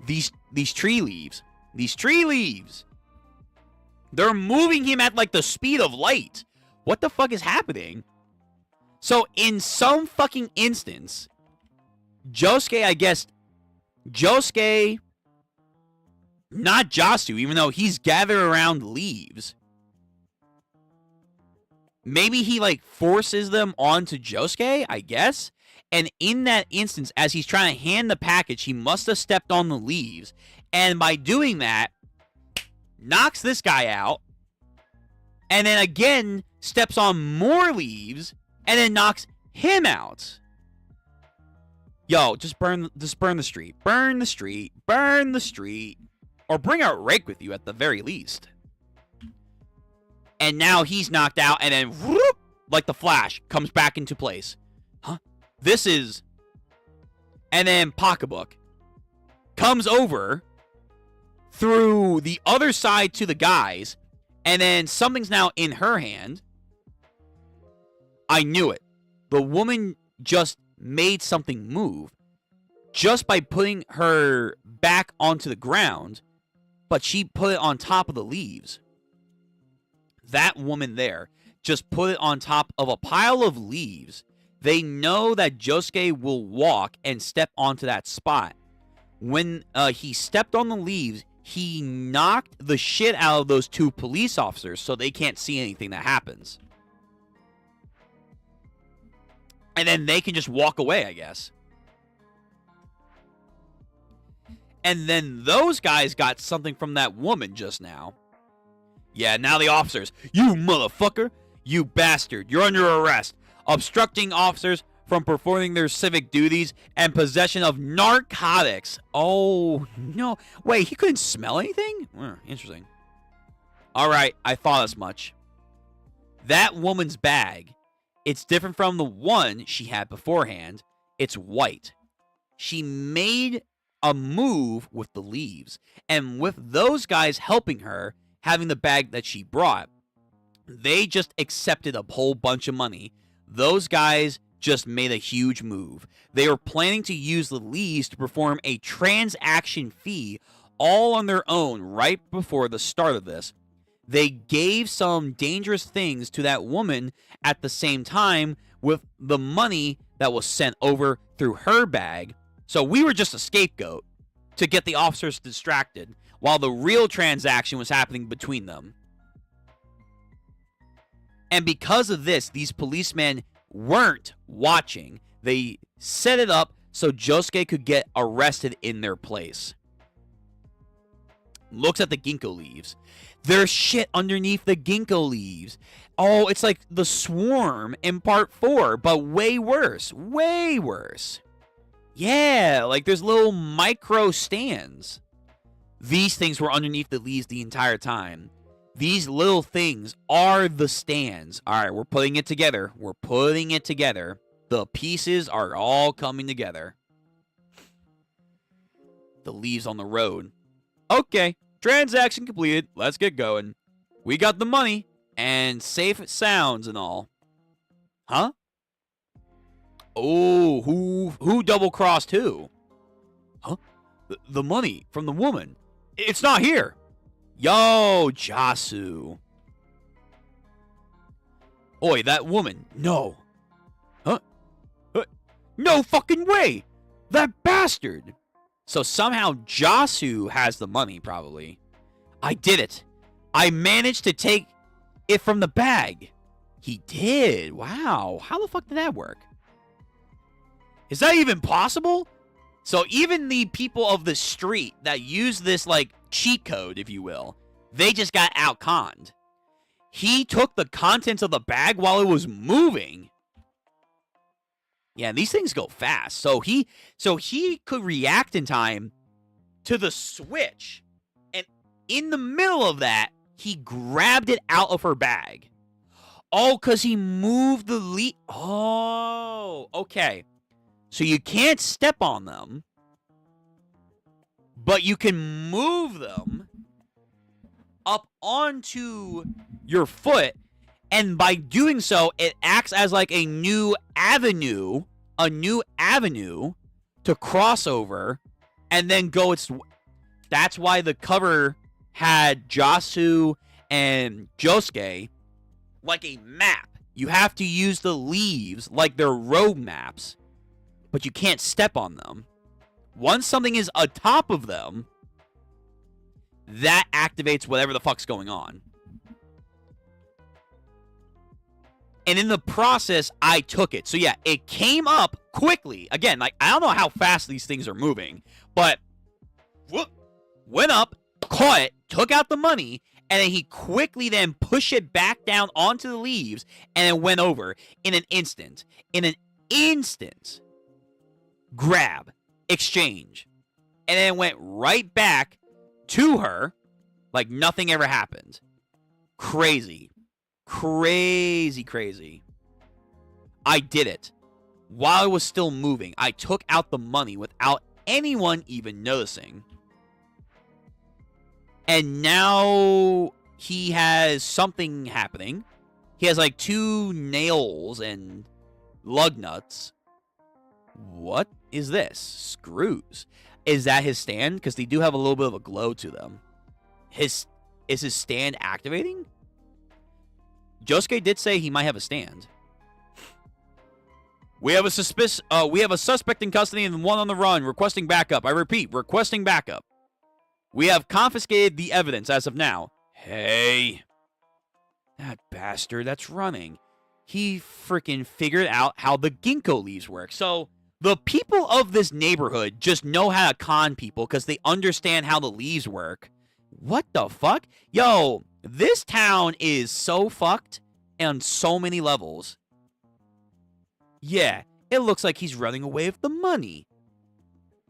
These tree leaves. These tree leaves! They're moving him at, like, the speed of light. What the fuck is happening? So, in some fucking instance, Josuke, I guess... Josuke... not Jasu, even though he's gathered around leaves. Maybe he, like, forces them onto Josuke, I guess? And in that instance, as he's trying to hand the package, he must have stepped on the leaves. And by doing that, knocks this guy out. And then again, steps on more leaves. And then knocks him out. Yo, just burn the street. Burn the street. Burn the street. Or bring a rake with you at the very least. And now he's knocked out. And then, whoop, like the Flash, comes back into place. Huh? This is... and then pocketbook comes over through the other side to the guys. And then something's now in her hand. I knew it. The woman just made something move. Just by putting her back onto the ground. But she put it on top of the leaves. That woman there just put it on top of a pile of leaves. They know that Josuke will walk and step onto that spot. When he stepped on the leaves, he knocked the shit out of those two police officers so they can't see anything that happens. And then they can just walk away, I guess. And then those guys got something from that woman just now. Yeah, now the officers. You motherfucker. You bastard. You're under arrest. Obstructing officers from performing their civic duties and possession of narcotics. Oh, no. Wait, he couldn't smell anything? Interesting. All right, I thought as much. That woman's bag, it's different from the one she had beforehand. It's white. She made a move with the leaves. And with those guys helping her, having the bag that she brought, they just accepted a whole bunch of money. Those guys just made a huge move. They were planning to use the leaves to perform a transaction fee all on their own right before the start of this. They gave some dangerous things to that woman at the same time with the money that was sent over through her bag. So we were just a scapegoat to get the officers distracted while the real transaction was happening between them. And because of this, these policemen weren't watching. They set it up so Josuke could get arrested in their place. Looks at the ginkgo leaves. There's shit underneath the ginkgo leaves. Oh, it's like the swarm in part 4, but way worse. Way worse. Yeah, like there's little micro stands. These things were underneath the leaves the entire time. These little things are the stands. All right, we're putting it together. We're putting it together. The pieces are all coming together. The leaves on the road. Okay, transaction completed. Let's get going. We got the money and safe sounds and all. Huh? Oh, who double-crossed who? Huh? The money from the woman. It's not here. Yo, Jasu. Oi, that woman. No. Huh? No fucking way. That bastard. So somehow Jasu has the money, probably. I did it. I managed to take it from the bag. He did. Wow. How the fuck did that work? Is that even possible? So even the people of the street that use this, like, cheat code, if you will, they just got outconned. He took the contents of the bag while it was moving. Yeah, these things go fast. So he could react in time to the switch. And in the middle of that, he grabbed it out of her bag. Oh, because he moved the lead. Oh, okay. So you can't step on them, but you can move them up onto your foot, and by doing so, it acts as like a new avenue to cross over and then go its... That's why the cover had Jasu and Josuke like a map. You have to use the leaves like they're road maps, but you can't step on them. Once something is atop of them, that activates whatever the fuck's going on. And in the process, I took it. So yeah, it came up quickly. Again, like, I don't know how fast these things are moving, but whoop, went up, caught it, took out the money, and then he quickly then pushed it back down onto the leaves, and it went over in an instant. In an instant. Grab, exchange, and then went right back to her like nothing ever happened. Crazy. Crazy, crazy. I did it. While it was still moving, I took out the money without anyone even noticing. And now he has something happening. He has like 2 nails and lug nuts. What is this? Screws. Is that his stand? Because they do have a little bit of a glow to them. Is his stand activating? Josuke did say he might have a stand. We have a suspect in custody and one on the run, requesting backup. I repeat, requesting backup. We have confiscated the evidence as of now. Hey. That bastard that's running. He freaking figured out how the ginkgo leaves work. So, The people of this neighborhood just know how to con people because they understand how the leaves work. What the fuck? Yo, this town is so fucked on so many levels. Yeah, it looks like he's running away with the money.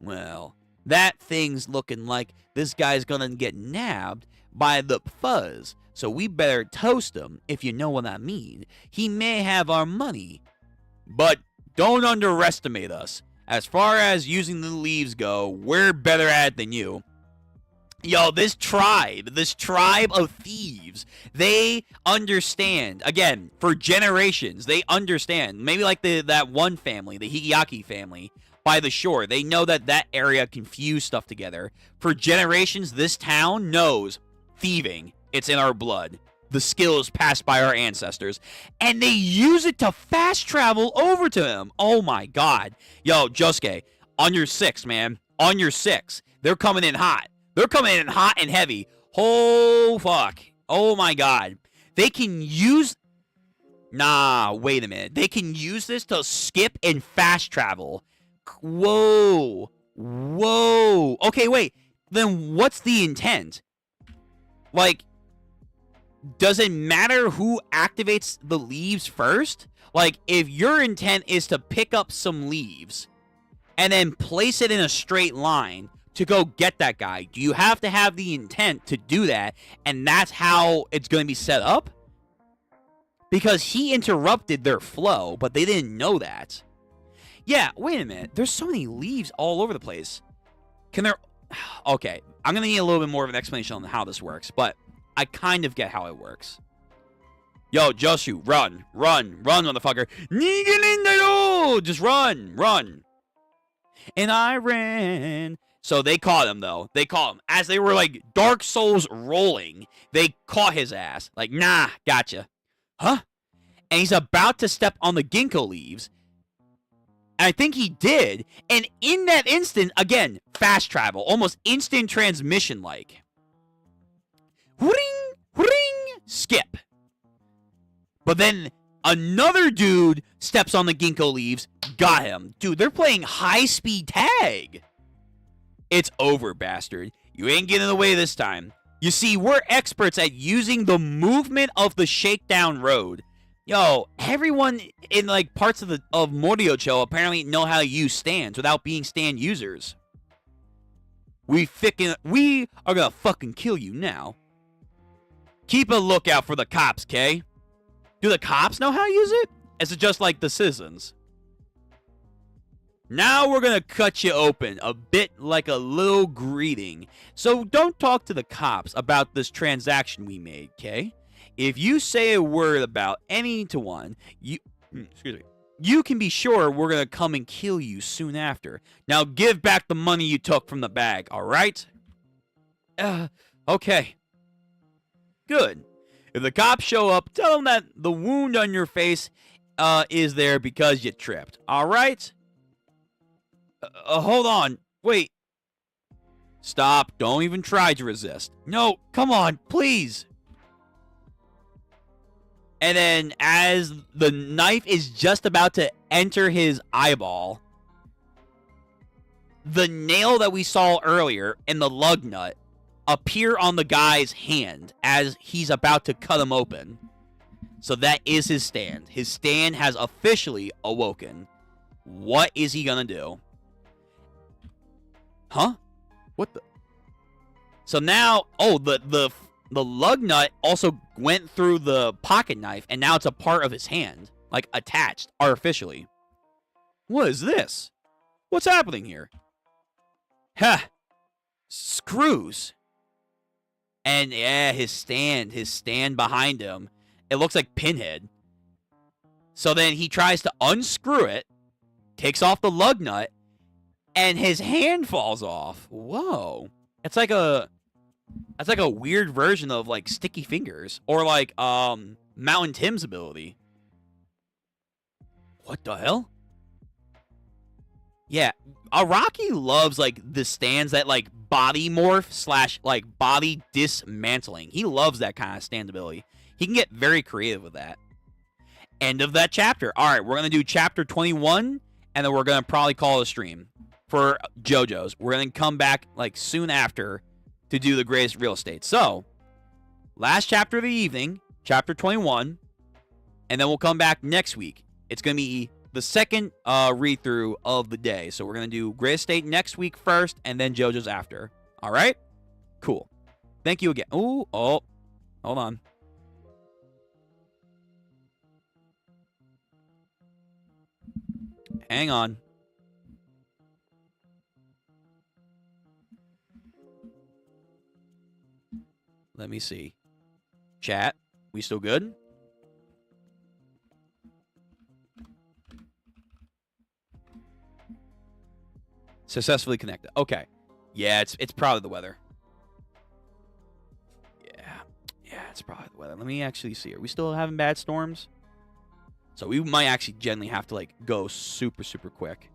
Well, that thing's looking like this guy's gonna get nabbed by the fuzz, so we better toast him, if you know what I mean. He may have our money. But don't underestimate us. As far as using the leaves go, we're better at it than you. Yo, this tribe of thieves, they understand. Again, for generations, they understand. Maybe like that one family, the Higeaki family, by the shore. They know that area can fuse stuff together. For generations, this town knows thieving. It's in our blood. The skills passed by our ancestors. And they use it to fast travel over to him. Oh my god. Yo, Josuke, on your 6, man. On your 6. They're coming in hot. They're coming in hot and heavy. Oh, fuck. Oh, my God. They can use... Nah, wait a minute. They can use this to skip and fast travel. Whoa. Whoa. Okay, wait. Then what's the intent? Like, does it matter who activates the leaves first? Like, if your intent is to pick up some leaves and then place it in a straight line to go get that guy, do you have to have the intent to do that, and that's how it's going to be set up? Because he interrupted their flow, but they didn't know that. Yeah, wait a minute. There's so many leaves all over the place. Can there... Okay, I'm going to need a little bit more of an explanation on how this works, but I kind of get how it works. Yo, Josu, run, motherfucker. Just run. And I ran. So they caught him, though. They caught him. As they were, like, Dark Souls rolling, they caught his ass. Like, nah, gotcha. Huh? And he's about to step on the ginkgo leaves. And I think he did. And in that instant, again, fast travel. Almost instant transmission-like. Ring, skip. But then another dude steps on the ginkgo leaves. Got him. Dude, they're playing high-speed tag. It's over, bastard. You ain't getting away this time. You see, we're experts at using the movement of the shakedown road. Yo, everyone in like parts of Moriocho apparently know how to use stands without being stand users. We are gonna fucking kill you now. Keep a lookout for the cops, Kay. Do the cops know how to use it? Is it just like the citizens? Now we're going to cut you open, a bit like a little greeting. So don't talk to the cops about this transaction we made, okay? If you say a word about any to one, you can be sure we're going to come and kill you soon after. Now give back the money you took from the bag, all right? Okay. Good. If the cops show up, tell them that the wound on your face is there because you tripped, all right? Hold on. Wait. Stop. Don't even try to resist. No, come on, please. And then as the knife is just about to enter his eyeball, the nail that we saw earlier and the lug nut appear on the guy's hand as he's about to cut him open. So that is his stand. His stand has officially awoken. What is he gonna do? Huh? What the? So now, oh, the lug nut also went through the pocket knife, and now it's a part of his hand, like attached artificially. What is this? What's happening here? Ha! Screws. And yeah, his stand behind him. It looks like Pinhead. So then he tries to unscrew it, takes off the lug nut, and his hand falls off. Whoa. It's like a weird version of like Sticky Fingers or like Mountain Tim's ability. What the hell? Yeah, Araki loves like the stands that like body morph / like body dismantling. He loves that kind of stand ability. He can get very creative with that. End of that chapter. All right, we're going to do chapter 21 and then we're going to probably call it a stream for JoJo's. We're going to come back like soon after to do the greatest real estate. So, last chapter of the evening, chapter 21, and then we'll come back next week. It's going to be the second read-through of the day. So we're going to do greatest estate next week first, and then JoJo's after. All right? Cool. Thank you again. Ooh, oh, hold on. Hang on. Let me see. Chat, we still good? Successfully connected. Okay. Yeah, it's probably the weather. Yeah, it's probably the weather. Let me actually see. Are we still having bad storms? So we might actually generally have to like go super, super quick.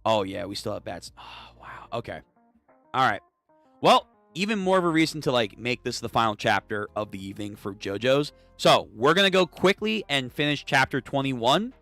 Oh, yeah, we still have bad. Oh, wow. Okay. All right. Well, even more of a reason to like make this the final chapter of the evening for JoJo's. So we're going to go quickly and finish chapter 21.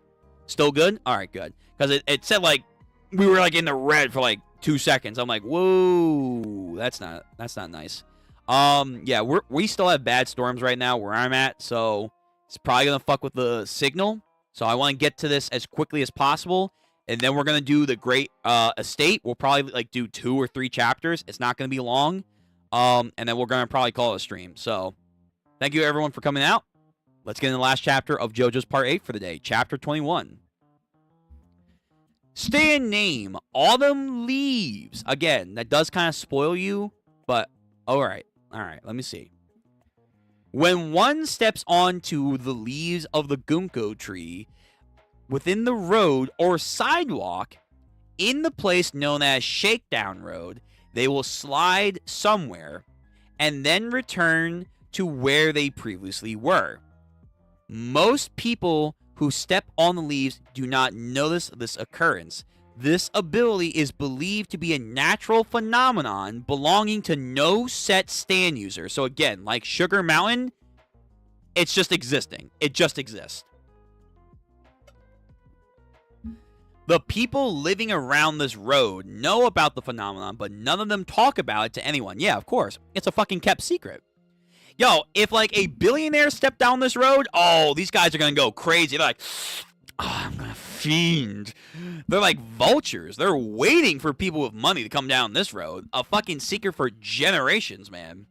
Still good? All right, good. Because it said like we were like in the red for like 2 seconds. I'm like, whoa, that's not nice. Yeah, we still have bad storms right now where I'm at, so it's probably gonna fuck with the signal. So I want to get to this as quickly as possible, and then we're gonna do the great estate. We'll probably like do 2 or 3 chapters. It's not gonna be long, and then we're gonna probably call it a stream. So thank you everyone for coming out. Let's get in the last chapter of JoJo's Part 8 for the day, chapter 21. Stand name, Autumn Leaves. Again, that does kind of spoil you, but all right, let me see. When one steps onto the leaves of the ginkgo tree within the road or sidewalk in the place known as Shakedown Road, they will slide somewhere and then return to where they previously were. Most people who step on the leaves do not notice this occurrence. This ability is believed to be a natural phenomenon belonging to no set stand user. So again, like Sugar Mountain, it's just existing. It just exists. The people living around this road know about the phenomenon, but none of them talk about it to anyone. Yeah, of course. It's a fucking kept secret. Yo, if like a billionaire stepped down this road, oh, these guys are gonna go crazy. They're like, oh, I'm gonna fiend. They're like vultures. They're waiting for people with money to come down this road. A fucking secret for generations, man.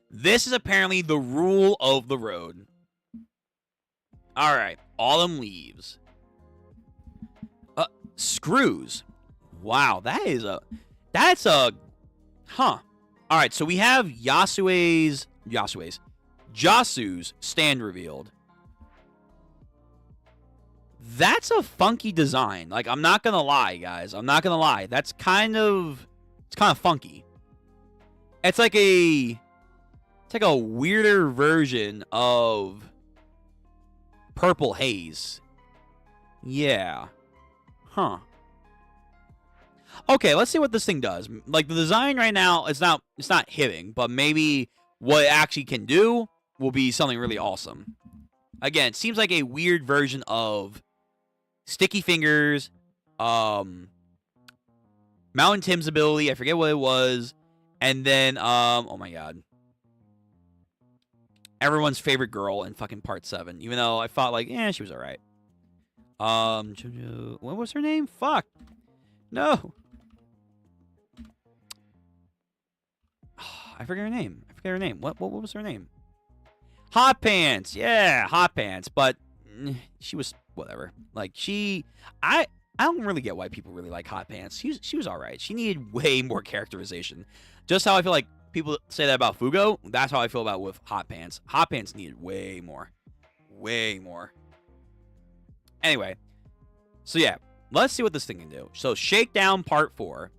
This is apparently the rule of the road. All right, Autumn Leaves. Screws. Wow, that's a, huh. All right, so we have Yasuo's stand revealed. That's a funky design. Like, I'm not gonna lie, guys. I'm not gonna lie. It's kind of funky. It's like a weirder version of Purple Haze. Yeah. Huh. Okay, let's see what this thing does. Like, the design right now, it's not hitting, but maybe what it actually can do will be something really awesome. Again, it seems like a weird version of Sticky Fingers, Mountain Tim's ability, I forget what it was, and then, oh my god. Everyone's favorite girl in fucking Part 7, even though I thought, like, she was alright. Jojo, what was her name? Fuck. No. I forget her name. What was her name? Hot Pants. Yeah, Hot Pants. But she was whatever. Like I don't really get why people really like Hot Pants. She was all right. She needed way more characterization. Just how I feel like people say that about Fugo. That's how I feel about with Hot Pants. Hot Pants needed way more. Way more. Anyway. So yeah, let's see what this thing can do. So Shakedown Part 4.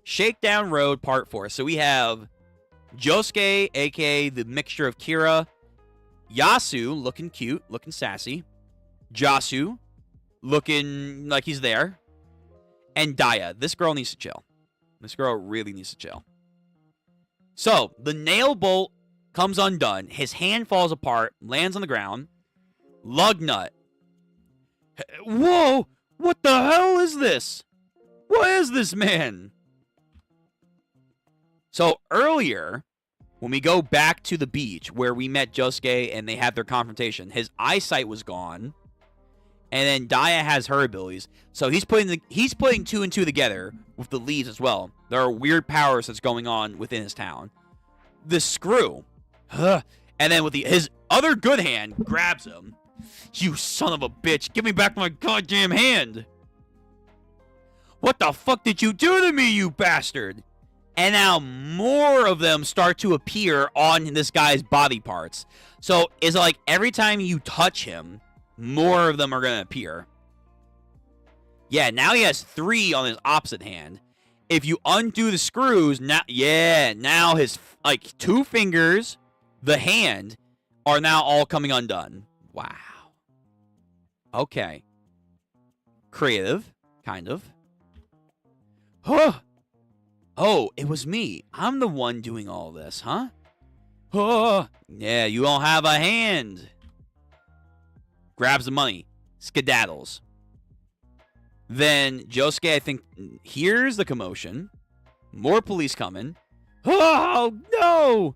Shakedown Road Part 4. So we have Josuke, aka the mixture of Kira, Yasu, looking cute, looking sassy, Jasu, looking like he's there, and Daya. This girl needs to chill. This girl really needs to chill. So, the nail bolt comes undone. His hand falls apart, lands on the ground. Lugnut. Whoa! What the hell is this? What is this, man? So earlier, when we go back to the beach where we met Josuke and they had their confrontation, his eyesight was gone. And then Daya has her abilities. So he's putting two and two together with the leaves as well. There are weird powers that's going on within his town. The screw. And then with his other good hand grabs him. You son of a bitch. Give me back my goddamn hand. What the fuck did you do to me, you bastard? And now more of them start to appear on this guy's body parts. So it's like every time you touch him, more of them are going to appear. Yeah, now he has 3 on his opposite hand. If you undo the screws, now his 2 fingers, the hand, are now all coming undone. Wow. Okay. Creative, kind of. Huh. Oh, it was me. I'm the one doing all this, huh? Oh, yeah, you don't have a hand. Grabs the money. Skedaddles. Then Josuke, I think, hears the commotion. More police coming. Oh, no!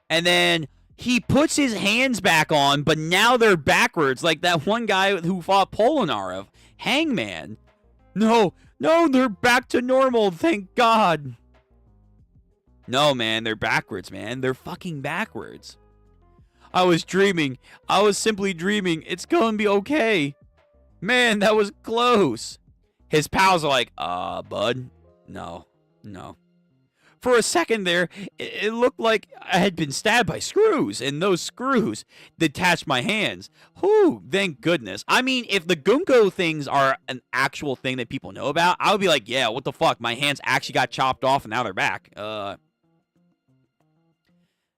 And then he puts his hands back on, but now they're backwards, like that one guy who fought Polonarov. Hangman. No, they're back to normal, thank God. No, man, they're backwards, man. They're fucking backwards. I was dreaming. I was simply dreaming. It's gonna be okay. Man, that was close. His pals are like, bud, no. For a second there, it looked like I had been stabbed by screws, and those screws detached my hands. Whew, thank goodness. I mean, if the Gunko things are an actual thing that people know about, I would be like, yeah, what the fuck? My hands actually got chopped off, and now they're back.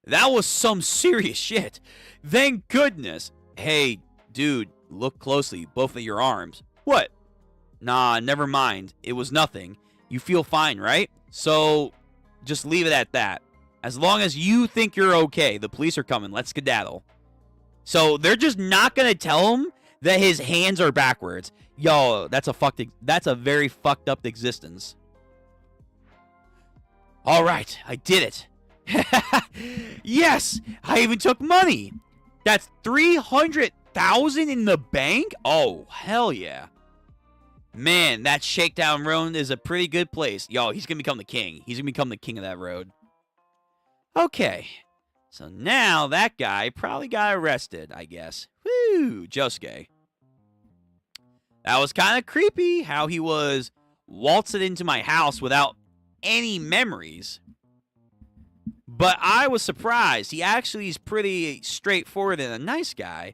That was some serious shit. Thank goodness. Hey, dude, look closely. Both of your arms. What? Nah, never mind. It was nothing. You feel fine, right? So just leave it at that. As long as you think you're okay, the police are coming. Let's skedaddle. So they're just not going to tell him that his hands are backwards. Yo, that's a very fucked up existence. All right, I did it. Yes, I even took money. That's 300,000 in the bank? Oh, hell yeah. Man, that Shakedown Road is a pretty good place. Yo, he's going to become the king. He's going to become the king of that road. Okay. So now that guy probably got arrested, I guess. Woo, Josuke. That was kind of creepy how he was waltzing into my house without any memories. But I was surprised. He actually is pretty straightforward and a nice guy.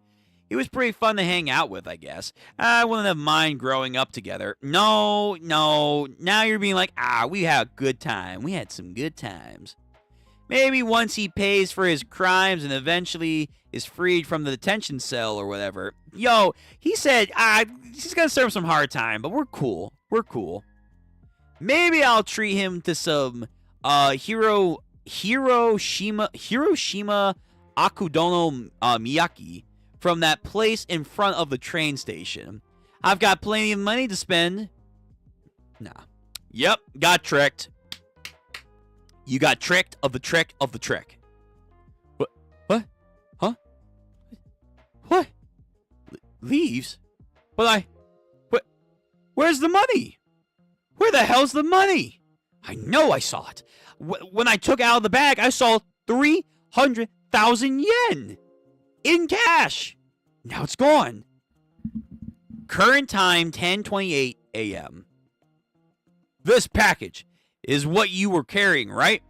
He was pretty fun to hang out with, I guess. I wouldn't have mind growing up together. No. Now you're being like, we had a good time. We had some good times. Maybe once he pays for his crimes and eventually is freed from the detention cell or whatever. Yo, he said, he's going to serve some hard time, but we're cool. We're cool. Maybe I'll treat him to some Hiroshima Akudono Miyaki from that place in front of the train station. I've got plenty of money to spend. Nah. Yep, got tricked. You got tricked of the trick of the trick. What? Huh? What? Leaves? But where's the money? Where the hell's the money? I know I saw it. When I took out of the bag, I saw 300,000 yen in cash. Now it's gone. Current time, 10:28 a.m. This package is what you were carrying, right?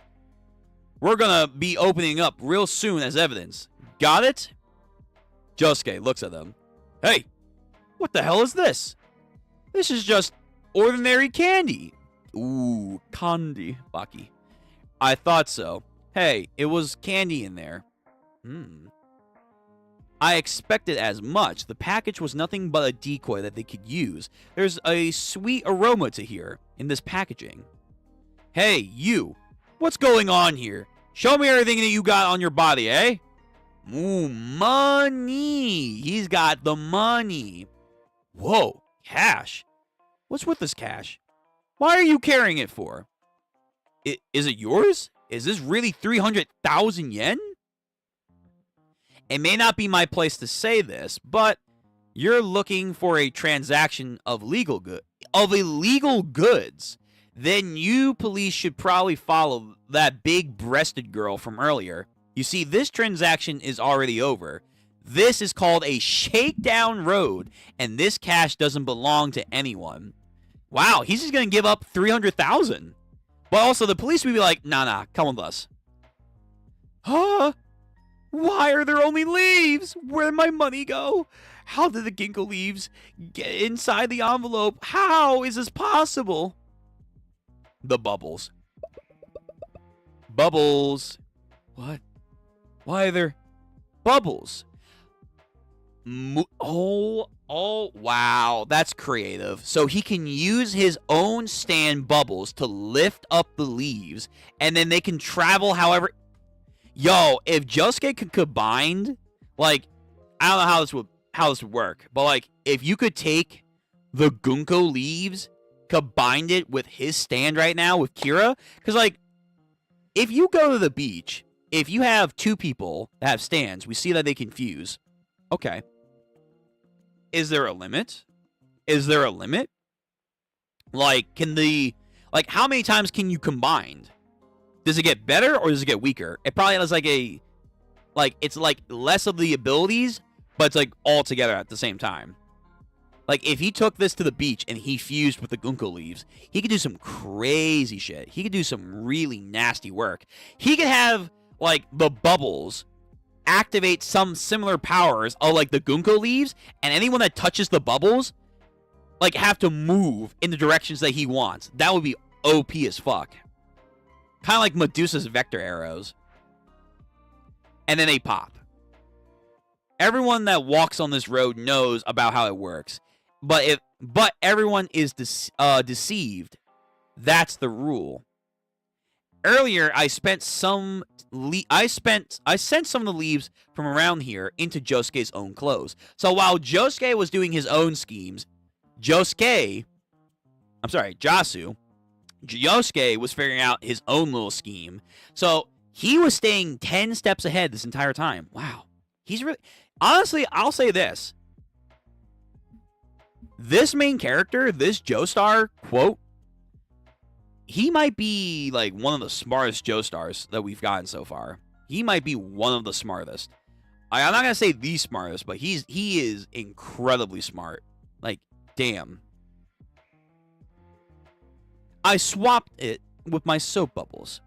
We're gonna be opening up real soon as evidence. Got it? Josuke looks at them. Hey, what the hell is this? This is just ordinary candy. Ooh, candy, Baki. I thought so. Hey, it was candy in there. I expected as much. The package was nothing but a decoy that they could use. There's a sweet aroma to here in this packaging. Hey, you. What's going on here? Show me everything that you got on your body, eh? Ooh, money. He's got the money. Whoa, cash? What's with this cash? Why are you carrying it for? Is it yours? Is this really 300,000 yen? It may not be my place to say this, but you're looking for a transaction of illegal goods. Then you police should probably follow that big-breasted girl from earlier. You see, this transaction is already over. This is called a shakedown road, and this cash doesn't belong to anyone. Wow, he's just going to give up 300,000. But also, the police would be like, nah, come with us. Huh? Why are there only leaves? Where'd my money go? How did the ginkgo leaves get inside the envelope? How is this possible? The bubbles. Bubbles. What? Why are there bubbles? Oh, wow. That's creative. So he can use his own stand bubbles to lift up the leaves, and then they can travel however. Yo, if Josuke could combine, like, I don't know how this would work, but like, if you could take the ginkgo leaves, combined it with his stand right now with Kira, because like, if you go to the beach, if you have two people that have stands, we see that they can fuse. Okay. Is there a limit? Is there a limit? Like, how many times can you combine? Does it get better or does it get weaker? It probably has it's like less of the abilities, but it's like all together at the same time. Like, if he took this to the beach and he fused with the ginkgo leaves, he could do some crazy shit. He could do some really nasty work. He could have, like, the bubbles activate some similar powers of, like, the ginkgo leaves, and anyone that touches the bubbles, like, have to move in the directions that he wants. That would be OP as fuck. Kind of like Medusa's vector arrows. And then they pop. Everyone that walks on this road knows about how it works. But everyone is deceived. That's the rule. Earlier, I sent some of the leaves from around here into Josuke's own clothes. So while Josuke was doing his own schemes, Josuke was figuring out his own little scheme. So he was staying 10 steps ahead this entire time. Wow. He's really... Honestly, I'll say this. This main character, this Joestar, quote, he might be like one of the smartest Joestars that we've gotten so far. He might be one of the smartest. I'm not going to say the smartest, but he is incredibly smart. Like, damn. I swapped it with my soap bubbles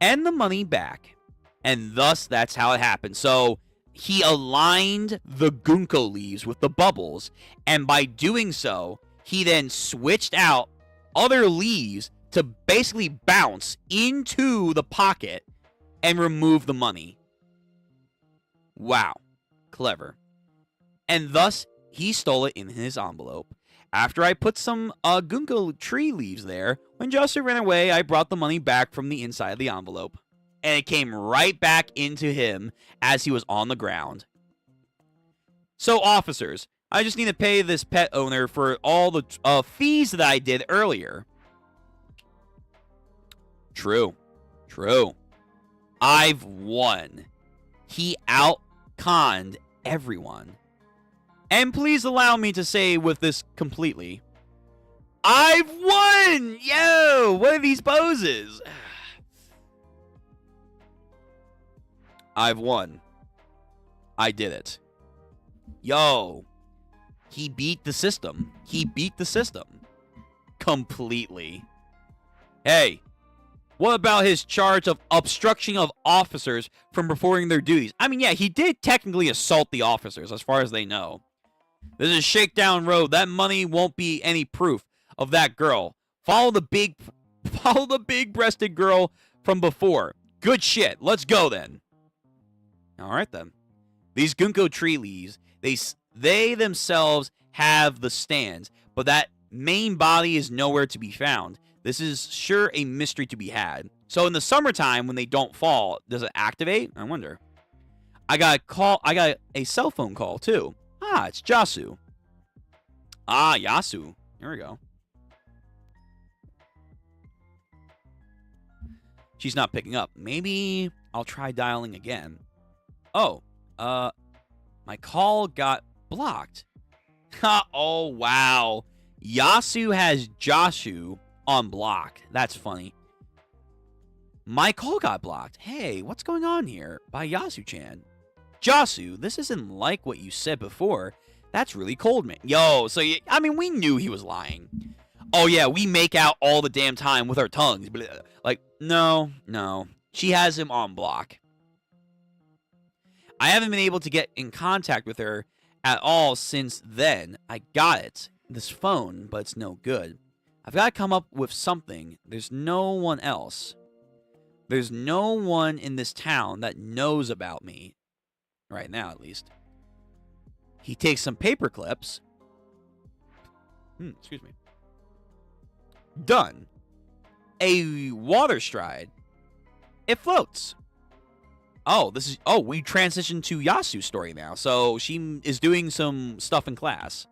and the money back. And thus, that's how it happened. So, he aligned the ginkgo leaves with the bubbles. And by doing so, he then switched out other leaves to basically bounce into the pocket and remove the money. Wow. Clever. And thus, he stole it in his envelope. After I put some ginkgo tree leaves there, when Josuke ran away, I brought the money back from the inside of the envelope. And it came right back into him as he was on the ground. So, officers, I just need to pay this pet owner for all the fees that I did earlier. True. I've won. He out-conned everyone. And please allow me to say with this completely, I've won! Yo, what are these poses? I've won. I did it. Yo. He beat the system. Completely. Hey. What about his charge of obstruction of officers from performing their duties? I mean, yeah, he did technically assault the officers, as far as they know. This is Shakedown Road. That money won't be any proof of that girl. Follow the big-breasted girl from before. Good shit. Let's go, then. All right, then. These ginkgo tree leaves, they themselves have the stands, but that main body is nowhere to be found. This is sure a mystery to be had. So in the summertime, when they don't fall, does it activate? I wonder. I got a cell phone call, too. Ah, it's Jasu. Ah, Yasu. Here we go. She's not picking up. Maybe I'll try dialing again. Oh, my call got blocked. Oh, wow. Yasu has Joshu on block. That's funny. My call got blocked. Hey, what's going on here? By Yasu-chan. Jasu, this isn't like what you said before. That's really cold, man. Yo, so, I mean, we knew he was lying. Oh, yeah, we make out all the damn time with our tongues. Like, no. She has him on block. I haven't been able to get in contact with her at all since then. I got it. This phone, but it's no good. I've got to come up with something. There's no one else. There's no one in this town that knows about me. Right now, at least. He takes some paper clips. Excuse me. Done. A water stride. It floats. Oh, we transitioned to Yasu's story now. So she is doing some stuff in class.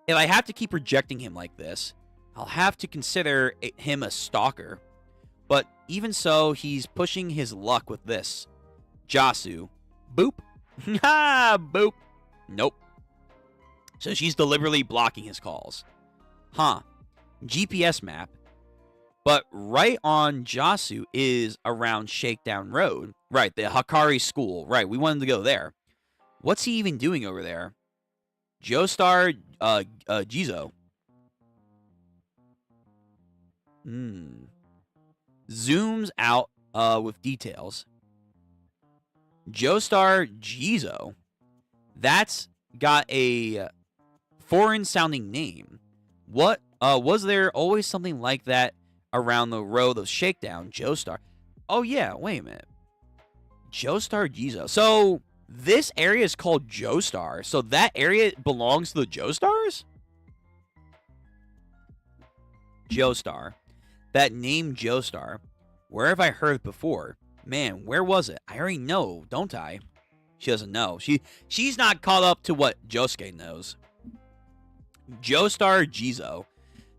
If I have to keep rejecting him like this, I'll have to consider him a stalker. But even so, he's pushing his luck with this. Jasu. Boop. Ha! Boop. Nope. So she's deliberately blocking his calls. Huh. GPS map. But right on Jasu is around Shakedown Road. Right, the Hakari School. Right, we wanted to go there. What's he even doing over there? Joestar Jizo. Zooms out with details. Joestar Jizo. That's got a foreign-sounding name. What was there always something like that around the road of Shakedown? Joestar. Oh yeah, wait a minute. Joestar Jizo. So this area is called Joestar. So that area belongs to the Joestars? Joestar. That name Joestar. Where have I heard it before? Man, where was it? I already know, don't I? She doesn't know. She's not caught up to what Josuke knows. Joestar Jizo.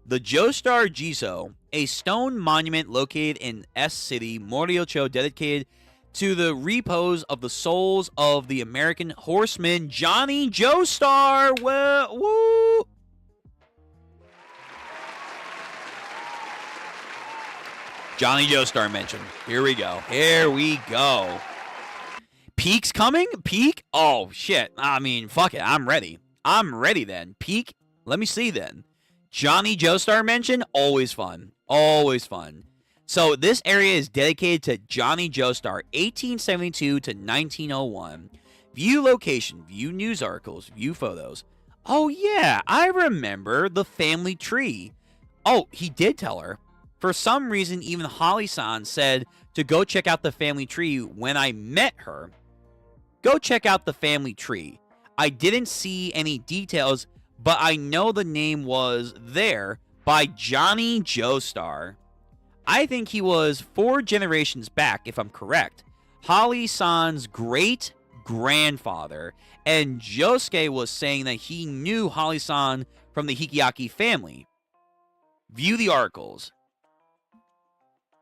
The Joestar Jizo, a stone monument located in S City, Moriocho, dedicated to the repose of the souls of the American horseman Johnny Joestar. Woo! Johnny Joestar mentioned. Here we go. Peak's coming? Peak? Oh, shit. I mean, fuck it. I'm ready. I'm ready then. Peak? Let me see then. Johnny Joestar mention? Always fun. Always fun. So this area is dedicated to Johnny Joestar, 1872 to 1901. View location, view news articles, view photos. Oh, yeah. I remember the family tree. Oh, he did tell her. For some reason, even Holly-san said to go check out the family tree when I met her. Go check out the family tree. I didn't see any details, but I know the name was there by Johnny Joestar. I think he was 4 generations back, if I'm correct. Holly-san's great-grandfather. And Josuke was saying that he knew Holly-san from the Hikiaki family. View the articles.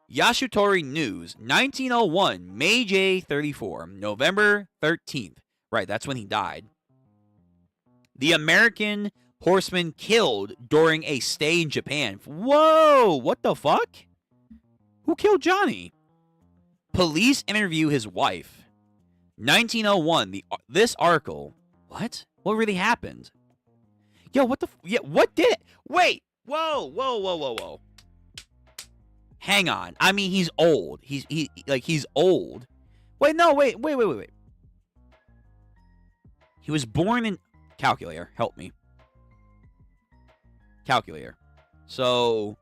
Yashitori News, 1901, May J 34, November 13th. Right, that's when he died. The American horseman killed during a stay in Japan. Whoa, what the fuck? Who killed Johnny? Police interview his wife. 1901, this article. What? What really happened? Yo, what the... Yeah, what did it... Wait, whoa. Hang on. I mean, he's old. He's old. Wait. He was born in... Calculator, help me. Calculator. So,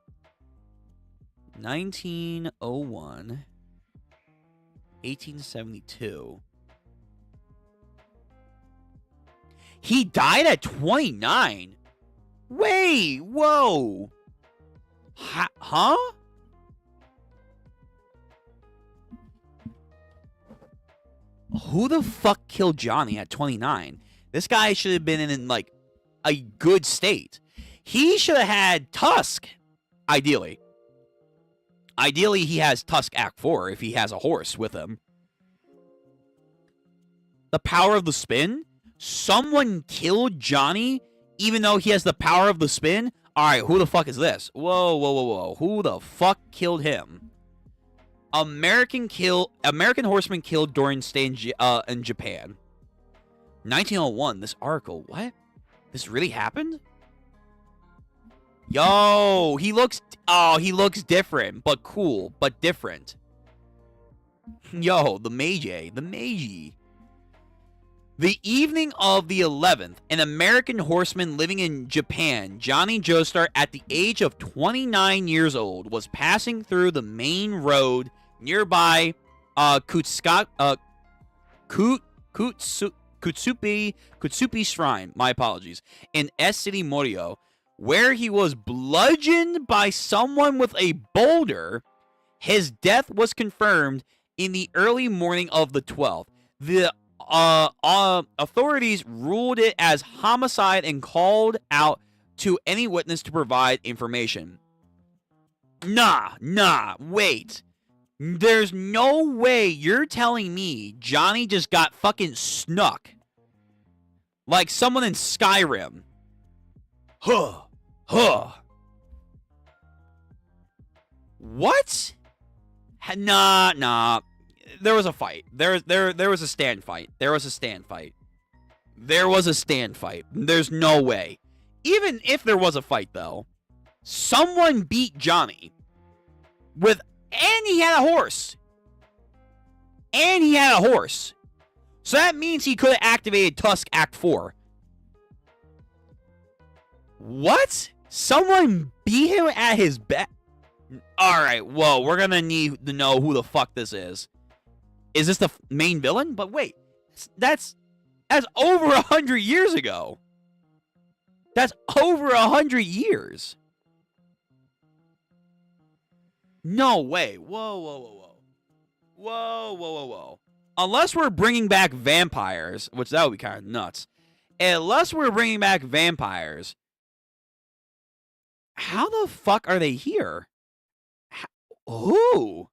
1901, 1872. He died at 29. Wait, whoa. Huh? Who the fuck killed Johnny at 29? This guy should have been in, like, a good state. He should have had Tusk, ideally. Ideally, he has Tusk Act 4 if he has a horse with him. The power of the spin? Someone killed Johnny even though he has the power of the spin? All right, who the fuck is this? Whoa, whoa, whoa, whoa. Who the fuck killed him? American horseman killed during stay in Japan. 1901, this article. What? This really happened? Yo, he looks different, but cool, but different. Yo, the Meiji. The evening of the 11th, an American horseman living in Japan, Johnny Joestar, at the age of 29 years old, was passing through the main road nearby Kutsupi Shrine, my apologies, in S City Morio, where he was bludgeoned by someone with a boulder. His death was confirmed in the early morning of the 12th. The authorities ruled it as homicide and called out to any witness to provide information. Wait. There's no way you're telling me Johnny just got fucking snuck. Like someone in Skyrim. What? Nah. There was a fight. There was a stand fight. There's no way. Even if there was a fight, though, someone beat Johnny and he had a horse. So that means he could have activated Tusk Act 4. What? Someone beat him at his back? Alright, whoa, we're gonna need to know who the fuck this is. Is this the main villain? But wait, that's over 100 years ago. That's over 100 years. No way. Whoa. Unless we're bringing back vampires, which that would be kind of nuts. Unless we're bringing back vampires, how the fuck are they here? Who?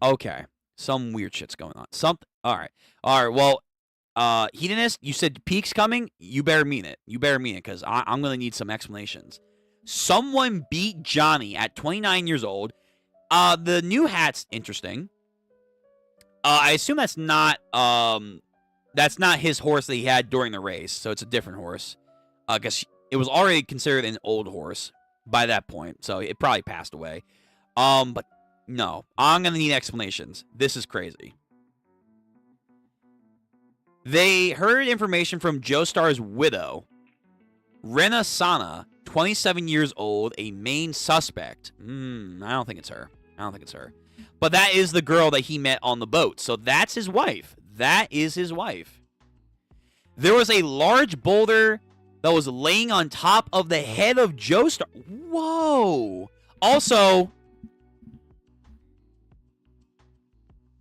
Okay, some weird shit's going on. All right. Well, Hedonist, you said Peak's coming. You better mean it. Because I'm gonna need some explanations. Someone beat Johnny at 29 years old. The new hat's interesting. I assume that's not his horse that he had during the race, so it's a different horse. Because it was already considered an old horse by that point, so it probably passed away. But no, I'm gonna need explanations. This is crazy. They heard information from Joestar's widow, Rena Sana, 27 years old, a main suspect. I don't think it's her. But that is the girl that he met on the boat. So that's his wife. There was a large boulder that was laying on top of the head of Joestar. Whoa. Also,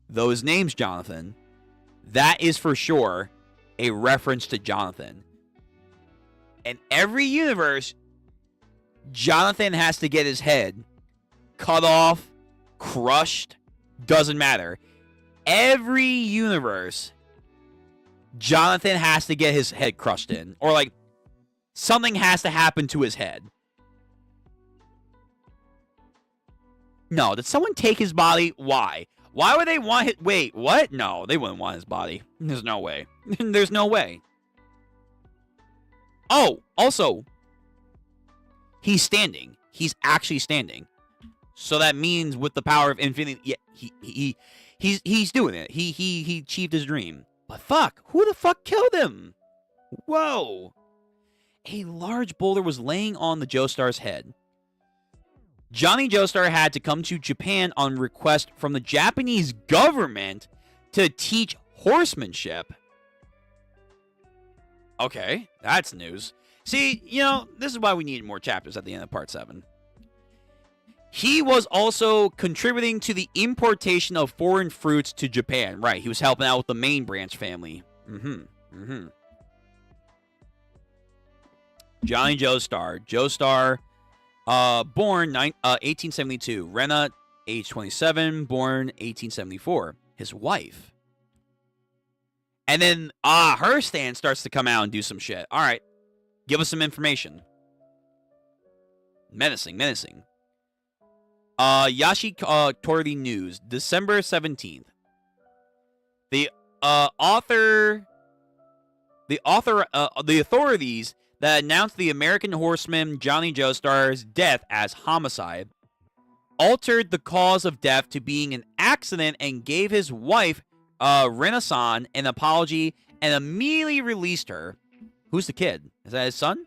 those names, Jonathan, that is for sure a reference to Jonathan. In every universe, Jonathan has to get his head cut off, crushed, doesn't matter. Every universe, Jonathan has to get his head crushed in. Or like, something has to happen to his head. No, did someone take his body? Why? Why would they want his... Wait, what? No, they wouldn't want his body. There's no way. There's no way. Oh, also, he's standing. He's actually standing. So that means with the power of infinity... Yeah, he's doing it. He achieved his dream. But fuck, who the fuck killed him? Whoa. A large boulder was laying on the Joestar's head. Johnny Joestar had to come to Japan on request from the Japanese government to teach horsemanship. Okay, that's news. See, this is why we need more chapters at the end of Part 7. He was also contributing to the importation of foreign fruits to Japan. Right, he was helping out with the main branch family. Mm-hmm. Johnny Joestar. Joestar, born 1872. Rena, age 27, born 1874. His wife. And then, her stand starts to come out and do some shit. All right. Give us some information. Menacing. Yashi Tori News, December 17th. The authorities that announced the American horseman Johnny Joestar's death as homicide altered the cause of death to being an accident and gave his wife, Renaissance, an apology and immediately released her. Who's the kid? Is that his son?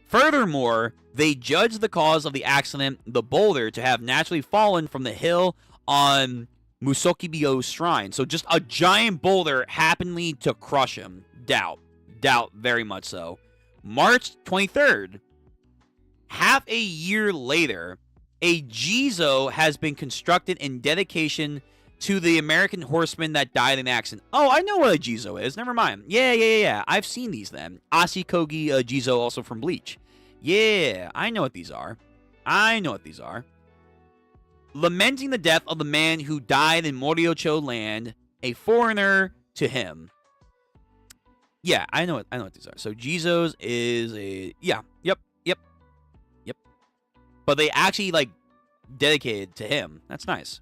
Furthermore, they judged the cause of the accident, the boulder, to have naturally fallen from the hill on Musokibyo Shrine. So just a giant boulder happened to crush him. Doubt very much so. March 23rd, half a year later, a Jojo has been constructed in dedication to the American horseman that died in accident. Oh, I know what a Jojo is. Never mind. Yeah. I've seen these then. Asikogi Jojo, also from Bleach. Yeah, I know what these are. Lamenting the death of the man who died in Moriocho land, a foreigner to him. Yeah, I know what these are. So Jizos is a yep. But they actually dedicated to him. That's nice.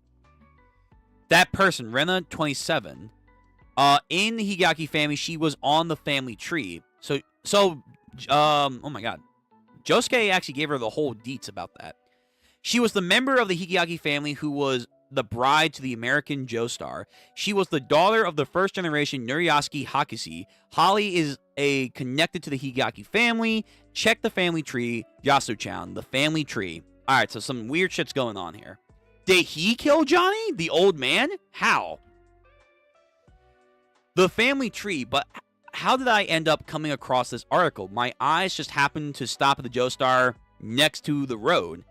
That person, Rena 27, in the Higaki family, she was on the family tree. So oh my god. Josuke actually gave her the whole deets about that. She was the member of the Higaki family who was the bride to the American Joestar. She was the daughter of the first generation Nuriyasuki Hakushi. Holly is connected to the Higaki family. Check the family tree, Yasuchan, the family tree. All right, so some weird shit's going on here. Did he kill Johnny, the old man? How? The family tree, but how did I end up coming across this article? My eyes just happened to stop at the Joestar next to the road.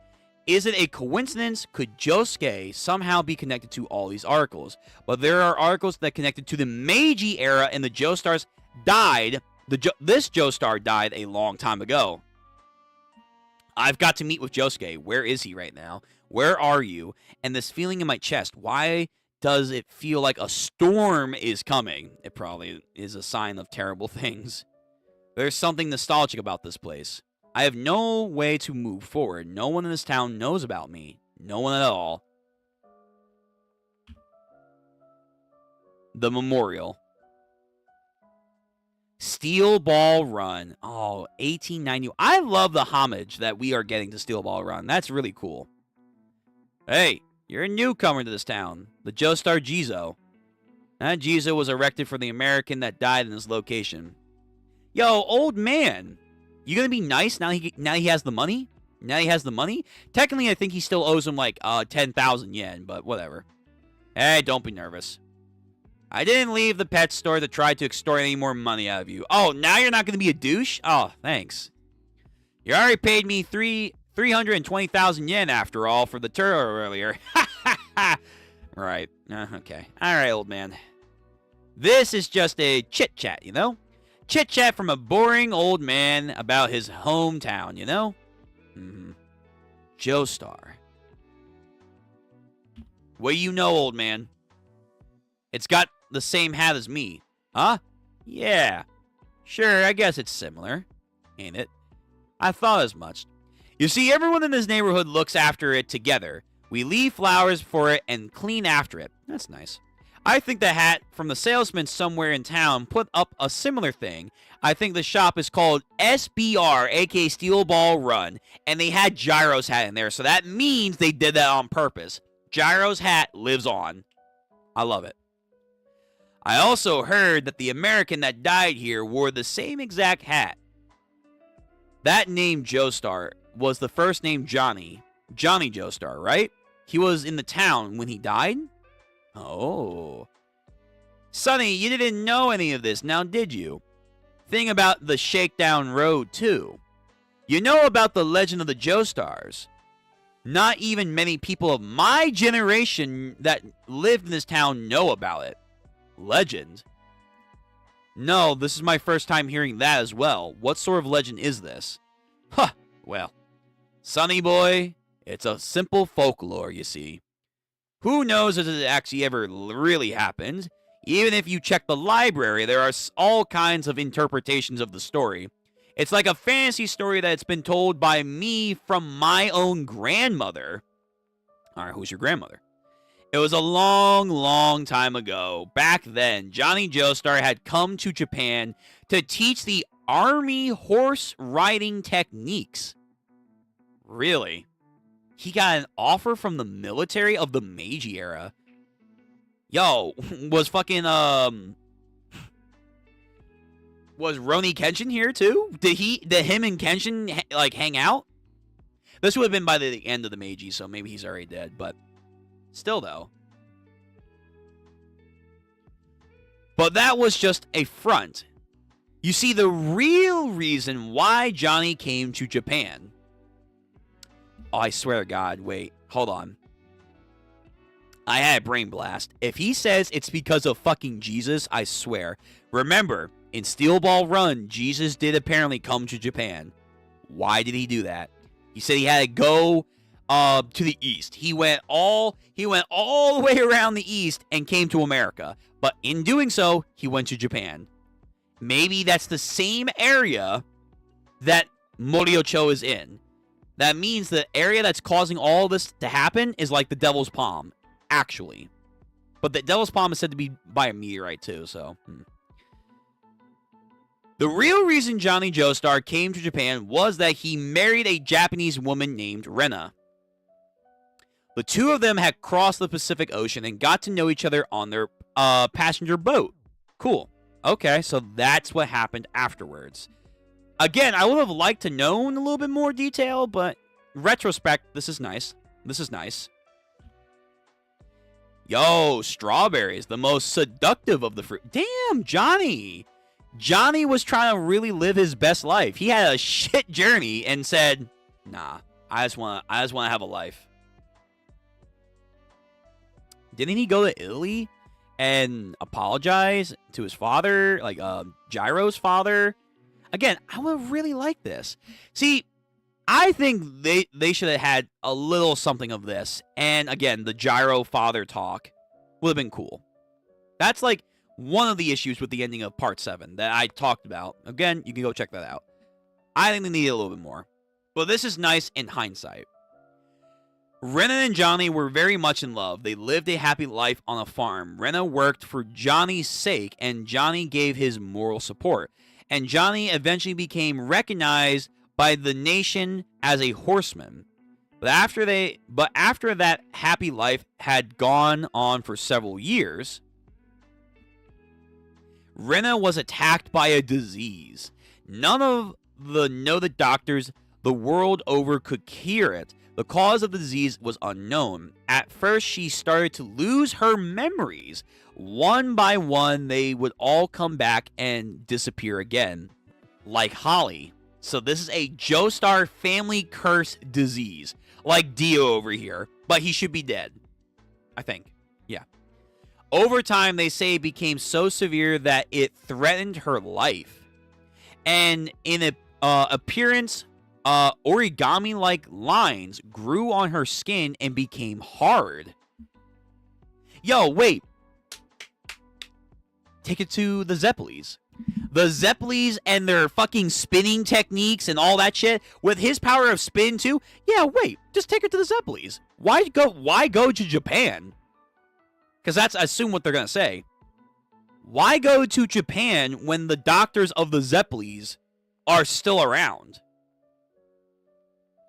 Is it a coincidence? Could Josuke somehow be connected to all these articles? But there are articles that connected to the Meiji era, and the Joestars died. This Joestar died a long time ago. I've got to meet with Josuke. Where is he right now? Where are you? And this feeling in my chest, why does it feel like a storm is coming? It probably is a sign of terrible things. There's something nostalgic about this place. I have no way to move forward. No one in this town knows about me. No one at all. The memorial. Steel Ball Run. Oh, 1890. I love the homage that we are getting to Steel Ball Run. That's really cool. Hey, you're a newcomer to this town. The Joestar Jojo. That Jojo was erected for the American that died in this location. Yo, old man. You gonna be nice now he has the money? Now he has the money? Technically, I think he still owes him 10,000 yen, but whatever. Hey, don't be nervous. I didn't leave the pet store to try to extort any more money out of you. Oh, now you're not gonna be a douche? Oh, thanks. You already paid me 320,000 yen after all for the turtle earlier. Right. Okay. All right, old man. This is just a chit-chat, you know? Chit-chat from a boring old man about his hometown, you know? Mm-hmm. Joestar. What do you know, old man? It's got the same hat as me. Huh? Yeah. Sure, I guess it's similar. Ain't it? I thought as much. You see, everyone in this neighborhood looks after it together. We leave flowers for it and clean after it. That's nice. I think the hat from the salesman somewhere in town put up a similar thing. I think the shop is called SBR, aka Steel Ball Run, and they had Gyro's hat in there, so that means they did that on purpose. Gyro's hat lives on. I love it. I also heard that the American that died here wore the same exact hat. That name Joestar was the first name Johnny Joestar, right? He was in the town when he died? Oh. Sonny, you didn't know any of this, now did you? Thing about the Shakedown Road, too. You know about the legend of the Joestars. Not even many people of my generation that lived in this town know about it. Legend? No, this is my first time hearing that as well. What sort of legend is this? Huh, well, Sonny boy, it's a simple folklore, you see. Who knows if it actually ever really happened? Even if you check the library, there are all kinds of interpretations of the story. It's like a fantasy story that's been told by me from my own grandmother. All right, who's your grandmother? It was a long, long time ago. Back then, Johnny Joestar had come to Japan to teach the army horse riding techniques. Really? He got an offer from the military of the Meiji era. Yo, was fucking, was Roni Kenshin here too? Did him and Kenshin, like, hang out? This would have been by the end of the Meiji, so maybe he's already dead, but still, though. But that was just a front. You see, the real reason why Johnny came to Japan... Oh, I swear to God, wait, hold on. I had a brain blast. If he says it's because of fucking Jesus, I swear. Remember, in Steel Ball Run, Jesus did apparently come to Japan. Why did he do that? He said he had to go to the east. He went all the way around the east and came to America. But in doing so, he went to Japan. Maybe that's the same area that Moriocho is in. That means the area that's causing all this to happen is like the Devil's Palm, actually. But the Devil's Palm is said to be by a meteorite too, so... The real reason Johnny Joestar came to Japan was that he married a Japanese woman named Rena. The two of them had crossed the Pacific Ocean and got to know each other on their passenger boat. Cool. Okay, so that's what happened afterwards. Again, I would have liked to know in a little bit more detail, but retrospect, this is nice. This is nice. Yo, strawberries, the most seductive of the fruit. Damn, Johnny. Johnny was trying to really live his best life. He had a shit journey and said, nah, I just want to have a life. Didn't he go to Italy and apologize to his father, like Gyro's father? Again, I would really like this. See, I think they should have had a little something of this. And again, the Gyro father talk would have been cool. That's like one of the issues with the ending of Part 7 that I talked about. Again, you can go check that out. I think they need a little bit more. But this is nice in hindsight. Rena and Johnny were very much in love. They lived a happy life on a farm. Rena worked for Johnny's sake, and Johnny gave his moral support. And Johnny eventually became recognized by the nation as a horseman. But after that happy life had gone on for several years, Rena was attacked by a disease. None of the doctors the world over could cure it. The cause of the disease was unknown. At first, she started to lose her memories. One by one, they would all come back and disappear again, like Holly. So this is a Joestar family curse disease, like Dio over here, but he should be dead, I think. Yeah. Over time, they say it became so severe that it threatened her life. And in appearance, origami-like lines grew on her skin and became hard. Yo, wait. Take it to the Zeppelis. The Zeppelis and their fucking spinning techniques and all that shit. With his power of spin too. Yeah, wait. Just take it to the Zeppelis. Why go to Japan? Because that's, I assume, what they're going to say. Why go to Japan when the doctors of the Zeppelis are still around?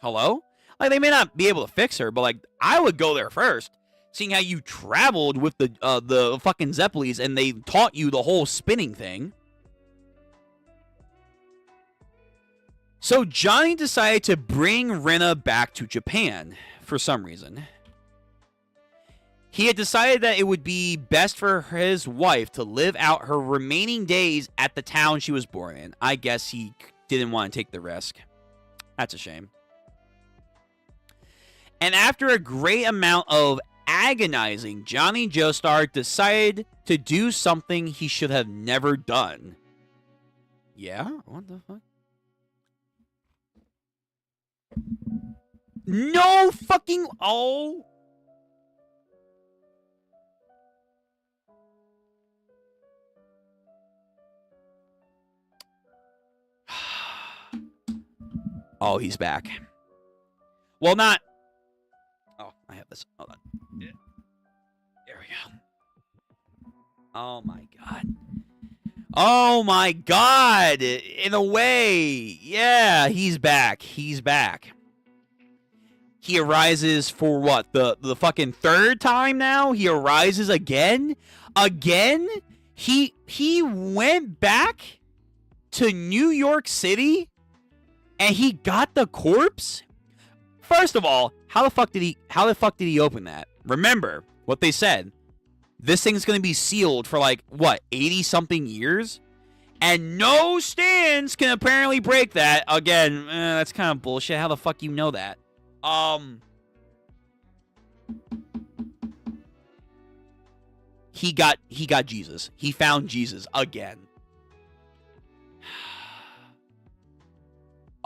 Hello? Like, they may not be able to fix her, but, like, I would go there first. Seeing how you traveled with the fucking Zeppelis and they taught you the whole spinning thing. So Johnny decided to bring Rena back to Japan for some reason. He had decided that it would be best for his wife to live out her remaining days at the town she was born in. I guess he didn't want to take the risk. That's a shame. And after a great amount of agonizing, Johnny Joestar decided to do something he should have never done. Yeah? What the fuck? No fucking... Oh... Oh, he's back. Well, not... Oh, I have this. Hold on. Yeah. There we go. Oh, my God. Oh, my God. In a way. Yeah, he's back. He's back. He arises for what? The fucking third time now? He arises again? Again? He went back to New York City? And he got the corpse? First of all, how the fuck did he open that? Remember what they said. This thing's going to be sealed for like what, 80 something years? And no stands can apparently break that. Again, that's kind of bullshit. How the fuck you know that? He got Jesus. He found Jesus again.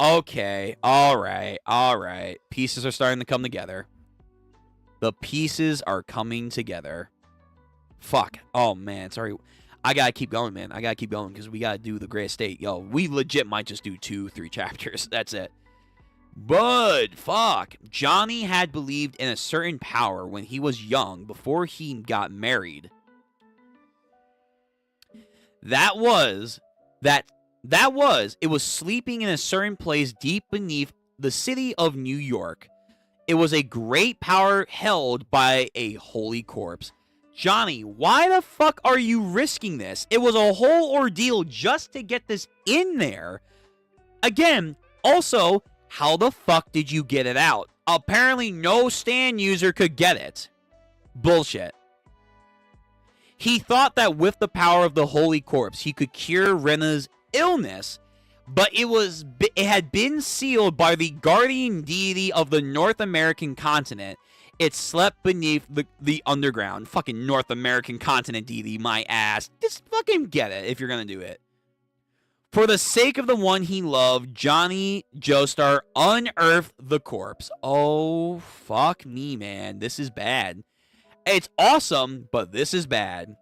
Okay, all right. Pieces are starting to come together. The pieces are coming together. Fuck. Oh, man, sorry. I gotta keep going, man. I gotta keep going because we gotta do the Gray Estate. Yo, we legit might just do 2-3 chapters. That's it. But, fuck. Johnny had believed in a certain power when he was young before he got married. It was sleeping in a certain place deep beneath the city of New York. It was a great power held by a holy corpse. Johnny, why the fuck are you risking this? It was a whole ordeal just to get this in there. Again, also, how the fuck did you get it out? Apparently no stand user could get it. Bullshit. He thought that with the power of the holy corpse, he could cure Rena's illness, but it had been sealed by the guardian deity of the North American continent. It slept beneath the underground. Fucking North American continent deity, my ass. Just fucking get it if you're gonna do it. For the sake of the one he loved, Johnny Joestar unearthed the corpse. Oh, fuck me, man. This is bad. It's awesome, but this is bad.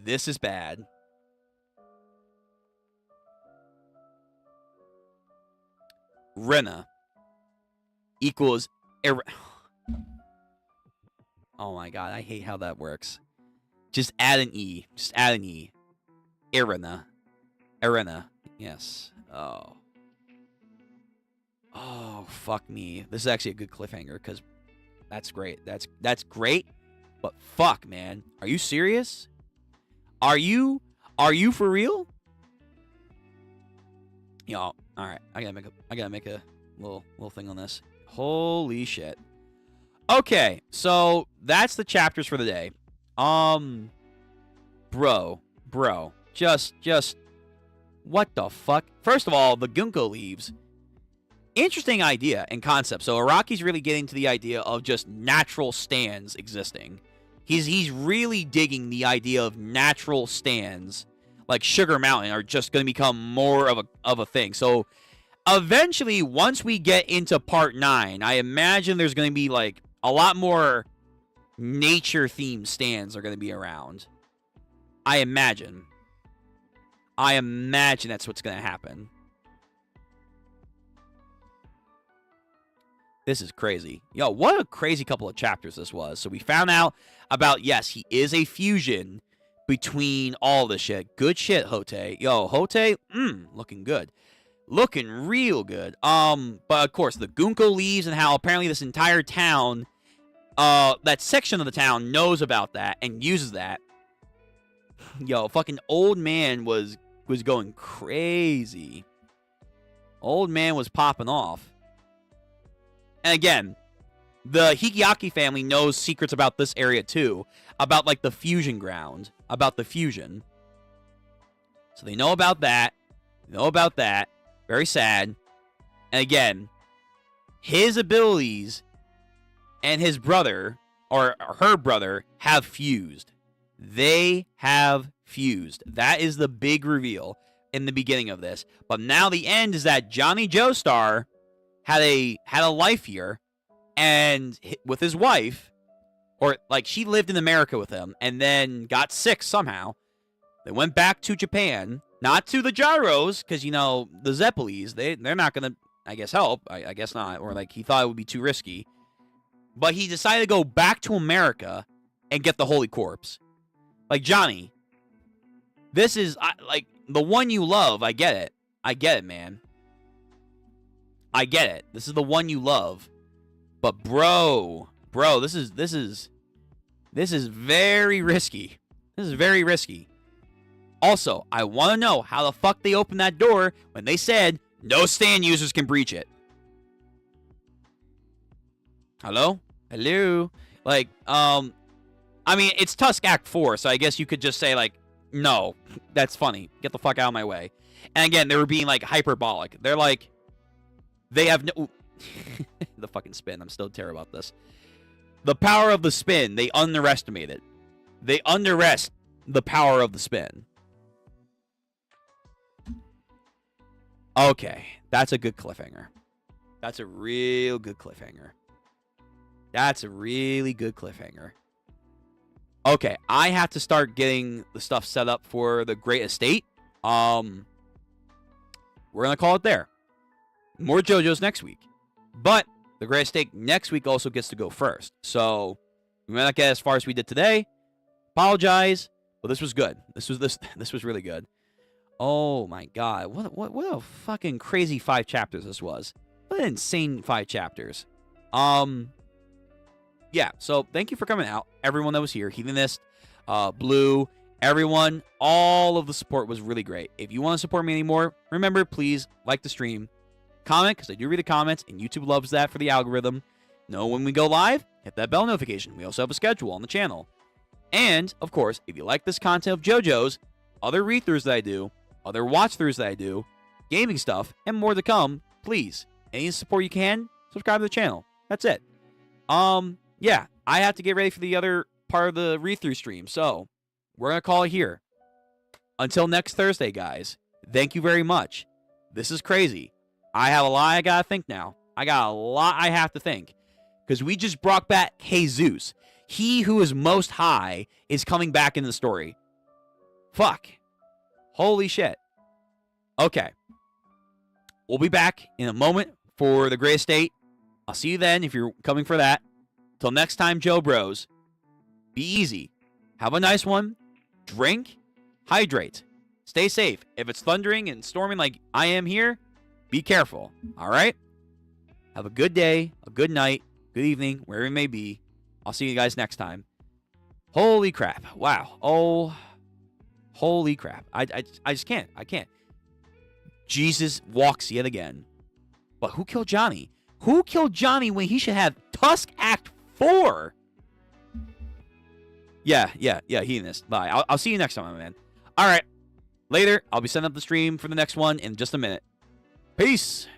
This is bad. Rena equals... Oh my god, I hate how that works. Just add an E. Just add an E. Irena. Irena. Yes. Oh. Oh, fuck me. This is actually a good cliffhanger, because that's great. That's great, but fuck, man. Are you serious? Are you for real? Yo, alright. I gotta make a little thing on this. Holy shit. Okay, so that's the chapters for the day. Bro, just what the fuck? First of all, the Ginkgo leaves. Interesting idea and concept. So Araki's really getting to the idea of just natural stands existing. He's really digging the idea of natural stands like Sugar Mountain are just going to become more of a thing. So eventually, once we get into part 9, I imagine there's going to be like a lot more nature-themed stands are going to be around. I imagine that's what's going to happen. This is crazy. Yo, what a crazy couple of chapters this was. So we found out about, yes, he is a fusion between all this shit. Good shit, Hote. Yo, Hote, looking good. Looking real good. But of course, the Ginkgo leaves and how apparently this entire town, that section of the town knows about that and uses that. Yo, fucking old man was going crazy. Old man was popping off. And again, the Hikiaki family knows secrets about this area too. About like the fusion ground. About the fusion. So they know about that. They know about that. Very sad. And again, his abilities and his brother or her brother have fused. They have fused. That is the big reveal in the beginning of this. But now the end is that Johnny Joestar had a life here, and with his wife, or like she lived in America with him, and then got sick somehow. They went back to Japan, not to the Gyros, because, you know, the Zeppelis, they're not going to, I guess, help. I guess not. Or, like, he thought it would be too risky. But he decided to go back to America and get the Holy Corpse. Like, Johnny, this is, like, the one you love. I get it. I get it, man. I get it. This is the one you love. But, bro, this is very risky. This is very risky. Also, I want to know how the fuck they opened that door when they said no stand users can breach it. Hello? Hello? Like, I mean, it's Tusk Act 4, so I guess you could just say, like, no, that's funny. Get the fuck out of my way. And again, they were being, like, hyperbolic. They're like, they have no... the fucking spin. I'm still terrible about this. The power of the spin, they underestimate it. They underestimate the power of the spin. Okay, that's a good cliffhanger. That's a real good cliffhanger. That's a really good cliffhanger. Okay, I have to start getting the stuff set up for the Great Estate. We're going to call it there. More JoJo's next week. But the Great Estate next week also gets to go first. So, we might not get as far as we did today. Apologize. But this was good. This was really good. Oh my god. What a fucking crazy 5 chapters this was. What an insane 5 chapters. Yeah, so thank you for coming out. Everyone that was here. Heathenist, Blue, everyone. All of the support was really great. If you want to support me anymore, remember, please like the stream. Comment, because I do read the comments, and YouTube loves that for the algorithm. Know when we go live, hit that bell notification. We also have a schedule on the channel. And, of course, if you like this content of JoJo's, other read-throughs that I do, other watch-throughs that I do, gaming stuff, and more to come, please, any support you can, subscribe to the channel. That's it. Yeah, I have to get ready for the other part of the read-through stream, so we're going to call it here. Until next Thursday, guys, thank you very much. This is crazy. I have a lot I got to think now. I got a lot I have to think. Because we just brought back Jesus. He who is most high is coming back in the story. Fuck. Holy shit. Okay. We'll be back in a moment for the Great Estate. I'll see you then if you're coming for that. Till next time, Joe Bros. Be easy. Have a nice one. Drink. Hydrate. Stay safe. If it's thundering and storming like I am here, be careful. All right? Have a good day, a good night, good evening, wherever it may be. I'll see you guys next time. Holy crap. Wow. Oh, holy crap. I just can't. I can't. Jesus walks yet again. But who killed Johnny? Who killed Johnny when he should have Tusk Act 4? Yeah, heathenist. Bye. I'll see you next time, my man. All right. Later. I'll be setting up the stream for the next one in just a minute. Peace.